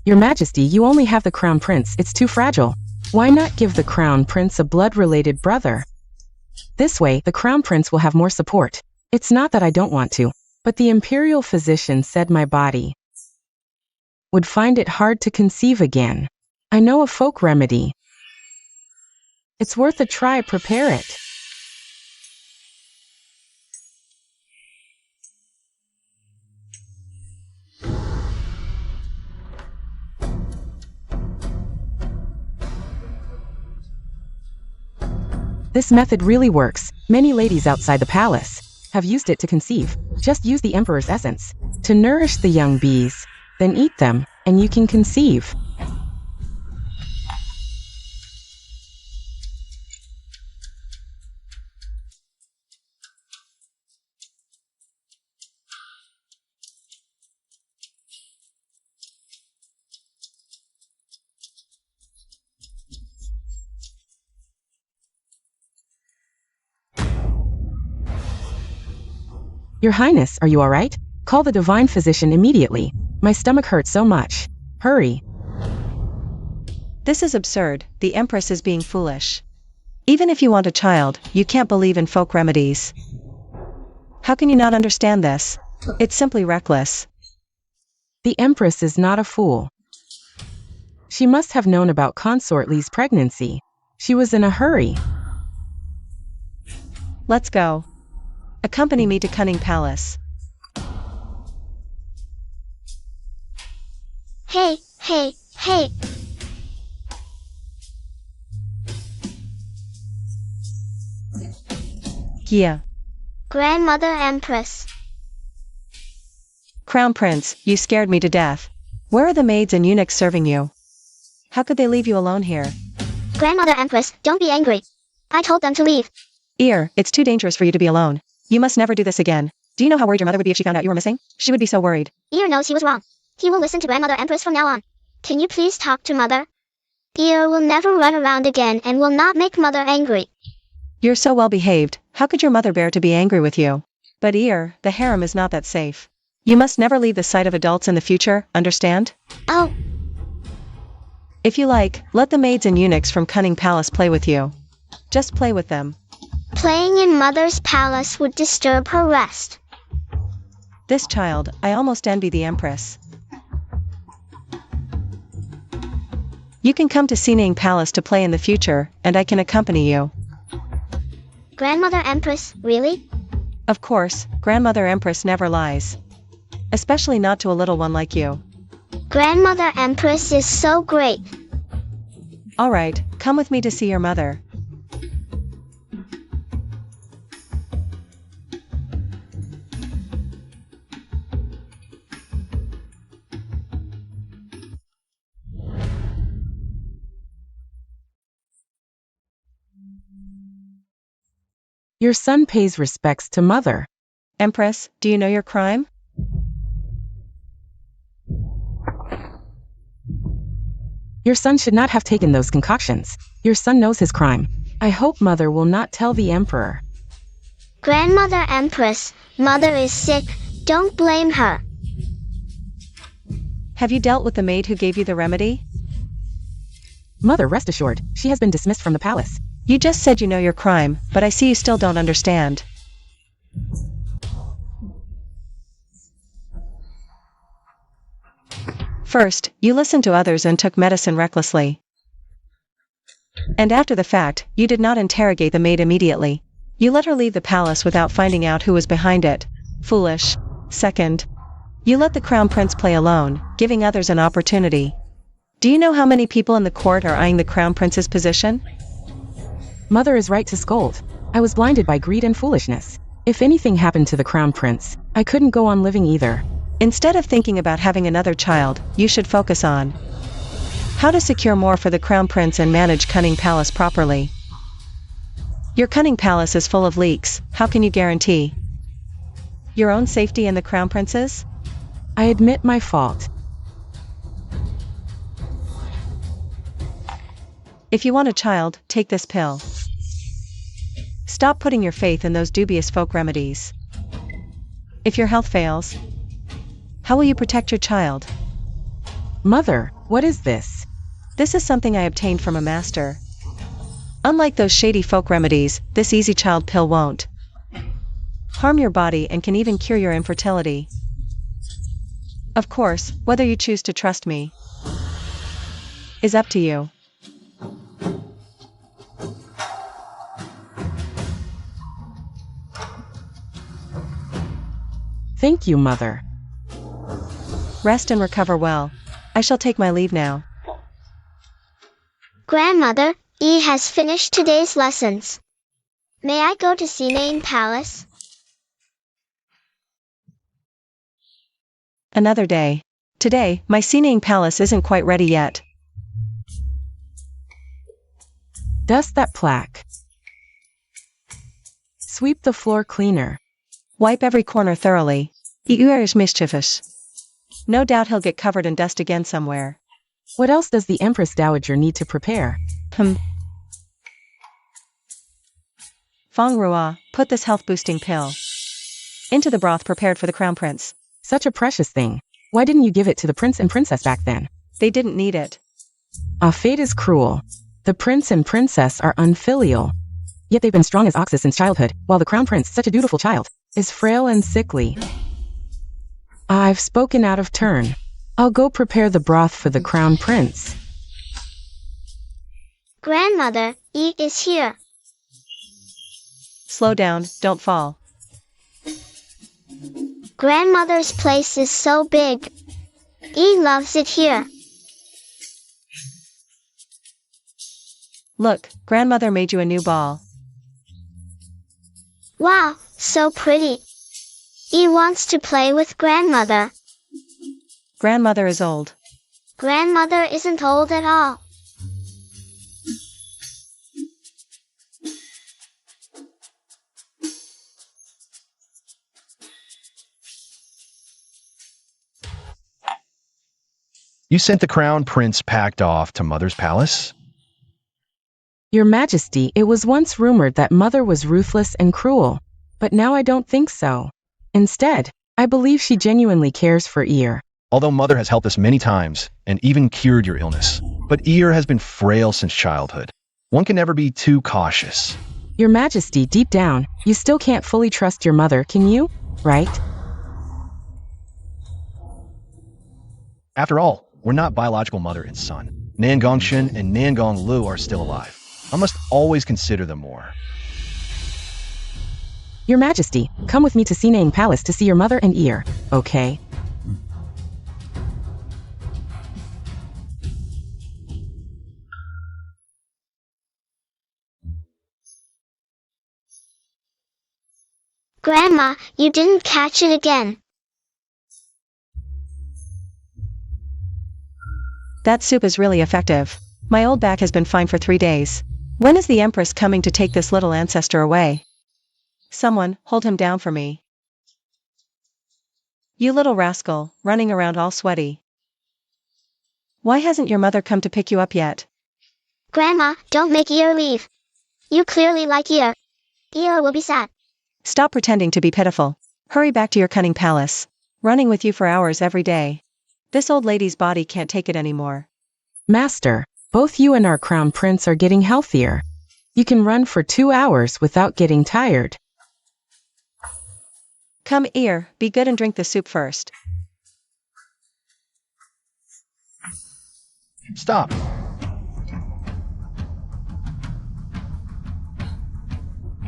Your Majesty, you only have the crown prince. It's too fragile. Why not give the crown prince a blood-related brother? This way, the crown prince will have more support. It's not that I don't want to, but the imperial physician said my body would find it hard to conceive again. I know a folk remedy. It's worth a try. Prepare it. This method really works. Many ladies outside the palace have used it to conceive. Just use the emperor's essence to nourish the young bees, then eat them, and you can conceive. Your Highness, are you all right? Call the divine physician immediately. My stomach hurts so much. Hurry. This is absurd. The Empress is being foolish. Even if you want a child, you can't believe in folk remedies. How can you not understand this? It's simply reckless. The Empress is not a fool. She must have known about Consort Li's pregnancy. She was in a hurry. Let's go. Accompany me to Cunning Palace. Hey, hey, hey. Yeah. Grandmother Empress. Crown Prince, you scared me to death. Where are the maids and eunuchs serving you? How could they leave you alone here? Grandmother Empress, don't be angry. I told them to leave. Ear, it's too dangerous for you to be alone. You must never do this again. Do you know how worried your mother would be if she found out you were missing? She would be so worried. Ear knows he was wrong. He will listen to Grandmother Empress from now on. Can you please talk to Mother? Ear will never run around again and will not make Mother angry. You're so well behaved. How could your mother bear to be angry with you? But Ear, the harem is not that safe. You must never leave the sight of adults in the future, understand? Oh. If you like, let the maids and eunuchs from Cunning Palace play with you. Just play with them. Playing in Mother's palace would disturb her rest. This child, I almost envy the Empress. You can come to Sinang Palace to play in the future, and I can accompany you. Grandmother Empress, really? Of course, Grandmother Empress never lies. Especially not to a little one like you. Grandmother Empress is so great. Alright, come with me to see your mother. Your son pays respects to Mother. Empress, do you know your crime? Your son should not have taken those concoctions. Your son knows his crime. I hope Mother will not tell the Emperor. Grandmother Empress, Mother is sick. Don't blame her. Have you dealt with the maid who gave you the remedy? Mother, rest assured, she has been dismissed from the palace. You just said you know your crime, but I see you still don't understand. First, you listened to others and took medicine recklessly. And after the fact, you did not interrogate the maid immediately. You let her leave the palace without finding out who was behind it. Foolish. Second, you let the crown prince play alone, giving others an opportunity. Do you know how many people in the court are eyeing the crown prince's position? Mother is right to scold. I was blinded by greed and foolishness. If anything happened to the crown prince, I couldn't go on living either. Instead of thinking about having another child, you should focus on how to secure more for the crown prince and manage Cunning Palace properly. Your Cunning Palace is full of leaks. How can you guarantee your own safety and the crown prince's? I admit my fault. If you want a child, take this pill. Stop putting your faith in those dubious folk remedies. If your health fails, how will you protect your child? Mother, what is this? This is something I obtained from a master. Unlike those shady folk remedies, this easy child pill won't harm your body and can even cure your infertility. Of course, whether you choose to trust me is up to you. Thank you, Mother. Rest and recover well. I shall take my leave now. Grandmother, E has finished today's lessons. May I go to Sinane Palace? Another day. Today, my Sinane Palace isn't quite ready yet. Dust that plaque. Sweep the floor cleaner. Wipe every corner thoroughly. Eeyore is mischievous. No doubt he'll get covered in dust again somewhere. What else does the Empress Dowager need to prepare? Feng Rua, put this health-boosting pill into the broth prepared for the Crown Prince. Such a precious thing. Why didn't you give it to the Prince and Princess back then? They didn't need it. Fate is cruel. The Prince and Princess are unfilial. Yet they've been strong as oxes since childhood, while the Crown Prince, such a dutiful child, is frail and sickly. I've spoken out of turn. I'll go prepare the broth for the Crown Prince. Grandmother, E is here. Slow down, don't fall. Grandmother's place is so big. E loves it here. Look, grandmother made you a new ball. Wow, so pretty. E wants to play with grandmother. Grandmother is old. Grandmother isn't old at all. You sent the Crown Prince packed off to Mother's palace? Your Majesty, it was once rumored that Mother was ruthless and cruel, but now I don't think so. Instead, I believe she genuinely cares for Eeyore. Although Mother has helped us many times and even cured your illness, but Eeyore has been frail since childhood. One can never be too cautious. Your Majesty, deep down, you still can't fully trust your mother, can you? Right? After all, we're not biological mother and son. Nangongshin and Nangong Lu are still alive. I must always consider them more. Your Majesty, come with me to Sinane Palace to see your mother and Eeyore, okay? Grandma, you didn't catch it again. That soup is really effective. My old back has been fine for 3 days. When is the Empress coming to take this little ancestor away? Someone, hold him down for me. You little rascal, running around all sweaty. Why hasn't your mother come to pick you up yet? Grandma, don't make Eeyore leave. You clearly like Eeyore. Eeyore will be sad. Stop pretending to be pitiful. Hurry back to your cunning palace. Running with you for hours every day. This old lady's body can't take it anymore. Master, both you and our Crown Prince are getting healthier. You can run for 2 hours without getting tired. Come, Eeyore, be good and drink the soup first. Stop.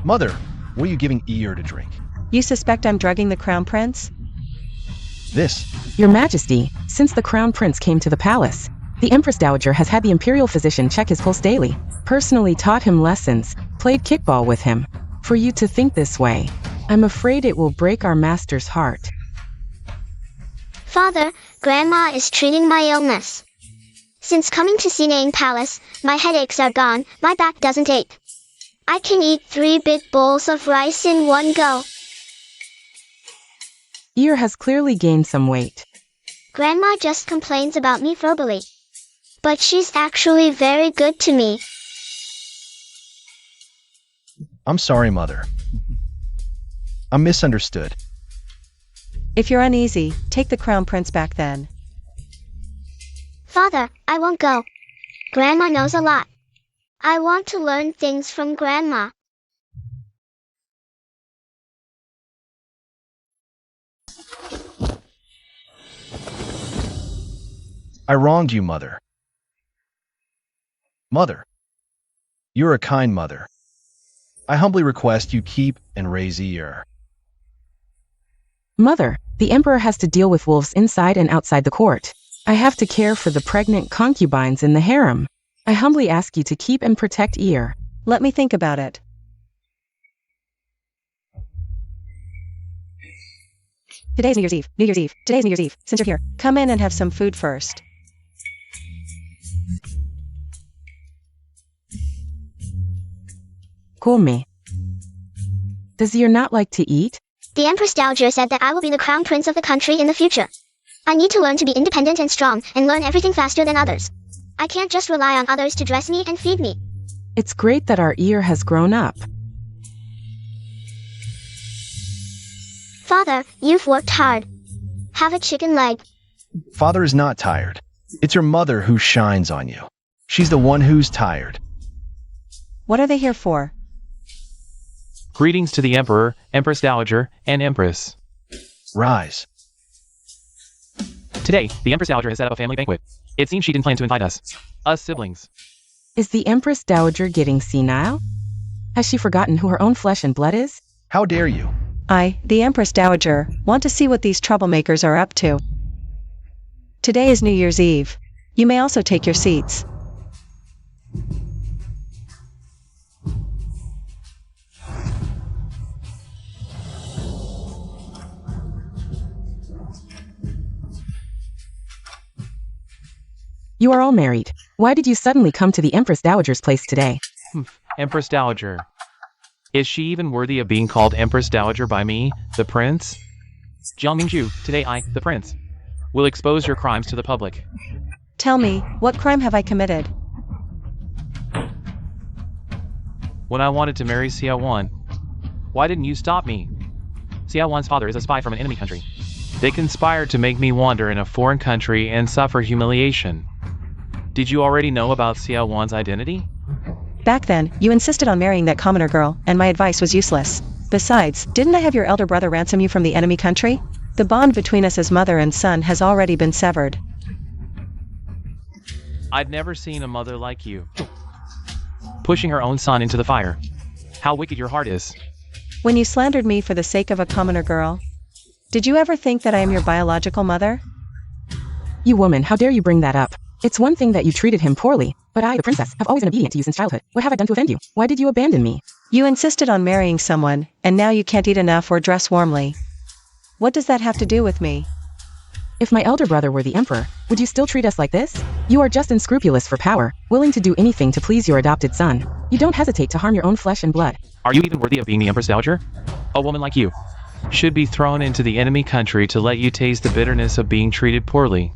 Mother, what are you giving Eeyore to drink? You suspect I'm drugging the Crown Prince? This. Your Majesty, since the Crown Prince came to the palace, the Empress Dowager has had the Imperial physician check his pulse daily, personally taught him lessons, played kickball with him. For you to think this way, I'm afraid it will break our master's heart. Father, Grandma is treating my illness. Since coming to Sinane Palace, my headaches are gone, my back doesn't ache. I can eat 3 big bowls of rice in one go. Eeyore has clearly gained some weight. Grandma just complains about me verbally. But she's actually very good to me. I'm sorry, Mother. I'm misunderstood. If you're uneasy, take the crown prince back then. Father, I won't go. Grandma knows a lot. I want to learn things from Grandma. I wronged you, Mother. Mother, you're a kind mother. I humbly request you keep and raise ear. Mother, the emperor has to deal with wolves inside and outside the court. I have to care for the pregnant concubines in the harem. I humbly ask you to keep and protect ear. Let me think about it. Today's New Year's Eve. New Year's Eve. Today's New Year's Eve. Since you're here, come in and have some food first. Come. Does ear not like to eat? The Empress Dowager said that I will be the crown prince of the country in the future. I need to learn to be independent and strong and learn everything faster than others. I can't just rely on others to dress me and feed me. It's great that our ear has grown up. Father, you've worked hard. Have a chicken leg. Father is not tired. It's your mother who shines on you. She's the one who's tired. What are they here for? Greetings to the Emperor, Empress Dowager, and Empress. Rise. Today, the Empress Dowager has set up a family banquet. It seems she didn't plan to invite us siblings. Is the Empress Dowager getting senile? Has she forgotten who her own flesh and blood is? How dare you? I, the Empress Dowager, want to see what these troublemakers are up to. Today is New Year's Eve. You may also take your seats. You are all married. Why did you suddenly come to the Empress Dowager's place today? Empress Dowager. Is she even worthy of being called Empress Dowager by me, the Prince? Jiang Mingju, today I, the Prince, will expose your crimes to the public. Tell me, what crime have I committed? When I wanted to marry Xiaowan, why didn't you stop me? Xiaowan's father is a spy from an enemy country. They conspired to make me wander in a foreign country and suffer humiliation. Did you already know about Xiaowan's identity? Back then, you insisted on marrying that commoner girl, and my advice was useless. Besides, didn't I have your elder brother ransom you from the enemy country? The bond between us as mother and son has already been severed. I'd never seen a mother like you. Pushing her own son into the fire. How wicked your heart is. When you slandered me for the sake of a commoner girl, did you ever think that I am your biological mother? You woman, how dare you bring that up? It's one thing that you treated him poorly, but I, the princess, have always been obedient to you since childhood. What have I done to offend you? Why did you abandon me? You insisted on marrying someone, and now you can't eat enough or dress warmly. What does that have to do with me? If my elder brother were the emperor, would you still treat us like this? You are just unscrupulous for power, willing to do anything to please your adopted son. You don't hesitate to harm your own flesh and blood. Are you even worthy of being the Empress Dowager? A woman like you should be thrown into the enemy country to let you taste the bitterness of being treated poorly.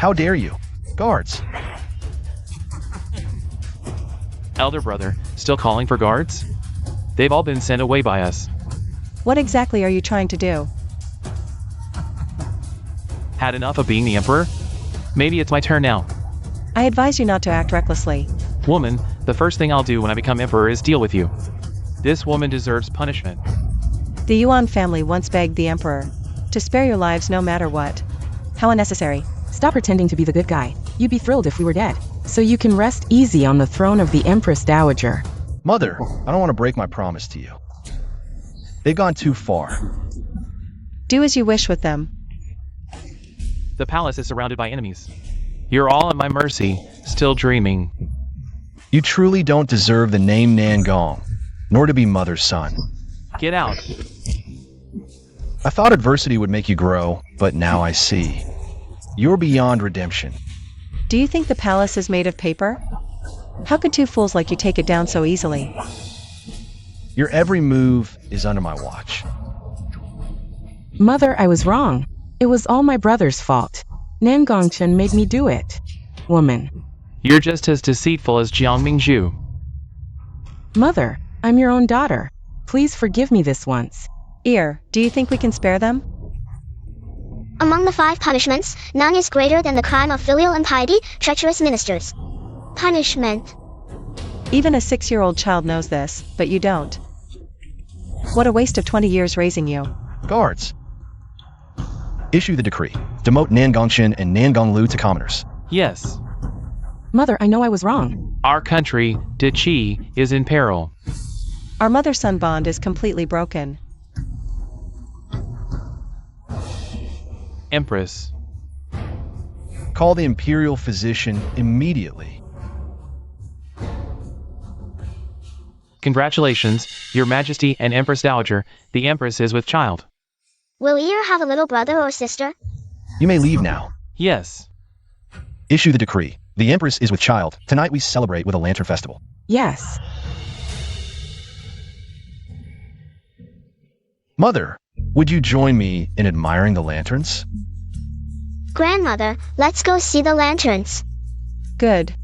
How dare you? Guards. Elder brother, still calling for guards? They've all been sent away by us. What exactly are you trying to do? Had enough of being the emperor? Maybe it's my turn now. I advise you not to act recklessly. Woman, the first thing I'll do when I become emperor is deal with you. This woman deserves punishment. The Yuan family once begged the emperor to spare your lives no matter what. How unnecessary. Stop pretending to be the good guy. You'd be thrilled if we were dead. So you can rest easy on the throne of the Empress Dowager. Mother, I don't want to break my promise to you. They've gone too far. Do as you wish with them. The palace is surrounded by enemies. You're all at my mercy, still dreaming. You truly don't deserve the name Nangong, nor to be mother's son. Get out. I thought adversity would make you grow, but now I see. You're beyond redemption. Do you think the palace is made of paper? How could two fools like you take it down so easily? Your every move is under my watch. Mother, I was wrong. It was all my brother's fault. Nangongchen made me do it. Woman. You're just as deceitful as Jiang Mingju. Mother, I'm your own daughter. Please forgive me this once. Ear, do you think we can spare them? Among the 5 punishments, none is greater than the crime of filial impiety, treacherous ministers. Punishment. Even a 6-year-old child knows this, but you don't. What a waste of 20 years raising you. Guards. Issue the decree. Demote Nan Gongshin and Nan Gonglu to commoners. Yes. Mother, I know I was wrong. Our country, De Chi, is in peril. Our mother-son bond is completely broken. Empress. Call the imperial physician immediately. Congratulations, Your Majesty and Empress Dowager. The Empress is with child. Will Ear have a little brother or sister? You may leave now. Yes. Issue the decree. The Empress is with child. Tonight we celebrate with a lantern festival. Yes. Mother, would you join me in admiring the lanterns? Grandmother, let's go see the lanterns. Good.